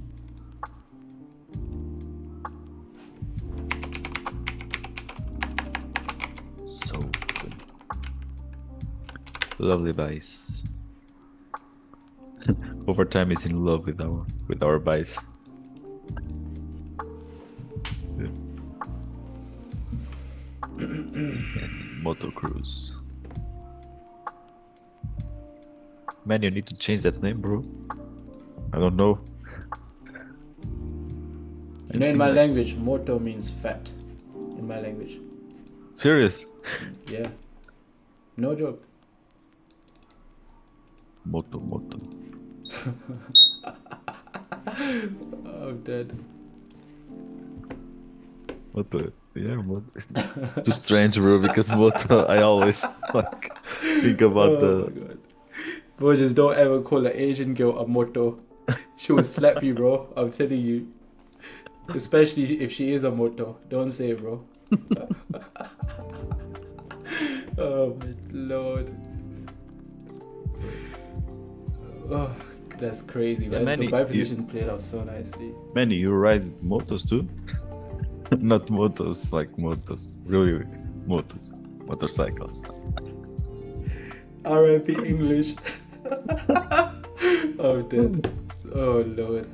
So good. Lovely buys. Overtime is in love with our buys. Motor Cruise. Man, you need to change that name, bro. I don't know. You know, in my language, moto means fat. In my language. Serious? Yeah. No joke. Moto. I'm dead. Moto. Yeah, Moto. Too strange, bro, because Moto, I always like think about Oh my god. Bro, just don't ever call an Asian girl a moto. She will slap you, bro. I'm telling you. Especially if she is a moto. Don't say it, bro. Oh my lord. Oh, that's crazy, man. Manny, The buy position played out so nicely. Manny, you ride motos too? Not motos, like motos. Really, motos. Motorcycles. RIP English. Oh, dead. Oh, Lord.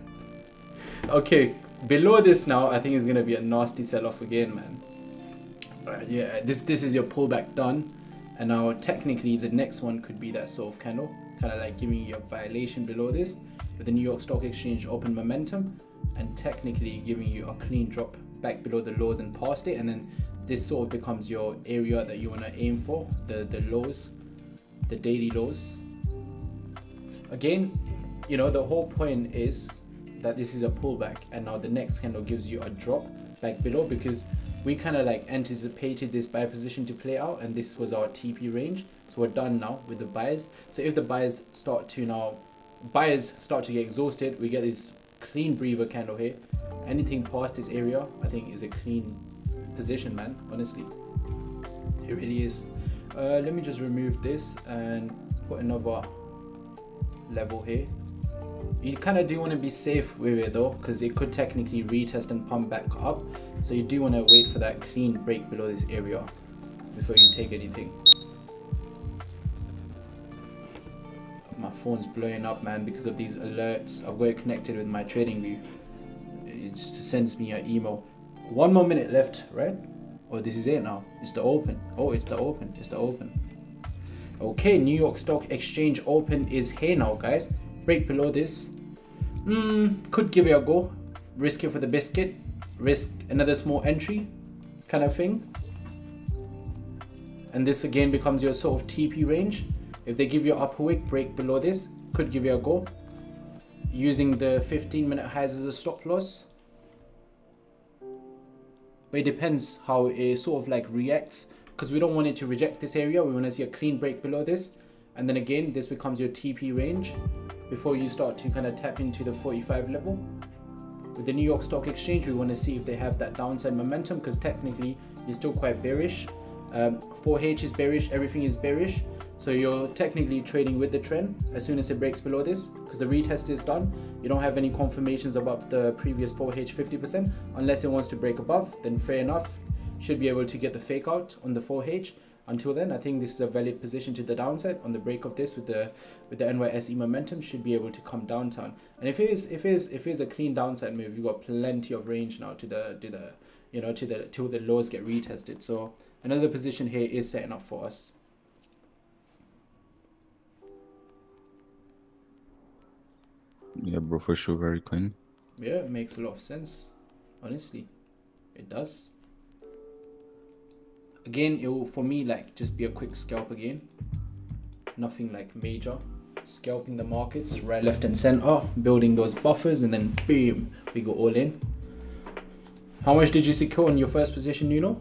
Okay, below this now, I think it's going to be a nasty sell-off again, man. Yeah, this is your pullback done. And now, technically, the next one could be that sort of candle. Kind of like giving you a violation below this. With the New York Stock Exchange open momentum. And technically giving you a clean drop back below the lows and past it. And then this sort of becomes your area that you want to aim for. The lows. The daily lows. Again, you know, the whole point is that this is a pullback, and now the next candle gives you a drop back below, because we kind of like anticipated this buy position to play out, and this was our TP range. So we're done now with the buyers. So if the buyers start to get exhausted, we get this clean breather candle here. Anything past this area, I think, is a clean position, man. Honestly, it really is. Let me just remove this and put another level here. You kind of do want to be safe with it though, because it could technically retest and pump back up. So you do want to wait for that clean break below this area before you take anything. My phone's blowing up, man, because of these alerts. I've got it connected with my trading view. It just sends me an email. 1 more minute left, right? Oh, this is it now. It's the open. Oh, it's the open. It's the open. Okay, New York Stock Exchange open is here now, guys. Break below this. Could give it a go. Risk it for the biscuit. Risk another small entry kind of thing. And this again becomes your sort of TP range. If they give you an upper wick, break below this. Could give it a go. Using the 15-minute highs as a stop loss. But it depends how it sort of like reacts, because we don't want it to reject this area. We want to see a clean break below this, and then again this becomes your TP range before you start to kind of tap into the 45 level. With the New York Stock Exchange, we want to see if they have that downside momentum, because technically you're still quite bearish. 4H is bearish, everything is bearish, so you're technically trading with the trend as soon as it breaks below this, because the retest is done. You don't have any confirmations above the previous 4H 50%. Unless it wants to break above, then fair enough, should be able to get the fake out on the 4H. Until then, I think this is a valid position to the downside. On the break of this with the NYSE momentum, should be able to come downtown. And if it is a clean downside move, you've got plenty of range now till the lows get retested. So another position here is setting up for us. Yeah, bro, for sure, very clean. Yeah, it makes a lot of sense. Honestly, it does. Again, it will, for me, like just be a quick scalp again. Nothing like major. Scalping the markets right, left, and center, building those buffers, and then boom, we go all in. How much did you secure in your first position, you know?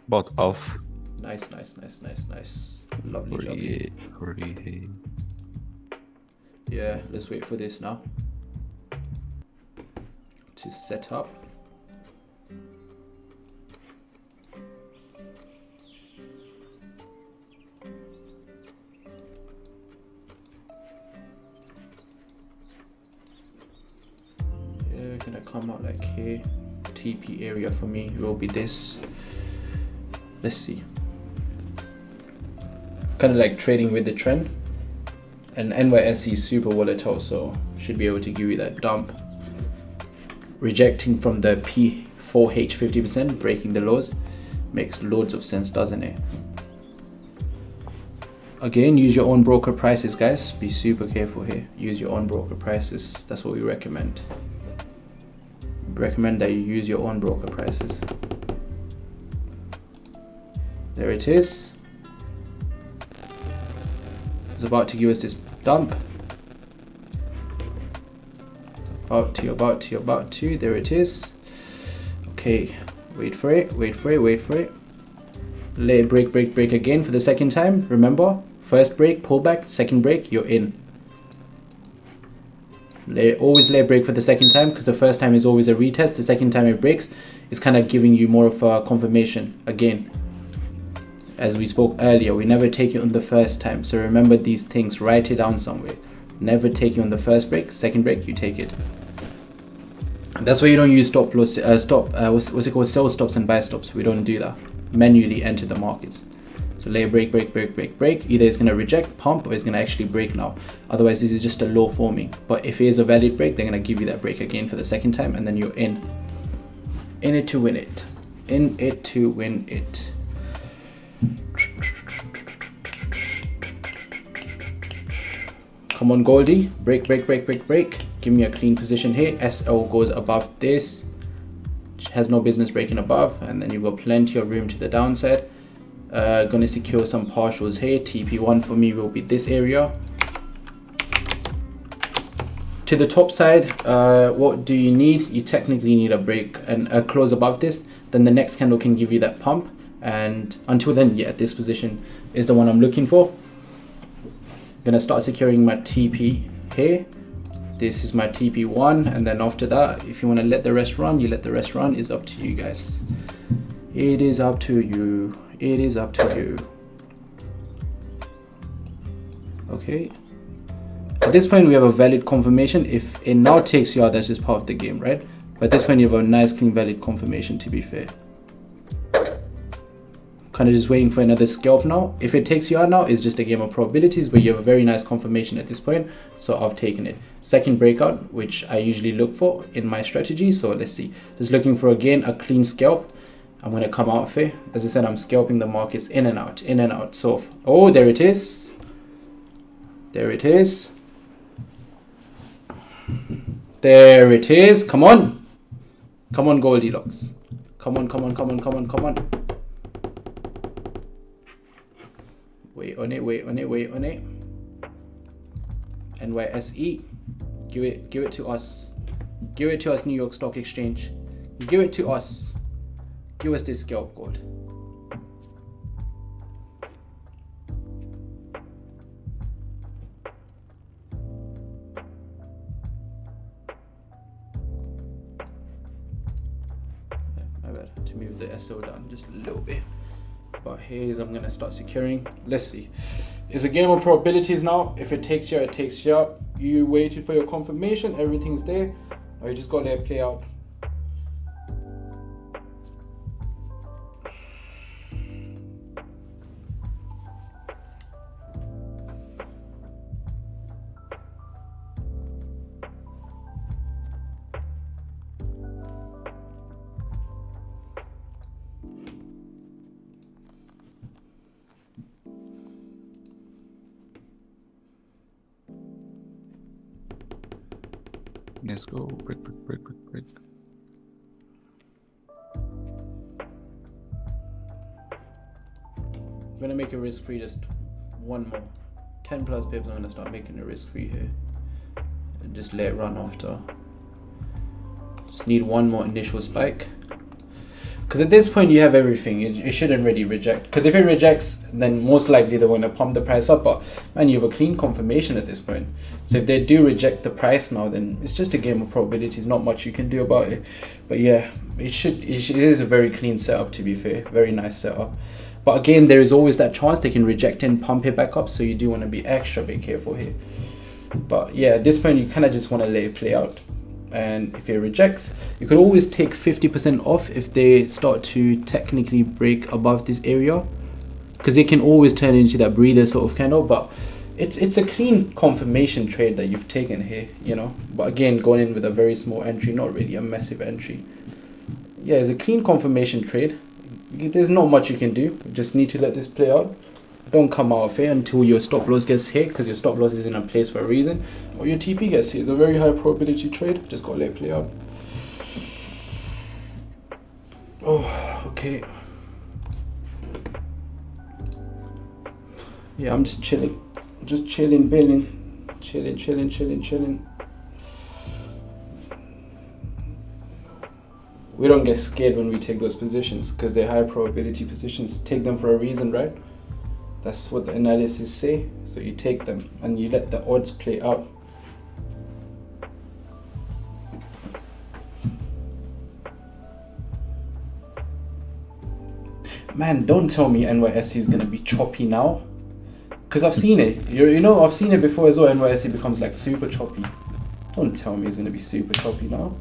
About off. Nice. Lovely job. 48. Yeah, let's wait for this now to set up. Yeah, gonna come out like here. TP area for me will be this. Let's see. Kind of like trading with the trend. And NYSE is super volatile, so should be able to give you that dump. Rejecting from the P4H 50%, breaking the lows, makes loads of sense, doesn't it? Again, use your own broker prices, guys. Be super careful here. Use your own broker prices. That's what we recommend. Recommend that you use your own broker prices. There it is. It's about to give us this dump. About to, there it is. Okay, wait for it. Let it break again for the second time. Remember, first break, pull back, second break, you're in. Always let it break for the second time, because the first time is always a retest. The second time it breaks, it's kind of giving you more of a confirmation again. As we spoke earlier, we never take it on the first time. So remember these things, write it down somewhere. Never take it on the first break, second break, you take it. And that's why you don't use stop loss, what's it called, sell stops and buy stops. We don't do that. Manually enter the markets. So let it break. Either it's going to reject, pump, or it's going to actually break now. Otherwise, this is just a low forming. But if it is a valid break, they're going to give you that break again for the second time, and then you're in. In it to win it. In it to win it. Come on, Goldie. Break. Give me a clean position here. SL goes above this. Has no business breaking above, and then you've got plenty of room to the downside. Gonna secure some partials here. TP1 for me will be this area. To the top side, what do you need? You technically need a break and a close above this. Then the next candle can give you that pump, and until then, yeah, this position is the one I'm looking for. Gonna start securing my TP here. This is my TP1, and then after that, if you want to let the rest run, you let the rest run. It's up to you guys. It is up to you. It is up to you. Okay. At this point, we have a valid confirmation. If it now takes you out, that's just part of the game, right? But at this point, you have a nice, clean, valid confirmation, to be fair. Kind of just waiting for another scalp now. If it takes you out now, it's just a game of probabilities, but you have a very nice confirmation at this point, so I've taken it. Second breakout, which I usually look for in my strategy, so let's see. Just looking for, again, a clean scalp. I'm going to come out of it. As I said, I'm scalping the markets in and out. So, oh, there it is. There it is. There it is. Come on. Come on, Goldilocks. Come on. Wait on it. NYSE. Give it to us. Give it to us, New York Stock Exchange. Give it to us. Give us this scalp, gold. My bad. To move the SO down just a little bit. But here's, I'm gonna start securing. Let's see. It's a game of probabilities now. If it takes you out, it takes you out. You waited for your confirmation, everything's there. Now you just gotta let it play out. Let's go. Break. I'm gonna make it risk-free, just one more. 10 plus pips, I'm gonna start making it risk-free here. And just let it run after. Just need one more initial spike. Because at this point you have everything. It shouldn't really reject. Because if it rejects, then most likely they want to pump the price up. But man, you have a clean confirmation at this point. So if they do reject the price now, then it's just a game of probabilities. Not much you can do about it. But yeah, it is a very clean setup, to be fair. Very nice setup. But again, there is always that chance they can reject and pump it back up. So you do want to be extra bit careful here. But yeah, at this point you kind of just want to let it play out. And if it rejects, you could always take 50% off if they start to technically break above this area, because it can always turn into that breather sort of candle. But it's a clean confirmation trade that you've taken here, you know. But again, going in with a very small entry, not really a massive entry. Yeah, it's a clean confirmation trade. There's not much you can do. You just need to let this play out. Don't come out of it until your stop loss gets hit, because your stop loss is in a place for a reason, or your TP gets hit. It's a very high probability trade. Just gotta let it play out. Oh, okay. Yeah, I'm just chilling. Just chilling, billing. Chilling. we don't get scared when we take those positions because they're high probability positions. Take them for a reason, right? That's what the analysis say. So you take them and you let the odds play out. Man, don't tell me NYSE is gonna be choppy now, because I've seen it. You know, I've seen it before as well. NYSE becomes like super choppy. Don't tell me it's gonna be super choppy now.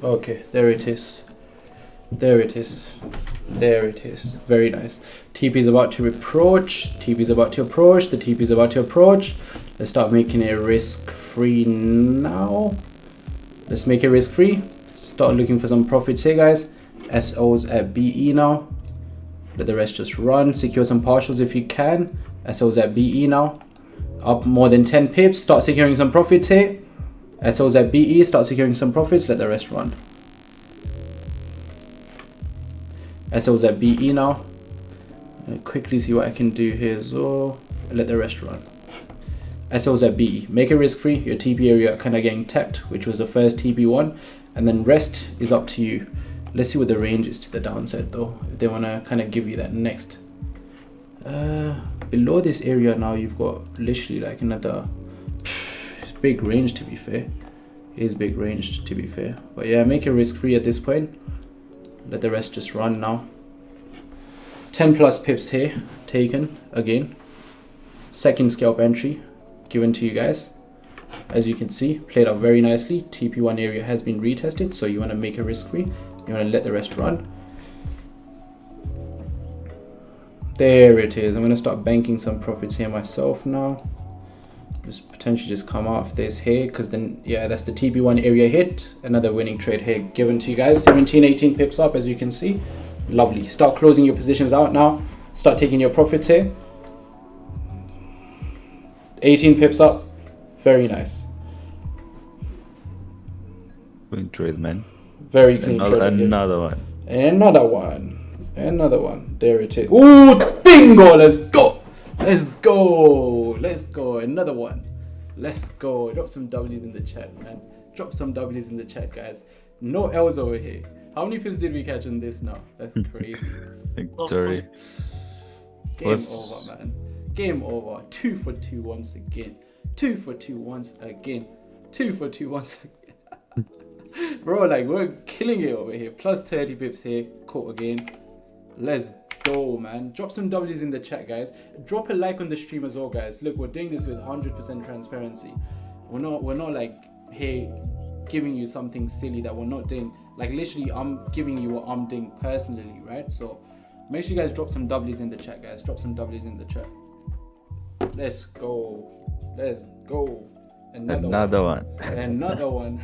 Okay, there it is. There it is. There it is. Very nice. TP is about to approach. TP is about to approach. The TP is about to approach. Let's start making it risk-free now. Let's make it risk-free. Start looking for some profits here, guys. SOs at BE now. Let the rest just run. Secure some partials if you can. SOs at BE now. Up more than 10 pips. Start securing some profits here. SOs at BE, start securing some profits, let the rest run. SOs at BE now. Quickly see what I can do here as well. Let the rest run. SOs at BE, make it risk free. Your TP area kind of getting tapped, which was the first TP one, and then rest is up to you. Let's see what the range is to the downside though, if they want to kind of give you that next. Below this area now, you've got literally like another big range, to be fair. It is big range, to be fair. But yeah, make it risk free at this point. Let the rest just run now. 10 plus pips here taken again. Second scalp entry given to you guys. As you can see, played out very nicely. TP1 area has been retested, so you want to make it risk free. You want to let the rest run. There it is. I'm going to start banking some profits here myself now. Just potentially just come off this here, because then yeah, that's the TP1 area hit. Another winning trade here given to you guys. 17-18 pips up, as you can see. Lovely. Start closing your positions out now. Start taking your profits here. 18 pips up. Very nice. Clean trade, man. Very clean trade. Another one. Another one. Another one. There it is. Ooh, bingo! Let's go! Let's go. Let's go. Another one. Let's go. Drop some W's in the chat, man. Drop some W's in the chat, guys. No L's over here. How many pips did we catch on this now? That's crazy. I think 30. Game over, man. Game over. 2 for 2 once again. 2 for 2 once again. 2 for 2 once again. Bro, like, we're killing it over here. Plus 30 pips here. Caught again. Let's go, man. Drop some W's in the chat, guys. Drop a like on the stream as well, guys. Look, we're doing this with 100% transparency. We're not like, hey, giving you something silly that we're not doing. Like, literally, I'm giving you what I'm doing personally, right? So make sure you guys drop some W's in the chat, guys. Drop some W's in the chat. Let's go. Let's go. Another one. Another one.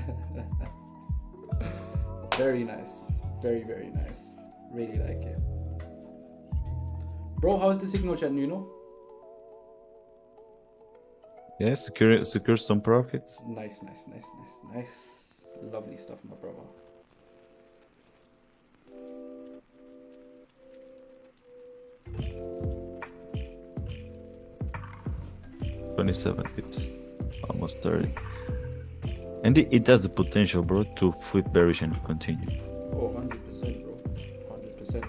Very nice. Very, very nice. Really like it. Bro, how's the signal chat, Nuno? Yeah, secure some profits. Nice. Lovely stuff, my brother. $27 pips, almost 30. And it has the potential, bro, to flip bearish and continue. Oh, 100%, bro. 100%.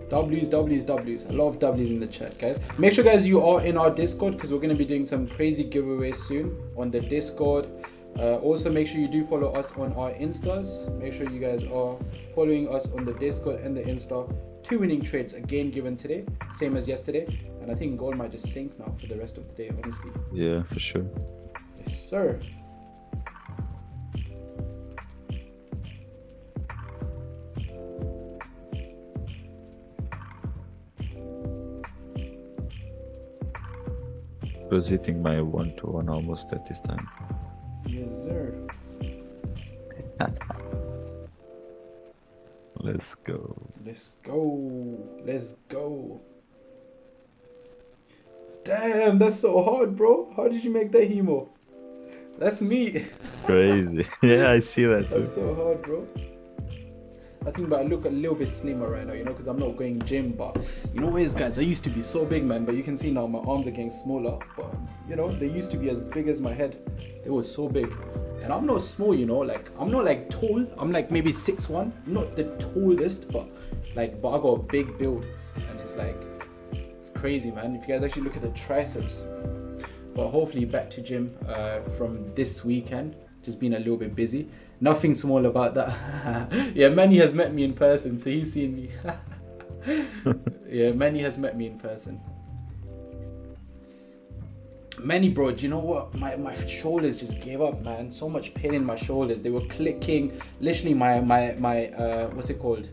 W's. A lot of W's in the chat, guys. Make sure, guys, you are in our Discord, because we're going to be doing some crazy giveaways soon on the Discord. Also, make sure you do follow us on our Instas. Make sure you guys are following us on the Discord and the Insta. 2 winning trades again given today, same as yesterday. And I think gold might just sink now for the rest of the day, honestly. Yeah, for sure. Yes, sir. I was hitting my 1-to-1 almost at this time. Yes, sir. Let's go. Let's go. Let's go. Damn, that's so hard, bro. How did you make that hemo? That's me. Crazy. Yeah, I see that That's too. so hard, bro. I think, but I look a little bit slimmer right now, you know, because I'm not going gym. But you know, ways, guys, I used to be so big, man. But you can see now my arms are getting smaller. But you know, they used to be as big as my head. They were so big, and I'm not small, you know. Like I'm not like tall. I'm like maybe 6'1". Not the tallest, but I got a big build, and it's like it's crazy, man. If you guys actually look at the triceps. But hopefully back to gym from this weekend. Just been a little bit busy. Nothing small about that. Yeah, Manny has met me in person, so he's seen me. Yeah, Manny has met me in person. Manny, bro, do you know what? My shoulders just gave up, man. So much pain in my shoulders. They were clicking. Literally, my what's it called?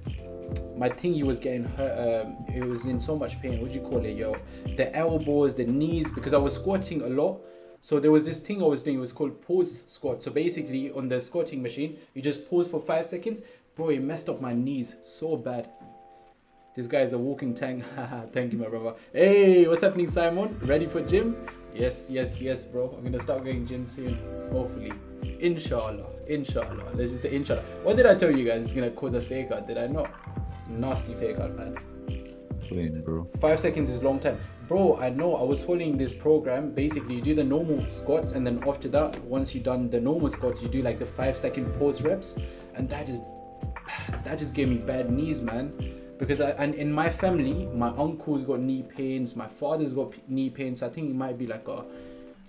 My thingy was getting hurt. It was in so much pain. What do you call it, yo? The elbows, the knees, because I was squatting a lot. So there was this thing I was doing. It was called pause squat. So basically, on the squatting machine, you just pause for 5 seconds. Bro, it messed up my knees so bad. This guy is a walking tank. Thank you, my brother. Hey, what's happening, Simon? Ready for gym? Yes, bro. I'm gonna start going gym soon. Hopefully. Inshallah. Let's just say inshallah. What did I tell you guys? It's gonna cause a fake out. Did I not? Nasty fake out, man. Clean, bro. 5 seconds is long time. Bro, I know. I was following this program. Basically, you do the normal squats, and then after that, once you've done the normal squats, you do like the 5 second pause reps, and that just gave me bad knees, man. Because and in my family, my uncle's got knee pains, my father's got knee pains. So I think it might be like a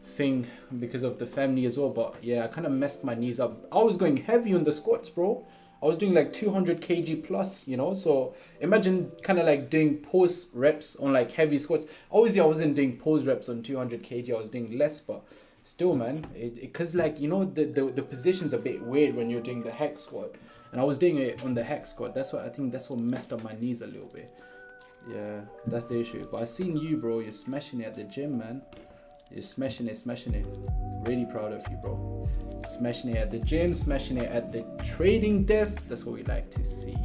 thing because of the family as well. But yeah, I kind of messed my knees up. I was going heavy on the squats, bro. I was doing like 200 kg plus, you know. So imagine kind of like doing pause reps on like heavy squats. Obviously, I wasn't doing pause reps on 200 kg. I was doing less, but still, man, because like, you know, the position's a bit weird when you're doing the hex squat. And I was doing it on the hex squat. That's what I think. That's what messed up my knees a little bit. Yeah, that's the issue. But I seen you, bro. You're smashing it at the gym, man. You're smashing it. Really proud of you, bro. Smashing it at the gym, smashing it at the trading desk. That's what we like to see.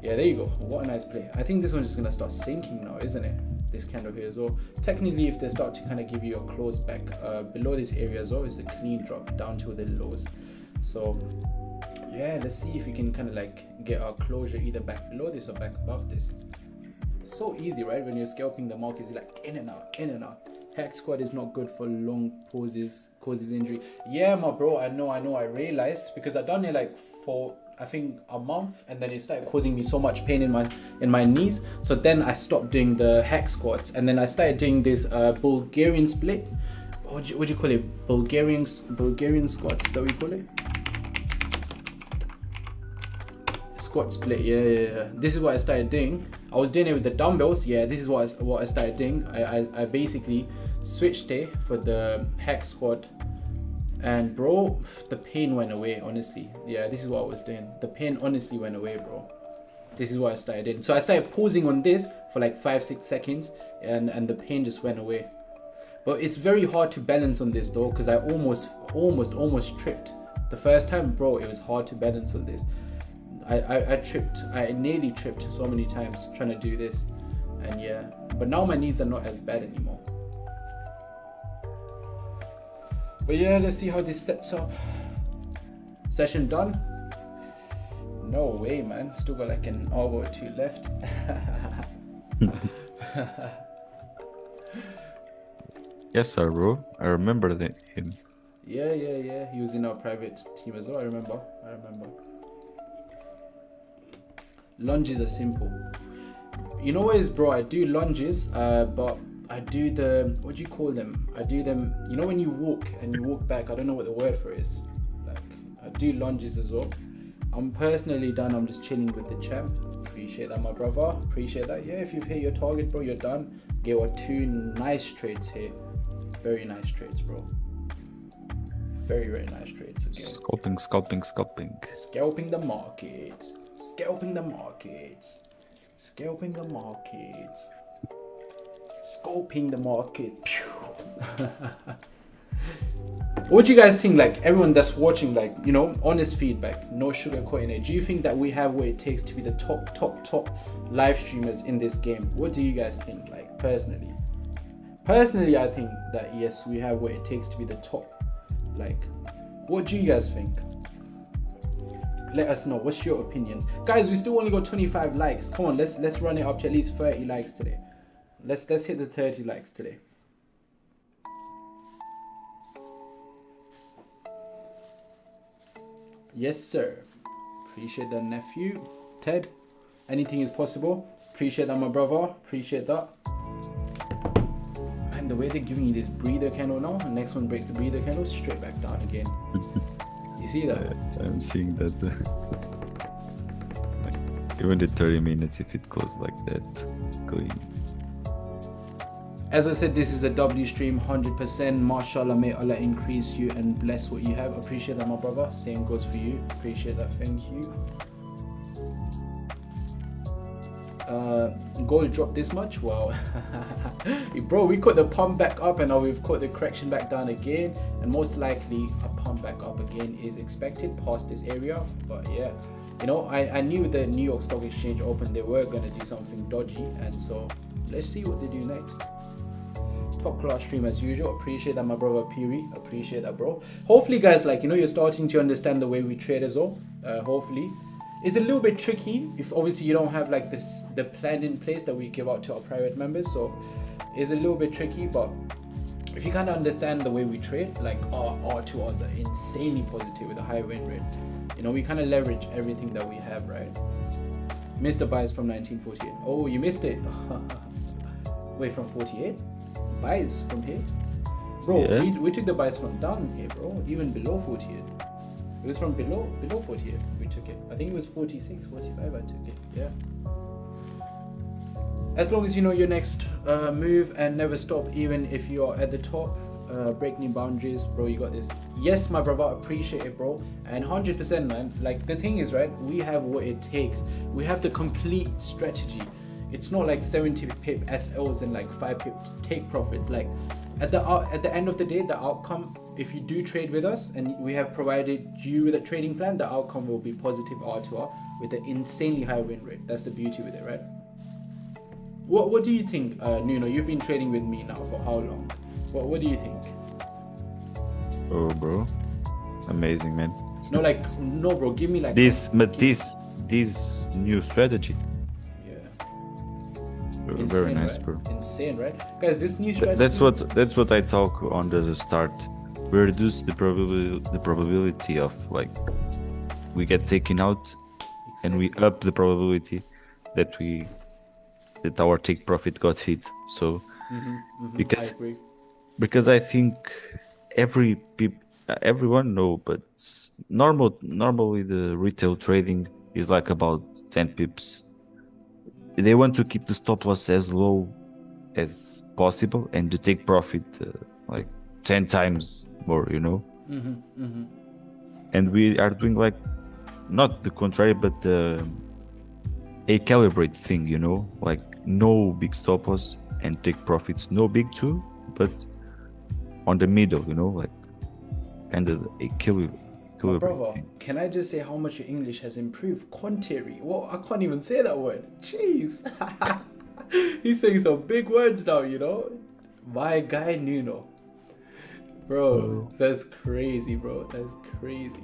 Yeah, there you go. What a nice play. I think this one's just gonna start sinking now, isn't it? This candle here as well. Technically, if they start to kind of give you a close back below this area as well, is a clean drop down to the lows. So yeah, let's see if we can kind of like get our closure either back below this or back above this. So easy, right? When you're scalping the markets, you're like in and out. Hex squat is not good for long pauses, causes injury. Yeah, my bro, I know. I realized because I done it like for I think a month, and then it started causing me so much pain in my knees. So then I stopped doing the hex squats, and then I started doing this Bulgarian split. What do you call it? Bulgarian squats. Is that what you call it? Squat split. Yeah. This is what I started doing. I was doing it with the dumbbells. Yeah, this is what I started doing. I basically switched it for the hex squat, and bro, the pain went away, honestly. Yeah, this is what I was doing. The pain honestly went away, bro. This is what I started doing. So I started pausing on this for like 5-6 seconds, and the pain just went away. But it's very hard to balance on this though, because I almost tripped the first time, bro. It was hard to balance on this. I nearly tripped so many times trying to do this, and yeah, but now my knees are not as bad anymore. But yeah, let's see how this sets up. Session done? No way, man. Still got like an hour or two left. Yes, sir, bro. I remember him. Yeah. He was in our private team as well. I remember. Lunges are simple. You know what is, bro? I do lunges, but I do the, what do you call them? I do them, you know, when you walk and you walk back. I don't know what the word for it is. Like, I do lunges as well. I'm personally done. I'm just chilling with the champ. Appreciate that, my brother. Appreciate that. Yeah, if you've hit your target, bro, you're done. Get what 2 nice trades here. Very nice trades, bro. Very nice trades again. Scalping. Scalping the market. Scalping the market. Scoping the market. What do you guys think? Like everyone that's watching, like, you know, honest feedback, no sugarcoating it. Do you think that we have what it takes to be the top live streamers in this game? What do you guys think? Like personally, I think that yes, we have what it takes to be the top. Like, what do you guys think? Let us know. What's your opinions, guys? We still only got 25 likes. Come on, let's run it up to at least 30 likes today. Let's hit the 30 likes today. Yes, sir. Appreciate that, nephew. Ted, anything is possible. Appreciate that, my brother. Appreciate that. And the way they're giving you this breather candle now, the next one breaks the breather candle, straight back down again. You see that? I'm seeing that. Like, even the 30 minutes, if it goes like that, going. As I said, this is a W stream, 100%. Mashallah, may Allah increase you and bless what you have. Appreciate that, my brother. Same goes for you. Appreciate that. Thank you. Gold dropped this much? Wow. Bro, we caught the pump back up and now we've caught the correction back down again. And most likely a pump back up again is expected past this area. But yeah, you know, I knew the New York Stock Exchange open, they were going to do something dodgy. And so let's see what they do next. Top class stream as usual. Appreciate that, my brother Piri. Appreciate that, bro. Hopefully, guys, like, you know, you're starting to understand the way we trade as well. Hopefully. It's a little bit tricky if obviously you don't have like the plan in place that we give out to our private members. So it's a little bit tricky, but if you kind of understand the way we trade, like our R2Rs are insanely positive with a high win rate. You know, we kind of leverage everything that we have, right? Missed the buys from 1948. Oh, you missed it. Wait, from 48? Buys from here? Bro, yeah. we took the buys from down here, bro. Even below 48. It was from below 48 we took it. I think it was 46, 45 I took it. Yeah. As long as you know your next move and never stop, even if you're at the top, break new boundaries, bro, you got this. Yes, my brother, appreciate it, bro. And 100%, man. Like, the thing is, right, we have what it takes. We have the complete strategy. It's not like 70 pip SLs and like 5 pip take profits. Like, at the end of the day, the outcome, if you do trade with us and we have provided you with a trading plan, the outcome will be positive R2R with an insanely high win rate. That's the beauty with it, right? What do you think, Nuno? You've been trading with me now for how long? What do you think? Oh, bro, amazing, man. No, bro, give me like this new strategy. Insane, very nice, right? bro. Insane, right, guys? This new strategy. That's what I talk on the start. We reduce the probability of like we get taken out, exactly. And we up the probability that our take profit got hit. So because I think everyone know, but normally the retail trading is like about 10 pips. They want to keep the stop loss as low as possible and to take profit like 10 times more, you know. And we are doing like not the contrary, but a calibrate thing, you know, like no big stop loss and take profits, no big too, but on the middle, you know, like kind of a calibrate thing. Can I just say how much your English has improved? Contrary. Well, I can't even say that word. Jeez. He's saying some big words now, you know. My guy Nuno. Bro, that's crazy, bro. That's crazy.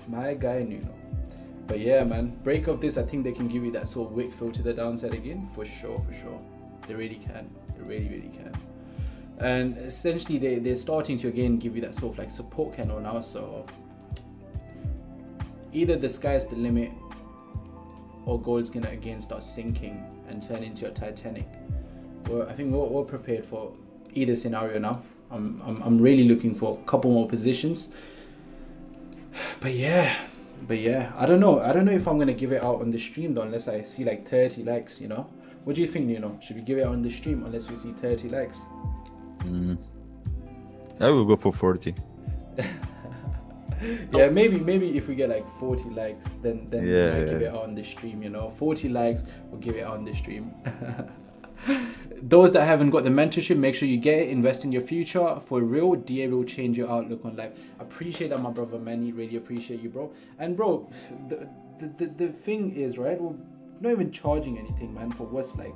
My guy Nuno. But yeah, man, break of this, I think they can give you that sort of wick fill to the downside again. For sure. They really can. They really can. And essentially they're starting to again give you that sort of like support candle now. So either the sky's the limit or gold's gonna again start sinking and turn into a Titanic. Well, I think we're prepared for either scenario now. I'm really looking for a couple more positions. But yeah, I don't know if I'm gonna give it out on the stream though, unless I see like 30 likes, you know. What do you think, Nuno? Should we give it out on the stream unless we see 30 likes? I will go for 40. Yeah, maybe if we get like 40 likes, then we'll give it out on the stream, you know. 40 likes, we'll give it out on the stream. Those that haven't got the mentorship, make sure you get it. Invest in your future. For real, DA will change your outlook on life. Appreciate that, my brother Manny. Really appreciate you, bro. And bro, the thing is, right, we're not even charging anything, man, for what's like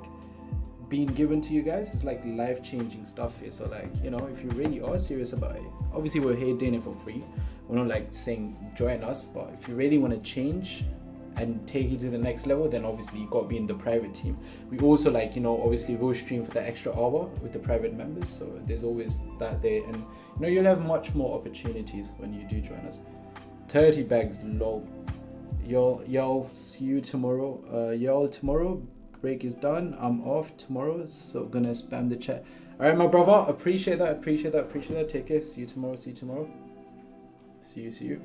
being given to you guys. It's like life-changing stuff here. So like, you know, if you really are serious about it, obviously we're here doing it for free. We're not like saying join us, but if you really want to change and take it to the next level, then obviously you got to be in the private team. We also, like, you know, obviously we'll stream for the extra hour with the private members, so there's always that there. And you know, you'll have much more opportunities when you do join us. 30 bags, lol. Y'all see you tomorrow. Y'all tomorrow. Break is done. I'm off tomorrow, so gonna spam the chat. All right, my brother, appreciate that. Take care. See you tomorrow. See you.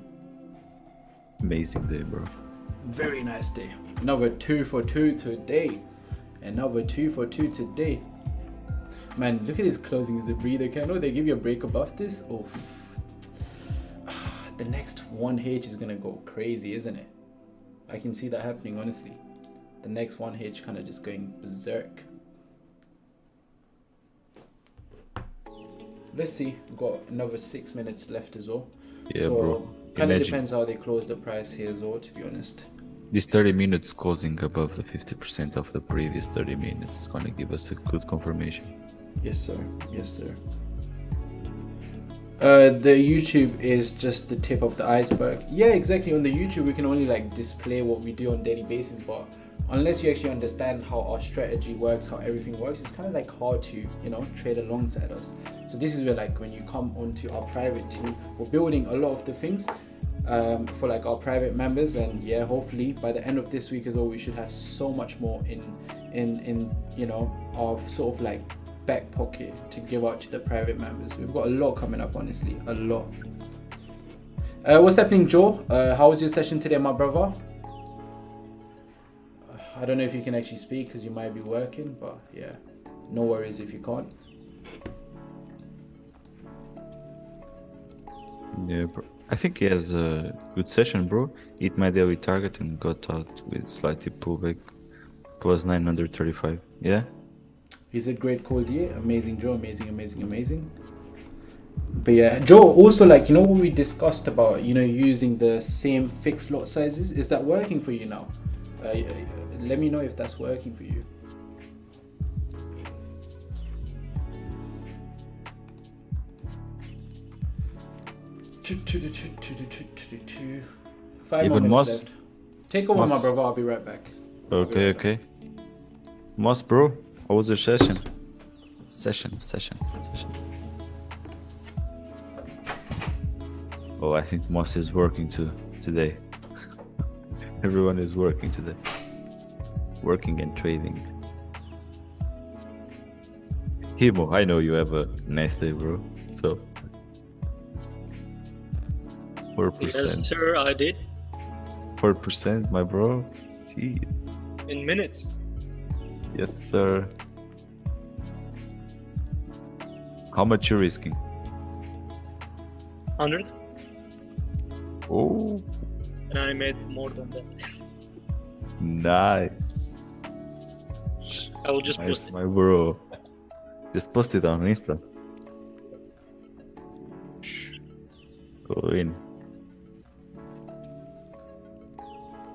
Amazing day, bro. Very nice day. Another 2 for 2 today. Man, look at this closing is the breather candle. They give you a break above this. Oh, the next 1H is gonna go crazy, isn't it? I can see that happening, honestly. The next 1H kind of just going berserk. Let's see. We've got another 6 minutes left as well. Yeah, so, bro. Kind of depends how they close the price here as well, to be honest. This 30 minutes closing above the 50% of the previous 30 minutes is gonna give us a good confirmation. Yes, sir. The YouTube is just the tip of the iceberg. Yeah, exactly. On the YouTube, we can only like display what we do on a daily basis, but unless you actually understand how our strategy works, how everything works, it's kind of like hard to, you know, trade alongside us. So this is where, like, when you come onto our private team, we're building a lot of the things for like our private members, and yeah, hopefully by the end of this week as well, we should have so much more in you know, our sort of like back pocket to give out to the private members. We've got a lot coming up, honestly, a lot. What's happening, Joe? How was your session today, my brother? I don't know if you can actually speak because you might be working, but yeah, no worries if you can't. Yeah, bro. I think he has a good session, bro. Hit my daily target and got out with slightly pullback, plus 935. Yeah. He's a great call, yeah. Amazing, Joe. Amazing. But yeah, Joe, also, like, you know what we discussed about, you know, using the same fixed lot sizes, is that working for you now? Let me know if that's working for you. Five Even more minutes Moss? left. Take over, Moss. my brother. I'll be right back. Okay. Moss, bro, how was your session? Session. Oh, I think Moss is working today. Everyone is working today. Working and trading. Himo, I know you have a nice day, bro. So 4%. Yes, sir, I did. 4%, my bro. Gee. In minutes. Yes, sir. How much you risking? 100. Oh, And I made more than that. nice. I will just Nice, post it. my bro. Just post it on Insta. Shh. Go in.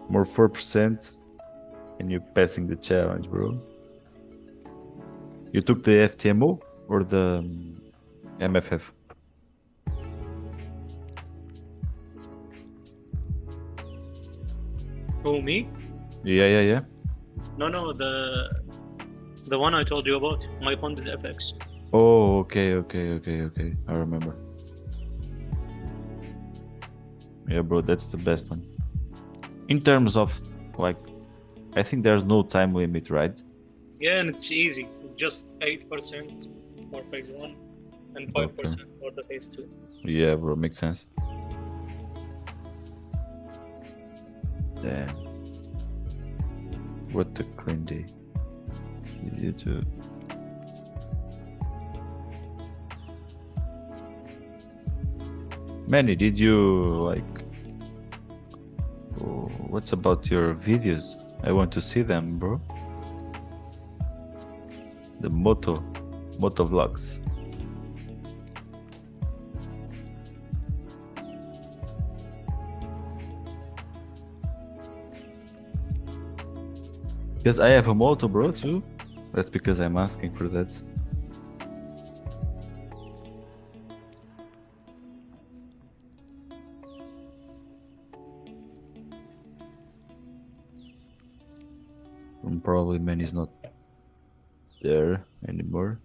More 4%, and you're passing the challenge, bro. You took the FTMO or the MFF? Who, me? Yeah. No, the one I told you about. My funded FX. Oh, okay. I remember. Yeah, bro, that's the best one. In terms of, like, I think there's no time limit, right? Yeah, and it's easy. It's just 8% for phase 1 and 5% for the phase 2. Yeah, bro, makes sense. Damn. What a clean day. Easy to... Manny, did you, like... Oh, what's about your videos? I want to see them, bro. The moto vlogs. Because I have a moto, bro, too. That's because I'm asking for that. And probably man is not there anymore.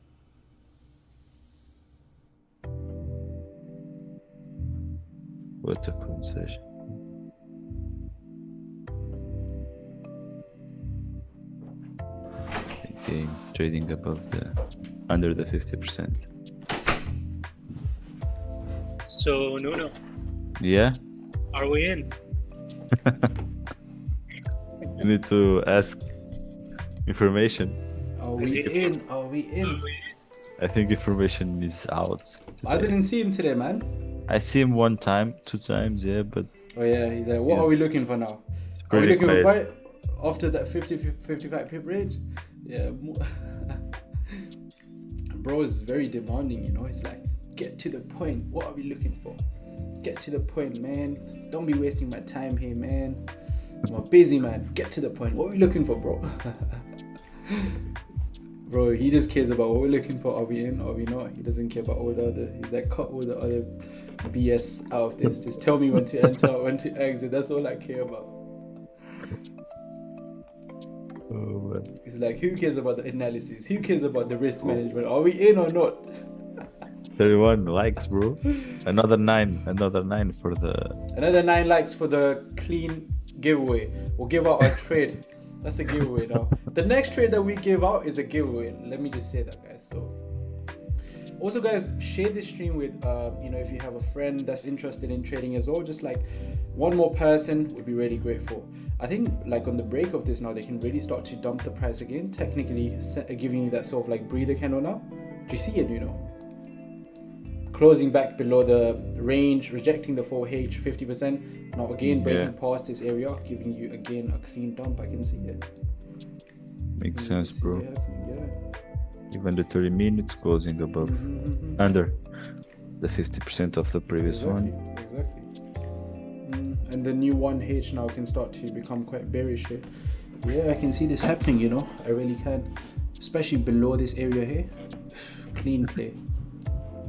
What's a concession? Game trading above under the 50%. So Nuno, Yeah, are we in? you need to ask information. Are we in? Are we in? I think information is out today. I didn't see him today, man. I see him 1 time, 2 times, yeah, but Oh yeah, he's there. What are we looking for now? it's Are we pretty looking for quiet. right after that 55 pip range? Yeah. Bro is very demanding, you know. It's like, get to the point. What are we looking for? Get to the point, man. Don't be wasting my time here, man. I'm a busy man. Get to the point. What are we looking for, bro? Bro, he just cares about what we're looking for. Are we in? Are we not? He doesn't care about all the other. He's like, cut all the other BS out of this. Just tell me when to enter, when to exit. That's all I care about. Oh, man. It's like, who cares about the analysis? Who cares about the risk management? Are we in or not? 31 likes, bro. Another 9 for the... Another 9 likes for the clean giveaway. We'll give out our trade. That's a giveaway now. The next trade that we give out is a giveaway. Let me just say that, guys. So, also, guys, share this stream with, if you have a friend that's interested in trading as well. Just like one more person would be really grateful. I think, like on the break of this now, they can really start to dump the price again. Technically, giving you that sort of like breather candle now. Do you see it, Closing back below the range, rejecting the 4H 50%. Now again breaking past this area, giving you again a clean dump. I can see it. Makes sense, bro. Yeah. Even the 30 minutes closing above, under the 50% of the previous one. Exactly. And the new 1H now can start to become quite bearish here. Yeah, I can see this happening, I really can. Especially below this area here. Clean play.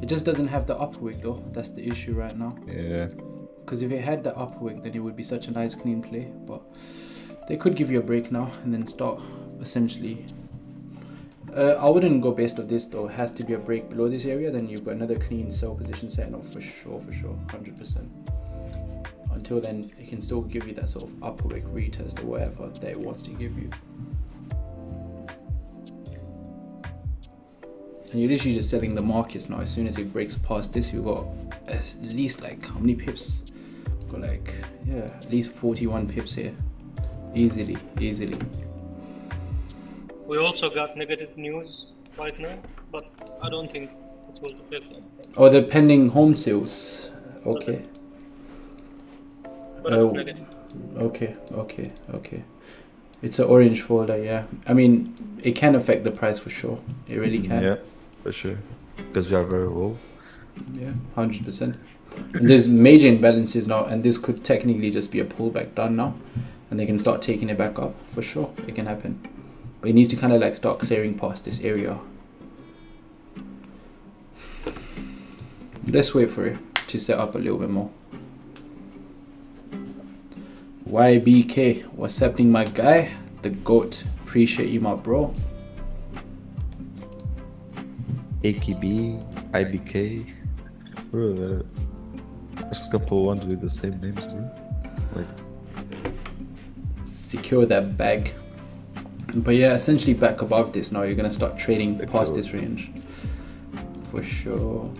It just doesn't have the upper wick though. That's the issue right now. Yeah. Because if it had the upper wick, then it would be such a nice clean play. But they could give you a break now and then start essentially. I wouldn't go based on this though. It has to be a break below this area. Then you've got another clean sell position setting up for sure, 100%. Until then, it can still give you that sort of upper wick retest or whatever that it wants to give you. And you're literally just selling the markets now. As soon as it breaks past this, you've got at least like how many pips? Got like, at least 41 pips here. Easily. We also got negative news right now, but I don't think it will affect them. Oh, the pending home sales. Okay. But it's negative. Okay. It's an orange folder, yeah. I mean, it can affect the price for sure. It really can. Yeah, for sure. Because we are very low. Yeah, 100%. And there's major imbalances now, and this could technically just be a pullback done now, and they can start taking it back up for sure. It can happen, but it needs to kind of like start clearing past this area. Let's wait for it to set up a little bit more. YBK, what's happening, my guy? The GOAT. Appreciate you, my bro. AKB, IBK. Bro, there's a couple ones with the same names, bro. Like, secure that bag. But yeah, essentially back above this now, you're gonna start trading past this range for sure.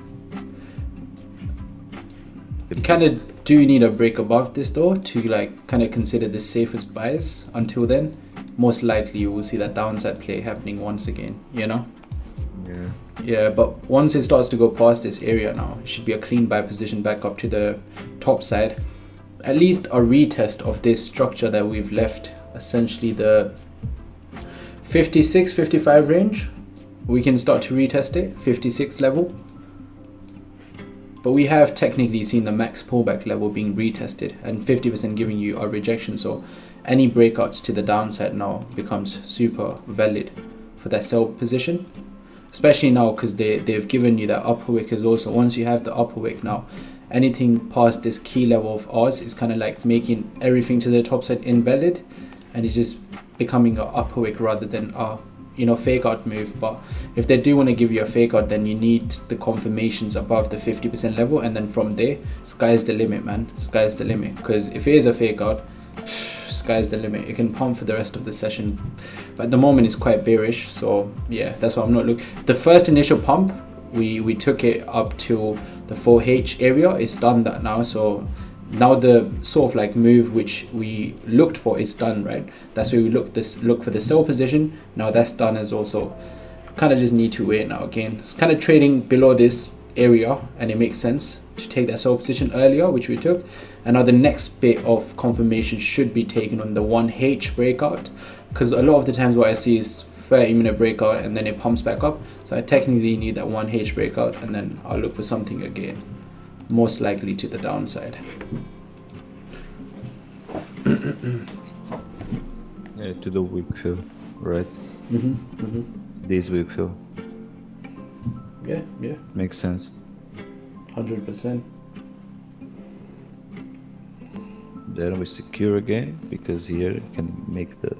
You kind of do need a break above this though to like kind of consider the safest buys. Until then, most likely you will see that downside play happening once again, Yeah, but once it starts to go past this area now, it should be a clean buy position back up to the top side. At least a retest of this structure that we've left, essentially the 56-55 range. we can start to retest it, 56 level. But we have technically seen the max pullback level being retested and 50% giving you a rejection. So any breakouts to the downside now becomes super valid for that sell position. Especially now because they've given you that upper wick as well. So once you have the upper wick now, anything past this key level of ours is kind of like making everything to the top side invalid. And it's just becoming an upper wick rather than a fake out move. But if they do want to give you a fake out, then you need the confirmations above the 50% level, and then from there, sky's the limit, man. Sky's the limit. Because if it is a fake out, sky's the limit. It can pump for the rest of the session, but at the moment it's quite bearish. So yeah, that's why I'm not looking. The first initial pump, we took it up to the 4H area. It's done that now. So now the sort of like move which we looked for is done, right? That's where we look for the sell position. Now that's done as also. Kind of just need to wait now again. It's kind of trading below this area, and it makes sense to take that sell position earlier, which we took. And now the next bit of confirmation should be taken on the 1H breakout, because a lot of the times what I see is 30-minute breakout and then it pumps back up. So I technically need that 1H breakout, and then I'll look for something again, most likely to the downside. Yeah, to the weak fill, right? This weak fill. Yeah. Makes sense. 100%. Then we secure again, because here it can make the...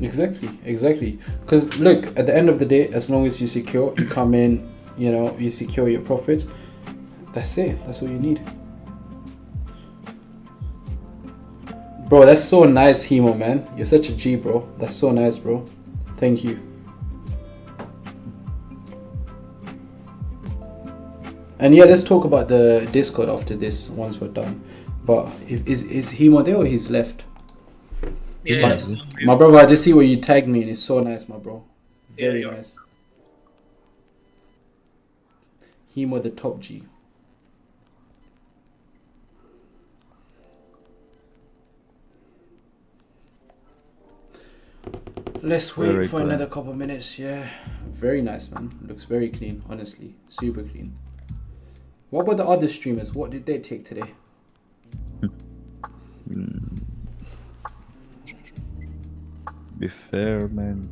Exactly. Because look, at the end of the day, as long as you secure, you come in, you secure your profits. That's it. That's all you need. Bro, that's so nice, Hemo, man. You're such a G, bro. That's so nice, bro. Thank you. And yeah, let's talk about the Discord after this, once we're done. But is Hemo there or he's left? Yeah. My brother, I just see where you tagged me and it's so nice, my bro. Very nice. Hemo the top G. Let's wait Very for clean. another couple minutes. Yeah, very nice, man. Looks very clean, honestly. Super clean. What about the other streamers? What did they take today? Be fair, man.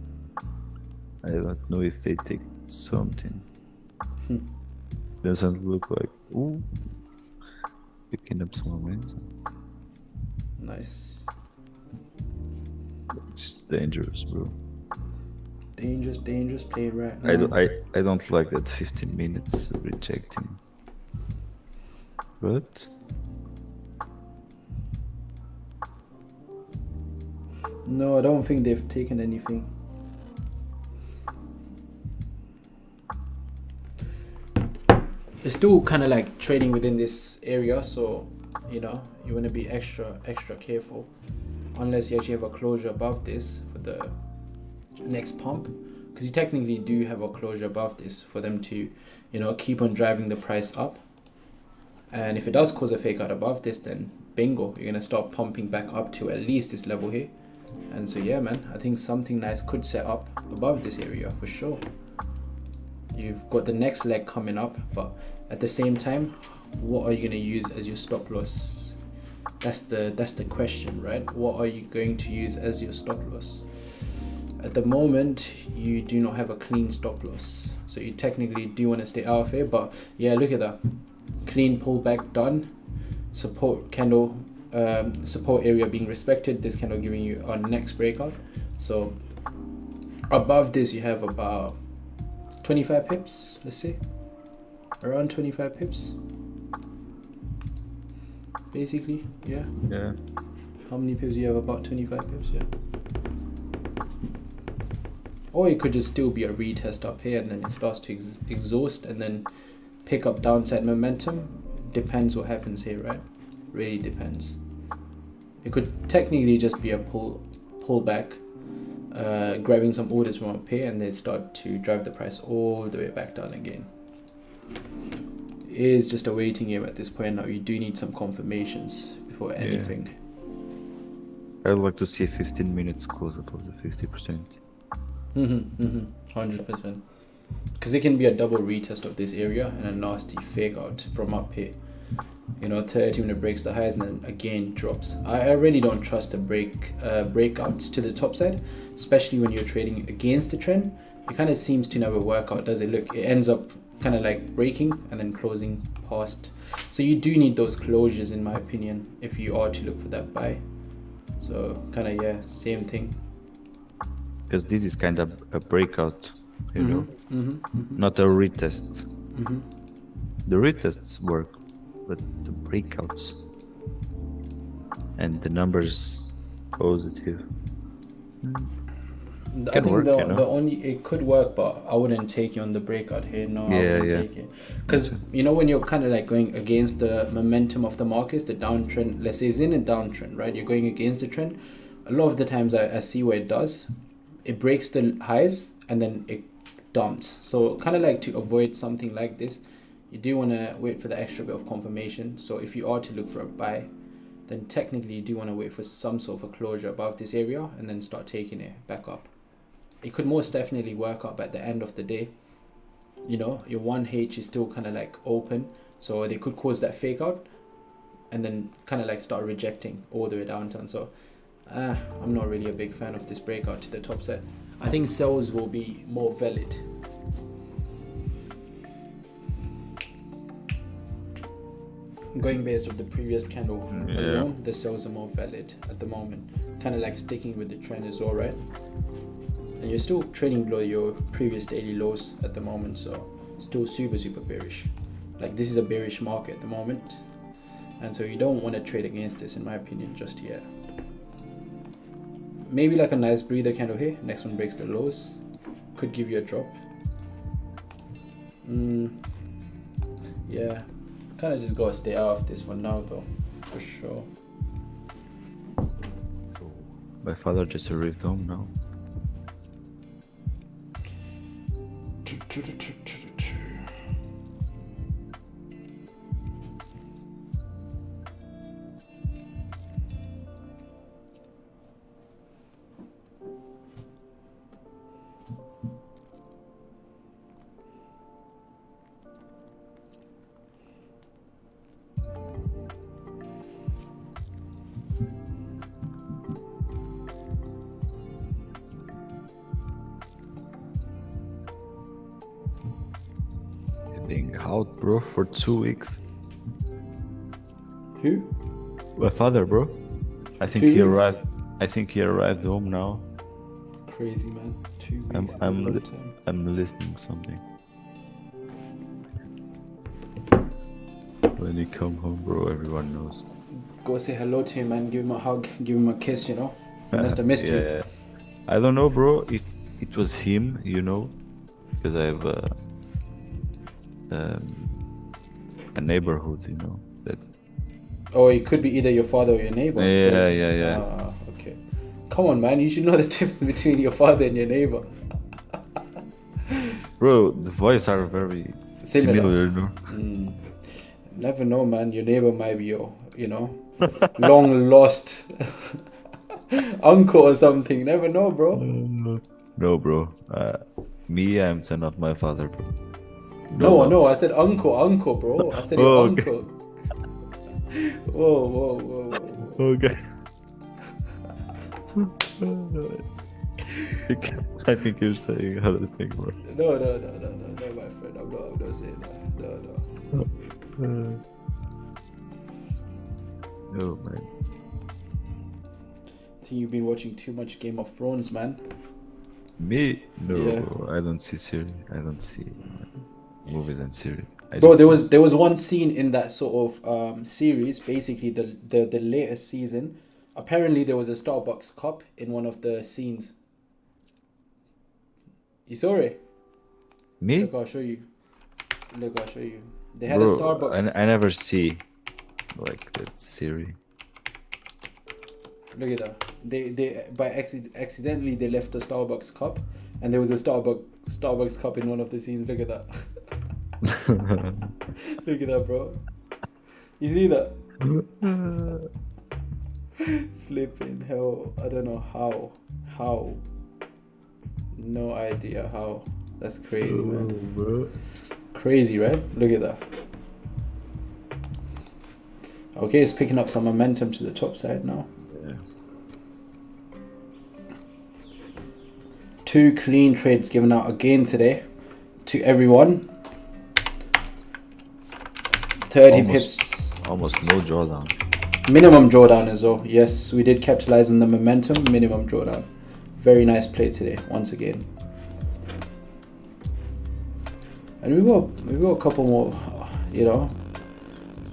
I don't know if they take something. Doesn't look like... Ooh. It's picking up some momentum. Nice. It's dangerous, bro. Dangerous play right now. I don't like that 15 minutes rejecting. But No, I don't think they've taken anything. It's still kind of like trading within this area, so you want to be extra careful, unless you actually have a closure above this for the next pump, because you technically do have a closure above this for them to keep on driving the price up. And if it does cause a fake out above this, then bingo, you're gonna start pumping back up to at least this level here. And so yeah, man, I think something nice could set up above this area for sure. You've got the next leg coming up, but at the same time, what are you gonna use as your stop loss? That's the question, right? What are you going to use as your stop loss? At the moment, you do not have a clean stop loss, so you technically do want to stay out of it. But yeah, look at that, clean pullback done, support candle, support area being respected, this candle giving you our next breakout. So above this, you have about 25 pips, let's say, around 25 pips, basically. Yeah. How many pips do you have? About 25 pips. Yeah. Or it could just still be a retest up here, and then it starts to exhaust and then pick up downside momentum. Depends what happens here, right? Really depends. It could technically just be a pullback, grabbing some orders from up here, and then start to drive the price all the way back down again. It is just a waiting game at this point now. You do need some confirmations before anything. I'd like to see 15 minutes close above the 50%. 100%. Because it can be a double retest of this area and a nasty fake out from up here. 30 when it breaks the highs and then again drops. I really don't trust the breakouts to the top side, especially when you're trading against the trend. It kind of seems to never work out, does it? Look, it ends up kind of like breaking and then closing past. So you do need those closures, in my opinion, if you are to look for that buy. So kind of, yeah, same thing. Because this is kind of a breakout, not a retest. The retests work, but the breakouts and the numbers positive. I think the only, it could work, but I wouldn't take you on the breakout here. No, I wouldn't take it. Because when you're kind of like going against the momentum of the markets, the downtrend, let's say it's in a downtrend, right? You're going against the trend. A lot of the times I see what it does. It breaks the highs and then it dumps. So kind of like to avoid something like this, you do want to wait for the extra bit of confirmation. So if you are to look for a buy, then technically you do want to wait for some sort of a closure above this area and then start taking it back up. It could most definitely work up at the end of the day. Your 1H is still kind of like open, so they could cause that fake out and then kind of like start rejecting all the way downtown. So I'm not really a big fan of this breakout to the top set. I think sells will be more valid. Going based off the previous candle alone, the sells are more valid at the moment. Kind of like sticking with the trend as well, right? And you're still trading below your previous daily lows at the moment, so still super bearish. Like this is a bearish market at the moment, and so you don't want to trade against this, in my opinion, just yet. Maybe like a nice breather candle here. Next one breaks the lows, could give you a drop. Yeah, kind of just gotta stay out of this for now, though, for sure. My father just arrived home now. Being out, bro, for 2 weeks. Who? My father, bro. I think he arrived. I think he arrived home now. Crazy, man. 2 weeks. I'm listening something. When he come home, bro, everyone knows. Go say hello to him, man. Give him a hug. Give him a kiss. He must have missed you. I don't know, bro, if it was him, because I have a neighborhood, that. Oh, it could be either your father or your neighbor. Yeah. Okay. Come on, man. You should know the difference between your father and your neighbor. Bro, the voices are very similar, Never know, man. Your neighbor might be your, long lost uncle or something. Never know, bro. No, bro. I'm son of my father, bro. No, I said uncle, bro. I said your uncle. Whoa. Okay. I think you're saying other thing, bro. No, my friend. I'm not saying that. No. Oh, man. I think you've been watching too much Game of Thrones, man. Me? No, Yeah. I don't see series. I don't see movies and series. Bro, there was one scene in that sort of series, basically the latest season. Apparently there was a Starbucks cup in one of the scenes. You saw it? Me? Look, I'll show you. They had a Starbucks. I never see like that series. Look at that. They by accidentally they left a Starbucks cup, and there was a Starbucks cup in one of the scenes. Look at that. Look at that, bro. You see that? Flipping hell. I don't know how. No idea how. That's crazy, man. Crazy, right? Look at that. Okay, it's picking up some momentum to the top side now. Yeah. 2 clean trades given out again today to everyone. 30 pips. Almost no drawdown. Minimum drawdown as well. Yes, we did capitalize on the momentum. Minimum drawdown. Very nice play today, once again. And we got a couple more, you know,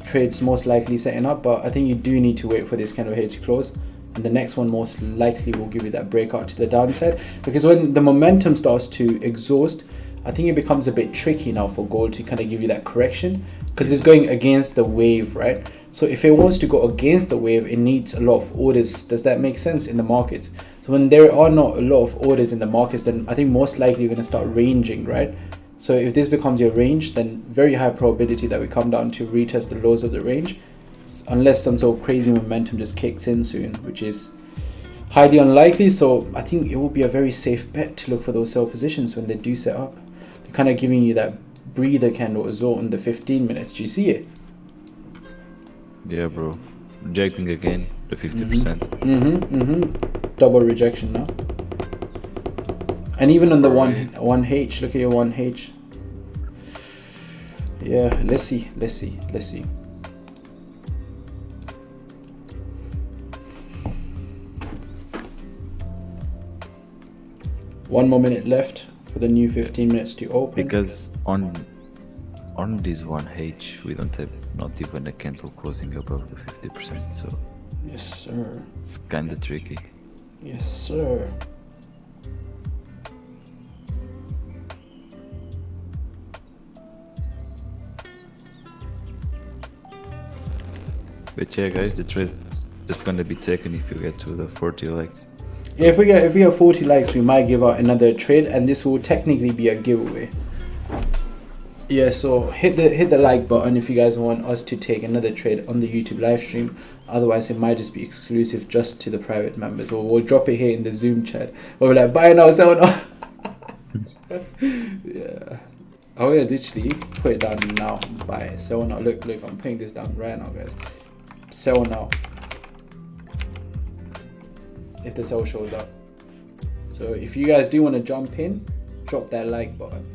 trades most likely setting up, but I think you do need to wait for this candle here to close, and the next one most likely will give you that breakout to the downside, because when the momentum starts to exhaust, I think it becomes a bit tricky now for gold to kind of give you that correction, because it's going against the wave, right? So if it wants to go against the wave, it needs a lot of orders. Does that make sense in the markets? So when there are not a lot of orders in the markets, then I think most likely you're going to start ranging, right? So if this becomes your range, then very high probability that we come down to retest the lows of the range, unless some sort of crazy momentum just kicks in soon, which is highly unlikely. So I think it will be a very safe bet to look for those sell positions when they do set up. They're kind of giving you that breather candle as well in the 15 minutes. Do you see it? Yeah, bro. Rejecting again the 50%. Double rejection now. And even on the 1H, look at your 1H. Yeah, let's see. One more minute left for the new 15 minutes to open. Because on this 1H, we don't have not even a candle closing above the 50%, so Yes, sir. it's kind of tricky. Yes, sir. But yeah, guys, the trade is just gonna be taken if you get to the 40 likes. Yeah, if we get 40 likes, we might give out another trade, and this will technically be a giveaway. Yeah, so hit the like button if you guys want us to take another trade on the YouTube live stream. Otherwise, it might just be exclusive just to the private members. Or we'll drop it here in the Zoom chat. We'll be like, buy now, sell now. Yeah. I'm gonna literally put it down now. Buy, sell now. Look, I'm putting this down right now, guys. Sell now. If the sell shows up. So if you guys do want to jump in, drop that like button.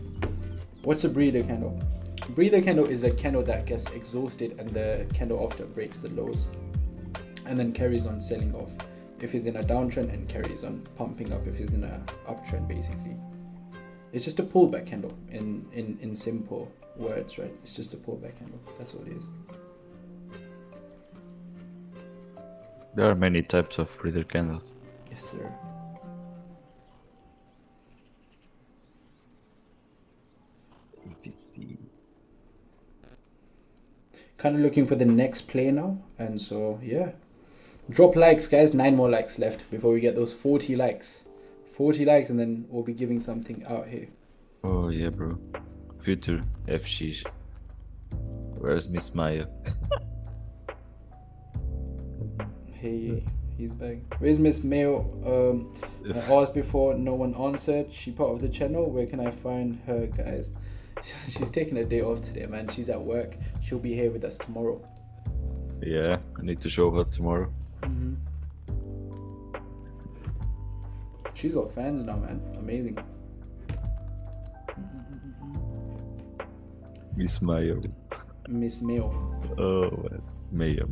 What's a breather candle? Breather candle is a candle that gets exhausted and the candle after breaks the lows and then carries on selling off if it's in a downtrend and carries on pumping up if it's in a uptrend. Basically, it's just a pullback candle in simple words, right? It's just a pullback candle. That's what it is. There are many types of breather candles. Yes, sir. VC. Kind of looking for the next play now, and so yeah, drop likes, guys. 9 more likes left before we get those 40 likes. 40 likes, and then we'll be giving something out here. Oh yeah, bro. Future FX. Where's Miss Maya? Hey, he's back. Where's Miss Mail? I asked before, no one answered. She part of the channel. Where can I find her, guys? She's taking a day off today, man. She's at work. She'll be here with us tomorrow. Yeah, I need to show her tomorrow. She's got fans now, man. Amazing. Miss Maya. Miss Mail. Oh, Maya.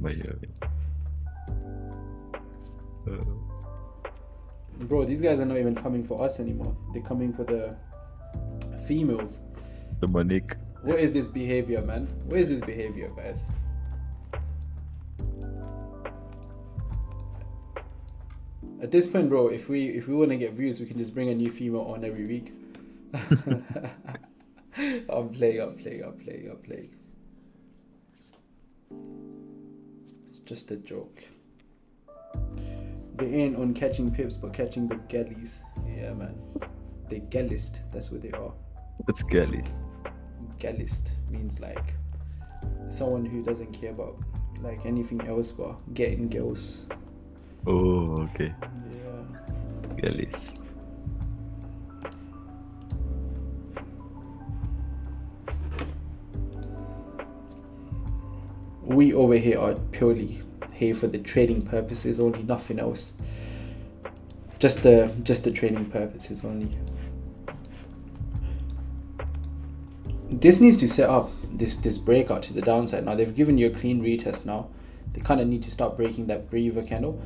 Bro, these guys are not even coming for us anymore. They're coming for the females. The Monique. What is this behavior, man? What is this behavior, guys? At this point, bro, if we want to get views, we can just bring a new female on every week. I'm playing. It's just a joke. They ain't on catching pips, but catching the galleys. Yeah, man. They gallist. That's what they are. What's Galley? Gallist means like someone who doesn't care about like anything else but getting girls. Oh, okay. Yeah. Galleys. We over here are purely here for the trading purposes only, nothing else. Just the trading purposes only. This needs to set up this breakout to the downside. Now they've given you a clean retest now. They kind of need to start breaking that breather candle.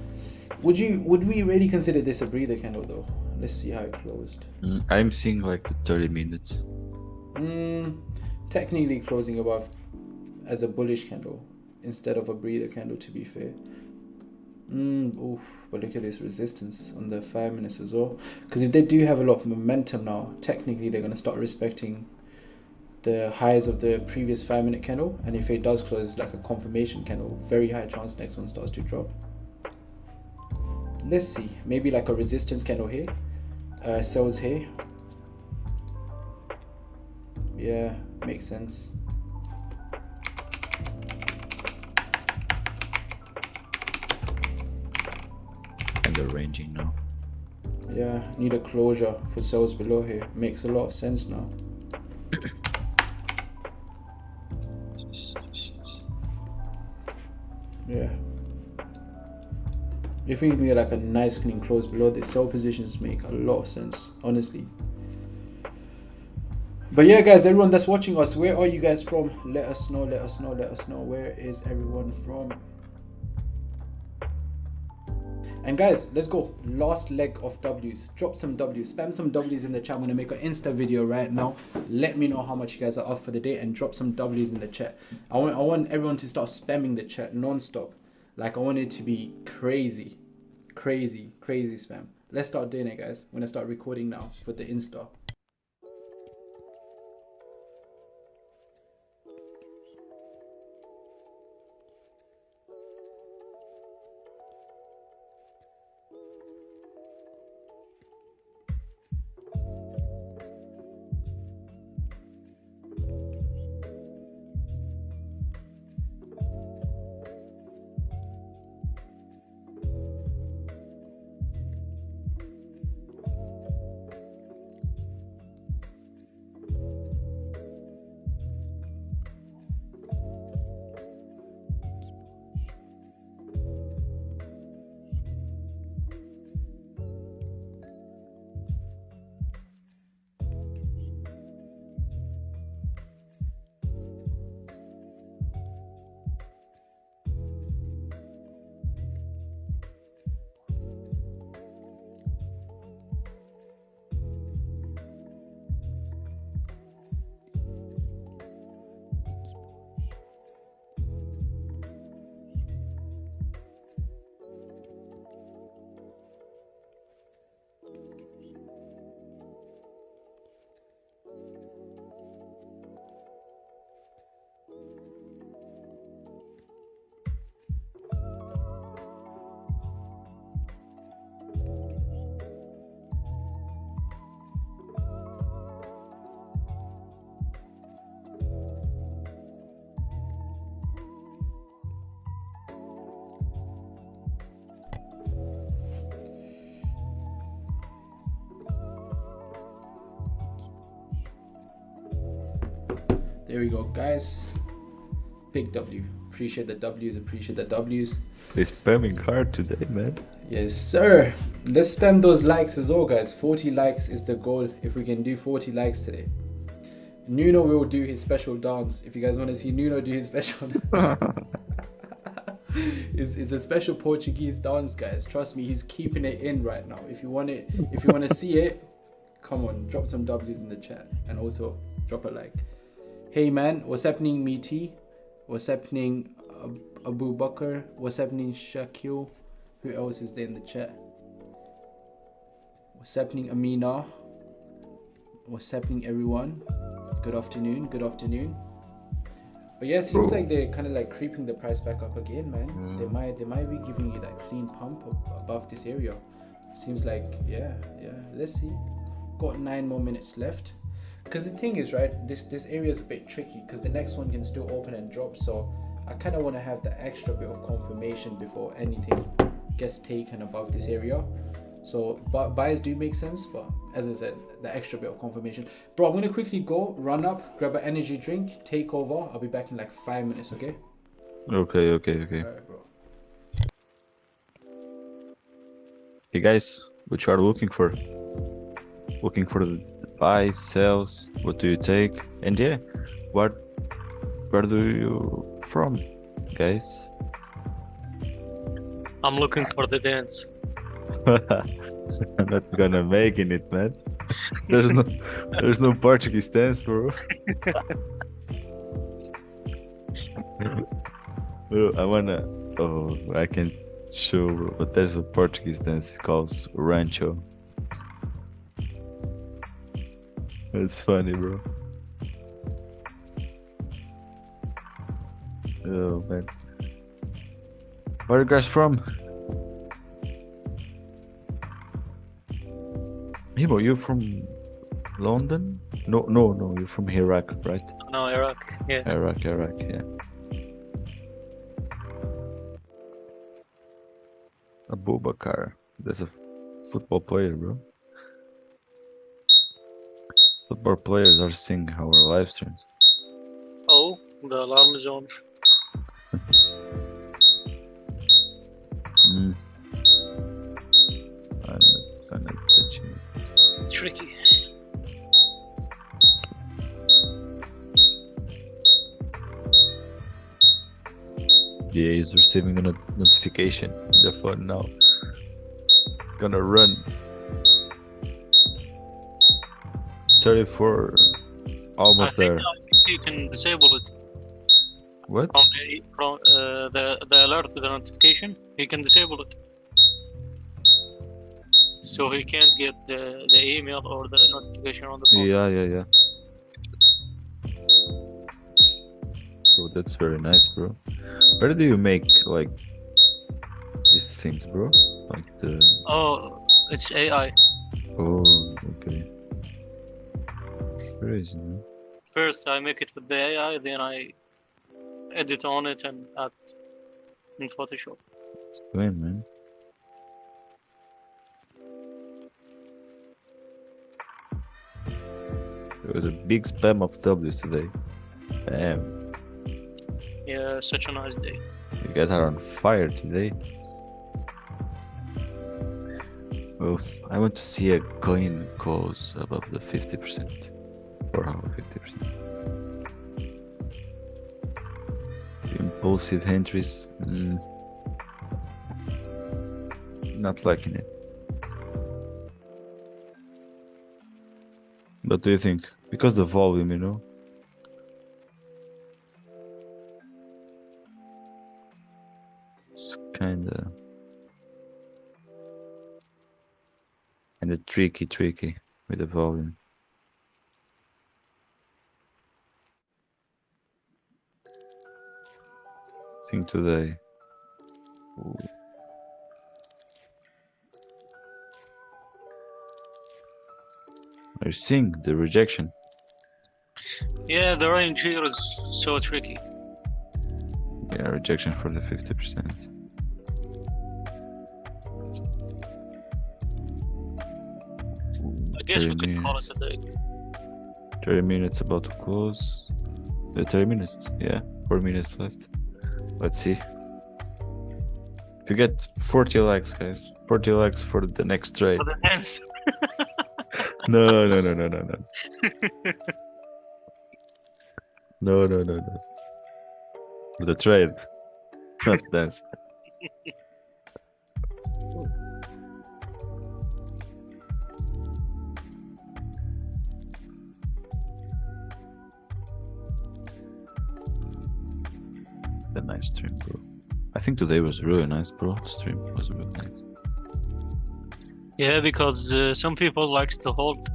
Would we really consider this a breather candle though? Let's see how it closed. I'm seeing like the 30 minutes. Technically closing above as a bullish candle instead of a breather candle, to be fair. Oof, but look at this resistance on the 5 minutes as well. Because if they do have a lot of momentum now, technically they're going to start respecting the highs of the previous 5 minute candle, and if it does close, it's like a confirmation candle. Very high chance next one starts to drop. Let's see, maybe like a resistance candle here, sells here. Yeah, makes sense. And they're ranging now. Yeah, need a closure for sells below here. Makes a lot of sense now. Yeah. If we need like a nice clean close below, the sell positions make a lot of sense, honestly. But yeah, guys, everyone that's watching us, where are you guys from? Let us know, let us know, let us know. Where is everyone from? And guys, let's go. Last leg of W's. Drop some W's. Spam some W's in the chat. I'm going to make an Insta video right now. Let me know how much you guys are up for the day and drop some W's in the chat. I want everyone to start spamming the chat non-stop. Like, I want it to be crazy. Crazy spam. Let's start doing it, guys. I'm going to start recording now for the Insta. There we go, guys. Big W. Appreciate the W's. Appreciate the W's. They're spamming hard today, man. Yes, sir. Let's spam those likes as well, guys. 40 likes is the goal. If we can do 40 likes today, Nuno will do his special dance. If you guys want to see Nuno do his special it's a special Portuguese dance, guys. Trust me, he's keeping it in right now. If you want to see it, come on, drop some W's in the chat and also drop a like. Hey man, what's happening, Meaty? What's happening, Abu Bakr? What's happening, Shakil? Who else is there in the chat? What's happening, Amina? What's happening, everyone? Good afternoon, good afternoon. But yeah, it seems like they're kind of like creeping the price back up again, man. They might be giving you that clean pump above this area. Seems like, yeah. Let's see. Got 9 more minutes left. Because the thing is, right, this area is a bit tricky because the next one can still open and drop. So I kind of want to have the extra bit of confirmation before anything gets taken above this area. So buys do make sense, but as I said, the extra bit of confirmation. Bro, I'm going to quickly go, run up, grab an energy drink, take over. I'll be back in like 5 minutes, okay? Okay, okay, okay. Alright, bro. Hey guys, what you are looking for? Looking for the buys, sells, what do you take? And yeah, where do you from, guys? I'm looking for the dance. I'm not gonna make it, man. There's no Portuguese dance, bro. Bro, I wanna. Oh, I can show, bro, but there's a Portuguese dance called Rancho. It's funny, bro. Oh man, where are you guys from? Hey, bro, you from London? No, you're from Iraq, right? No, Iraq. Yeah. Iraq, yeah. Abubakar. That's a football player, bro. Football players are seeing our live streams. Oh, the alarm is on. I'm not gonna touch it. It's tricky. Yeah, he's receiving a notification. The phone now. It's gonna run. 34. Almost there. I think you can disable it What? from the alert, the notification. You can disable it, so he can't get the email or the notification on the phone. Yeah. Bro, that's very nice, bro. Where do you make like these things, bro? Like the. Oh, it's AI. Oh, okay. Crazy, man. First, I make it with the AI, then I edit on it and add in Photoshop. It's fine, man. There was a big spam of W's today. Damn. Yeah, such a nice day. You guys are on fire today. Well, I want to see a coin close above the 50%. Or how 50%. Impulsive entries. Not liking it. What do you think? Because the volume, you know? It's kinda tricky with the volume. I think today. Ooh. Are you seeing the rejection? Yeah, the range here is so tricky. Yeah, rejection for the 50%. I guess we could call it a day. 30 minutes about to close. 30 minutes, yeah. 4 minutes left. Let's see. If you get 40 likes, guys. 40 likes for the next trade. For the dance. No. No. For the trade. Not dance. A nice stream, bro. I think today was really nice, bro. The stream was really nice. Yeah, because some people likes to hold.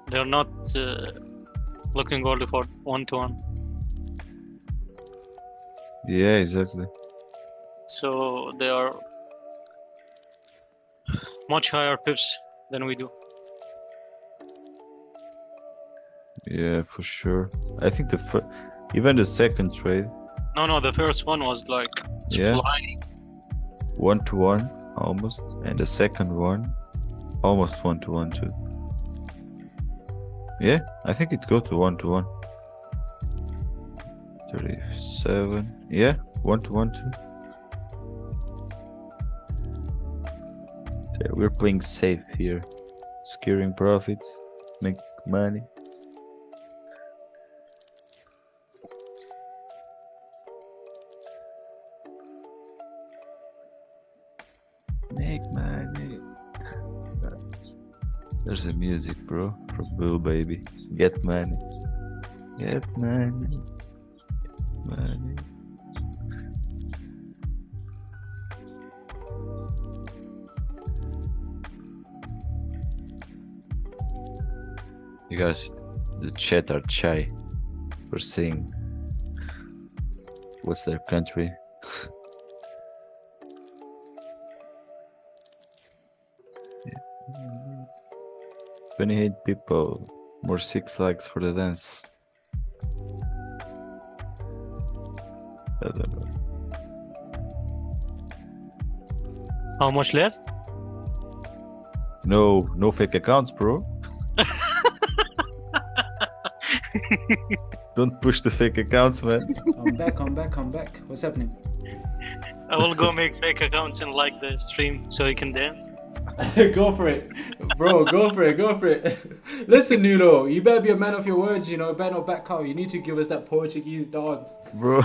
They're not looking only for one-to-one. Yeah, exactly. So they are much higher pips than we do. Yeah, for sure. I think even the second trade. No, the first one was like flying. 1-to-1 almost, and the second one almost 1-to-1 too. Yeah, I think it go to 1-to-1. 37. Yeah, 1 to 1 2. Yeah, we're playing safe here. Securing profits, make money. Make money. There's a music, bro, from Bill Baby. Get money. Get money. Money. You guys, the chat are shy for saying what's their country. 28 people, more 6 likes for the dance. I don't know. How much left? No fake accounts, bro. Don't push the fake accounts, man. I'm back. What's happening? I will go make fake accounts and like the stream so he can dance. Go for it, bro. Go for it. Listen, Nuno, you better be a man of your words. You know, better not back out. You need to give us that Portuguese dance, Bro.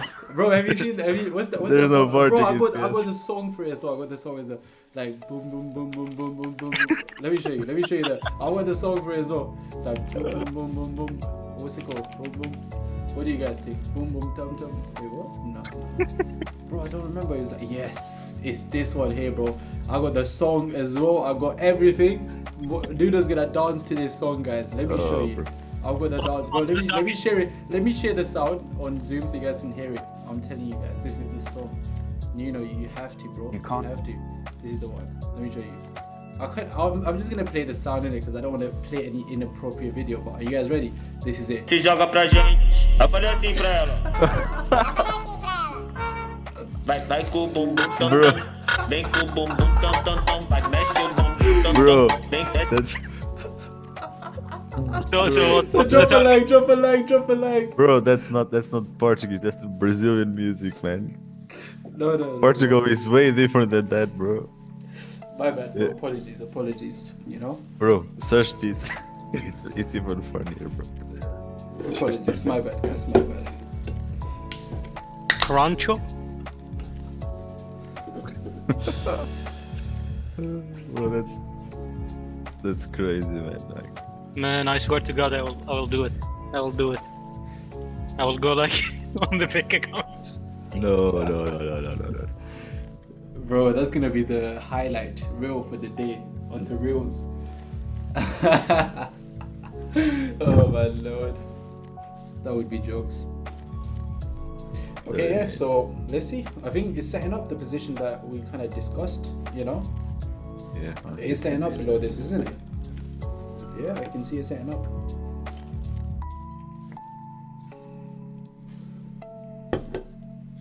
Have you seen? What's There's that no song? Bro, I Portuguese, got yes. the song for it as well. I got the song as a like boom boom boom boom boom boom boom. Let me show you that. I got the song for it as well. Like boom boom boom boom boom. What's it called? Boom boom. What do you guys think? Boom boom tum tum. Wait, what? No. Bro, I don't remember. It's like, yes, it's this one here, bro. I got the song as well. I got everything. Dudo's gonna dance to this song, guys. Let me show you. Bro. I've got the dance, bro. Let me share it. Let me share the sound on Zoom so you guys can hear it. I'm telling you guys, this is the song. You know, you have to, bro. You can't. You have to. This is the one. Let me show you. I'm just gonna play the sound in it because I don't want to play any inappropriate video. But are you guys ready? This is it. Se joga pra gente, eu falei assim pra ela. Vai com o bumbum tam Bro. tam, vem com o bumbum tam tam tam, vai mexe o bumbum tam Bro, tam, vem desce. that's So Drop a like. bro. That's not Portuguese. That's Brazilian music, man. No. Portugal is way different than that, bro. My bad. Yeah. Apologies. You know. Bro, search this. It's even funnier, bro. Apologies. My bad, guys. My bad. Rancho? Bro, that's crazy, man. Like, Man, I swear to God, I will do it. I will do it. I will go like on the fake accounts. no. Bro, that's gonna be the highlight reel for the day on the reels. Oh my lord, that would be jokes. Okay, yeah. So let's see. I think it's setting up the position that we kind of discussed. You know, Yeah. it's setting up below this, isn't it? Yeah, I can see it setting up.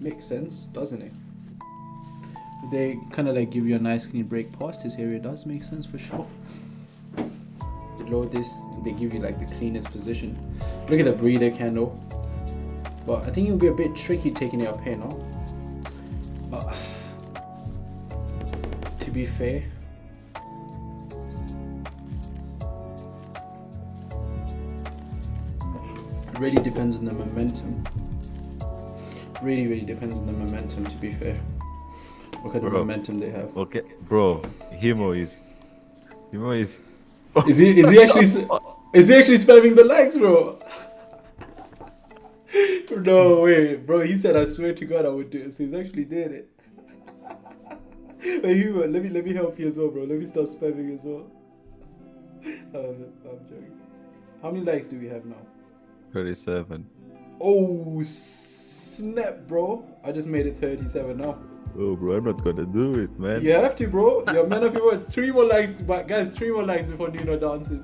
Makes sense, doesn't it? They kind of like give you a nice clean break past this area. Does make sense for sure. Below this, they give you like the cleanest position. Look at the breather candle. But I think it'll be a bit tricky taking it up here, no? But to be fair, it really depends on the momentum. Really depends on the momentum, to be fair. Look at the Bro. momentum they have. Okay, bro. Himo is. Is he actually spamming the likes, bro? No way, bro. He said, "I swear to God, I would do it." So he's actually did it. Hey, Hugo, let me help you as well, bro. Let me start spamming as well. I'm joking. How many likes do we have now? 37. Oh snap, bro! I just made it 37 now. Oh, bro, I'm not gonna do it, man. You have to, bro. You're a man of your words. 3 more likes, but guys, 3 more likes before Nuno dances.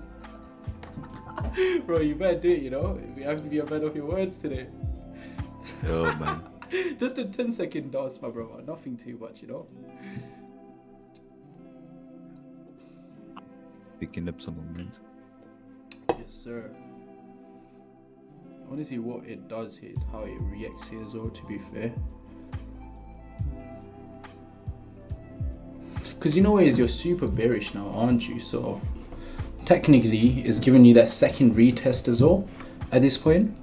Bro, you better do it, you know? We have to be a man of your words today. Oh, man. Just a 10-second dance, my brother. Nothing too much, you know? Picking up some momentum. Yes, sir. I want to see what it does here, how it reacts here as well, to be fair. Because you know what is, you're super bearish now, aren't you? So technically it's giving you that second retest as well at this point.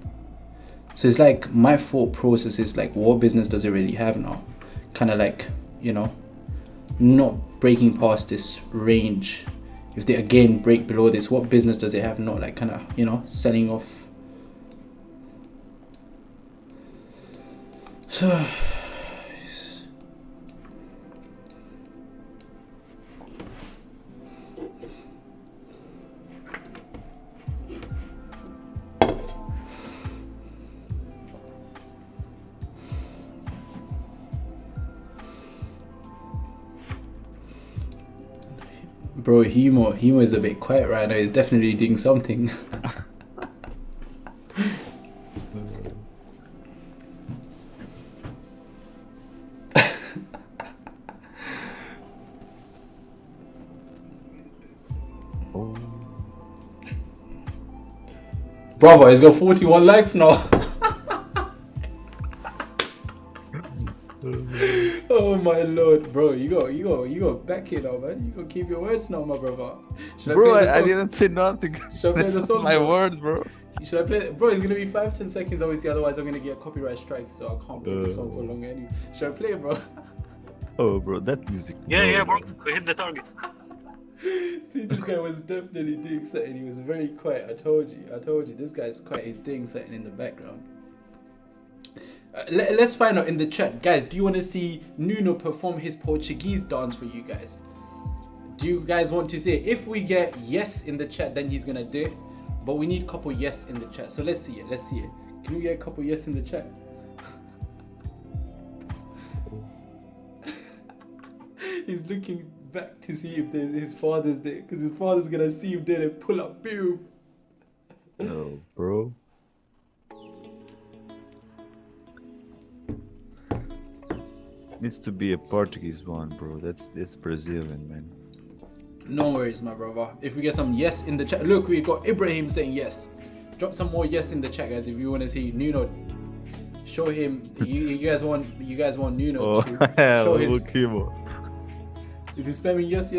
So it's like my thought process is like, what business does it really have now? Kind of like, you know, not breaking past this range. If they again break below this, what business does it have? Not like kind of, you know, selling off. So bro, Hemo is a bit quiet right now. He's definitely doing something. Bravo, he's got 41 likes now. Oh my lord, bro, you got back here now, man. You got keep your words now, my brother. Bro, I didn't say nothing. Should I play the song? My word, bro. Should I play it? Bro, it's gonna be 5-10 seconds obviously, otherwise I'm gonna get a copyright strike, so I can't play the song for long anyway. Should I play it, bro? Oh, bro, that music. Yeah, bro. We hit the target. See, this guy was definitely doing something. He was very quiet. I told you, this guy's quiet. He's doing something in the background. Let's find out in the chat, guys. Do you want to see Nuno perform his Portuguese dance for you guys? Do you guys want to see it? If we get yes in the chat, then he's gonna do it. But we need a couple yes in the chat. So let's see it. Can we get a couple yes in the chat? He's looking back to see if there's his father's there, because his father's gonna see him there and pull up. Boom. No, bro. Needs to be a Portuguese one, bro. That's Brazilian, man. No worries, my brother. If we get some yes in the chat, look, we got Ibrahim saying yes. Drop some more yes in the chat, guys. If you want to see Nuno, show him. You guys want Nuno Oh, to show his. look him. Is he spamming yes?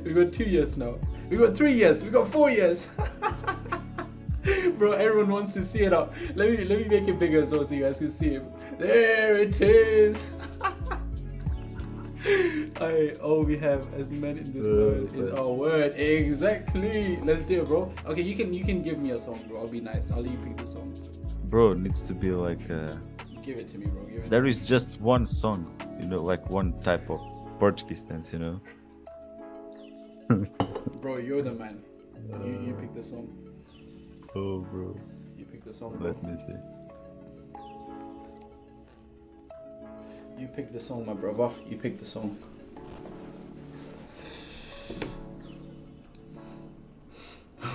We got 2 yes now. We got 3 yes. We got 4 yes. Bro, everyone wants to see it out. Let me make it bigger as well so you guys can see him. There it is. All we have as men in this world is our word. Exactly. Let's do it, bro. Okay, you can give me a song, bro. I'll be nice. I'll let you pick the song. Bro, needs to be like Give it to me, bro. there is just one song, you know, like one type of Portuguese dance, you know. Bro, you're the man. You pick the song. Oh, bro. You pick the song, bro. Let me see. You pick the song, my brother. You pick the song.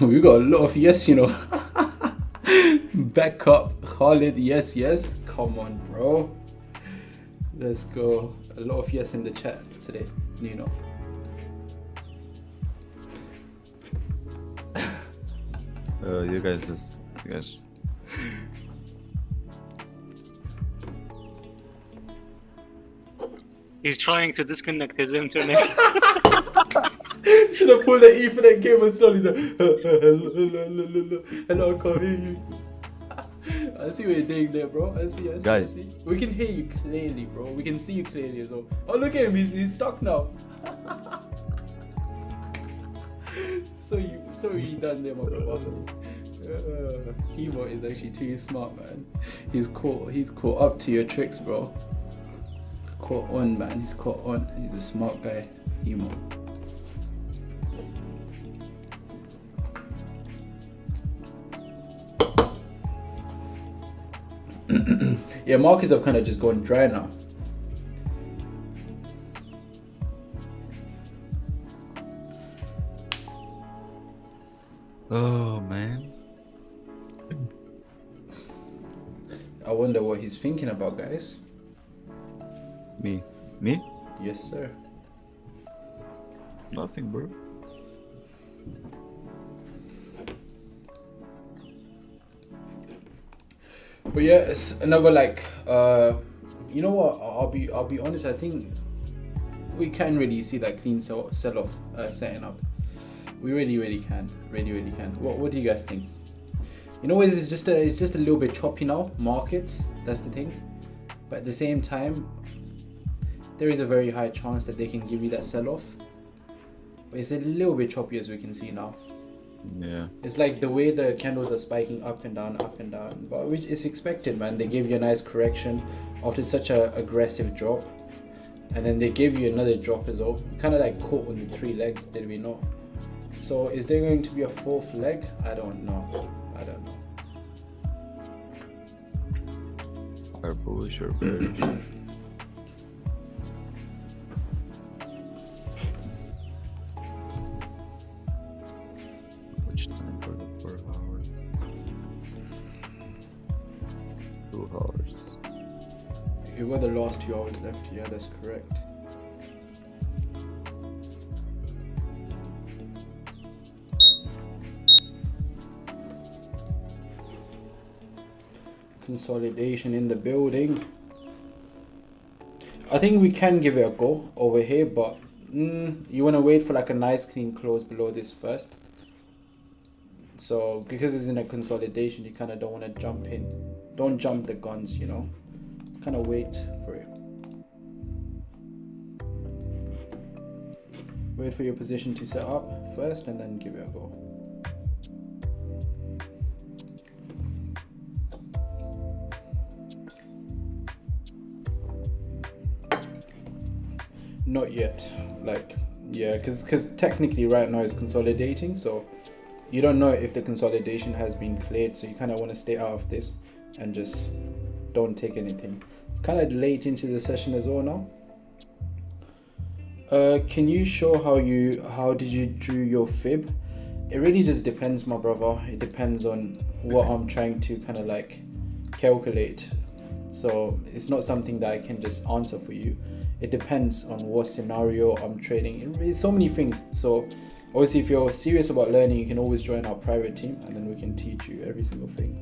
We got a lot of yes, you know. Back up, Khalid. Yes. Come on, bro. Let's go. A lot of yes in the chat today, Nuno. You guys. He's trying to disconnect his internet. Should have pulled the Ethernet cable slowly. Hello, I can't hear you. I see what you're doing there, bro. I see. Guys. We can hear you clearly, bro. We can see you clearly as well. Oh, look at him. He's stuck now. So you done there, my brother. Hemo is actually too smart, man. He's caught up to your tricks, bro. Caught on, man. He's caught on. He's a smart guy, Hemo. Yeah, markets have kind of just gone dry now. Oh, man. I wonder what he's thinking about, guys. Me? Yes, sir. Nothing, bro. But yeah, it's another like you know what, I'll be honest, I think we can really see that clean sell off setting up. We really can. What do you guys think? You know, it's just a little bit choppy now, market, that's the thing. But at the same time, there is a very high chance that they can give you that sell off. But it's a little bit choppy, as we can see now. Yeah. It's like the way the candles are spiking up and down, but which is expected, man. They gave you a nice correction after such a aggressive drop, and then they gave you another drop as well. We kind of like caught on the 3 legs, did we not? So is there going to be a 4th leg? I don't know. Are bullish or bearish? Which time for the 4 hours? 2 hours. It were the last 2 hours left. Yeah, that's correct. Consolidation in the building. I think we can give it a go over here, but you want to wait for like a nice clean close below this first. So because it's in a consolidation, you kind of don't want to jump in. Don't jump the guns, you know. Kind of wait for it. Wait for your position to set up first and then give it a go. Not yet, like, yeah, because technically right now it's consolidating, so you don't know if the consolidation has been cleared, so you kind of want to stay out of this and just don't take anything. It's kind of late into the session as well now. Can you show how did you drew your fib? It really just depends, my brother. It depends on what I'm trying to kind of like calculate, so it's not something that I can just answer for you. It depends on what scenario I'm trading. It's so many things. So obviously, if you're serious about learning, you can always join our private team, and then we can teach you every single thing.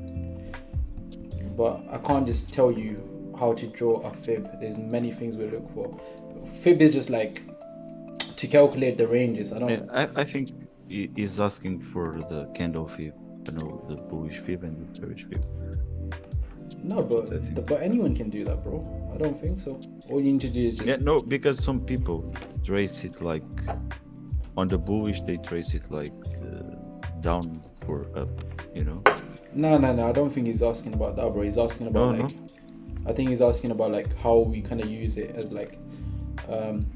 But I can't just tell you how to draw a fib. There's many things we look for. Fib is just like to calculate the ranges. I think he's asking for the candle fib. I know the bullish fib and the bearish fib. No, but anyone can do that, bro. I don't think so. All you need to do is just... Yeah, no, because some people trace it like... On the bullish, they trace it like down for up, you know? No, I don't think he's asking about that, bro. He's asking about I think he's asking about like how we kind of use it as like...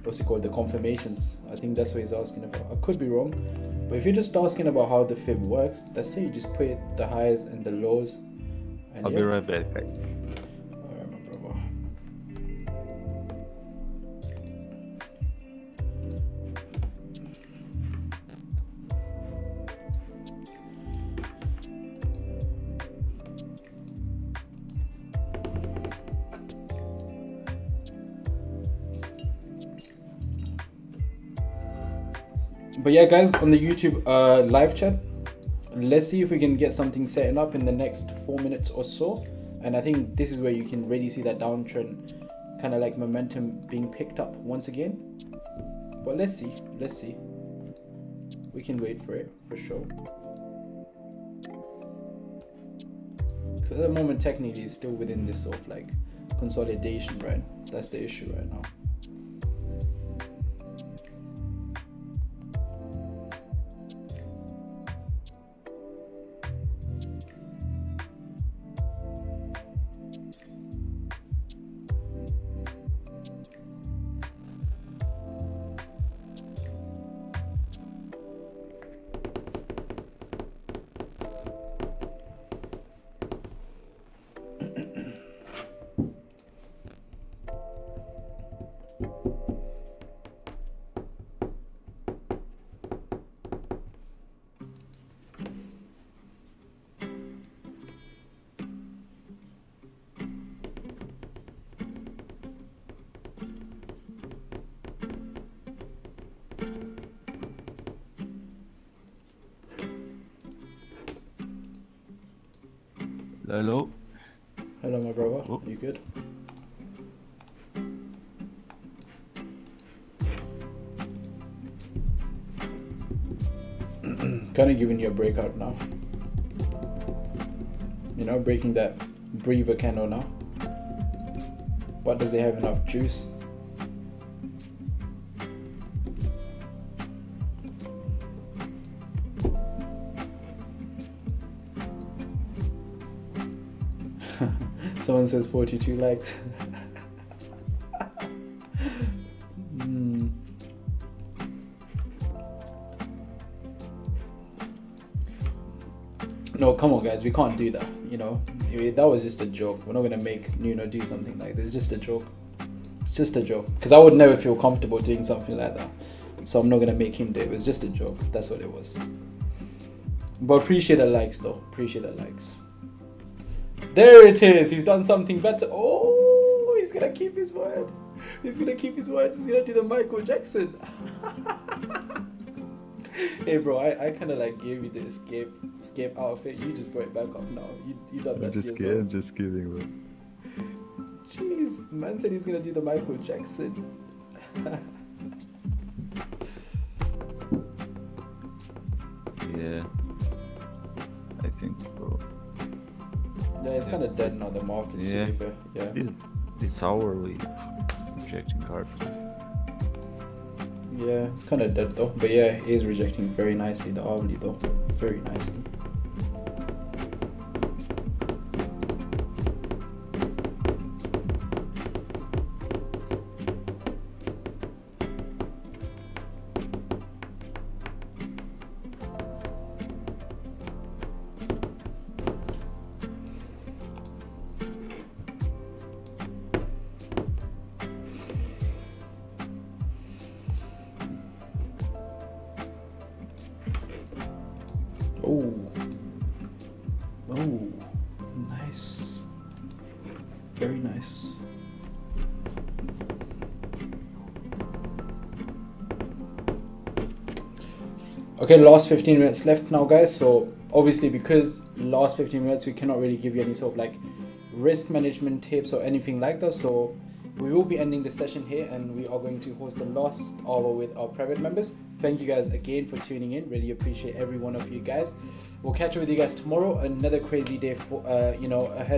what's it called? The confirmations. I think that's what he's asking about. I could be wrong. But if you're just asking about how the fib works, let's say you just put the highs and the lows. I'll be right back, guys. Alright, my brother. But yeah, guys, on the YouTube live chat, let's see if we can get something setting up in the next 4 minutes or so. And I think this is where you can really see that downtrend, kind of like momentum being picked up once again. But let's see. We can wait for it, for sure. Because at the moment, technically, it's still within this sort of like consolidation, right? That's the issue right now. Hello? Hello, my brother. Oh. You good? Kind of giving you a breakout now. You know, breaking that breather candle now. But does it have enough juice? Someone says 42 likes. No, come on, guys. We can't do that. You know, that was just a joke. We're not gonna make Nuno do something like this. It's just a joke. It's just a joke. Because I would never feel comfortable doing something like that. So I'm not gonna make him do it. It was just a joke. That's what it was. But appreciate the likes, though. Appreciate the likes. There it is. He's done something better. Oh, he's gonna keep his word. He's gonna keep his word. He's gonna do the Michael Jackson. Hey, bro, I kind of like gave you the escape outfit. You just brought it back up now. You done that. I'm just kidding, bro. Jeez, man said he's gonna do the Michael Jackson. Yeah, I think, bro. Yeah, it's kind of dead now. The market. Yeah. Yeah. This hourly rejecting hard. Yeah, it's kind of dead though. But yeah, it is rejecting very nicely. The hourly though, very nicely. Oh, nice. Very nice. Okay, last 15 minutes left now, guys. So obviously, because last 15 minutes, we cannot really give you any sort of like risk management tips or anything like that. So we will be ending the session here, and we are going to host the last hour with our private members. Thank you guys again for tuning in. Really appreciate every one of you guys. We'll catch up with you guys tomorrow. Another crazy day for ahead.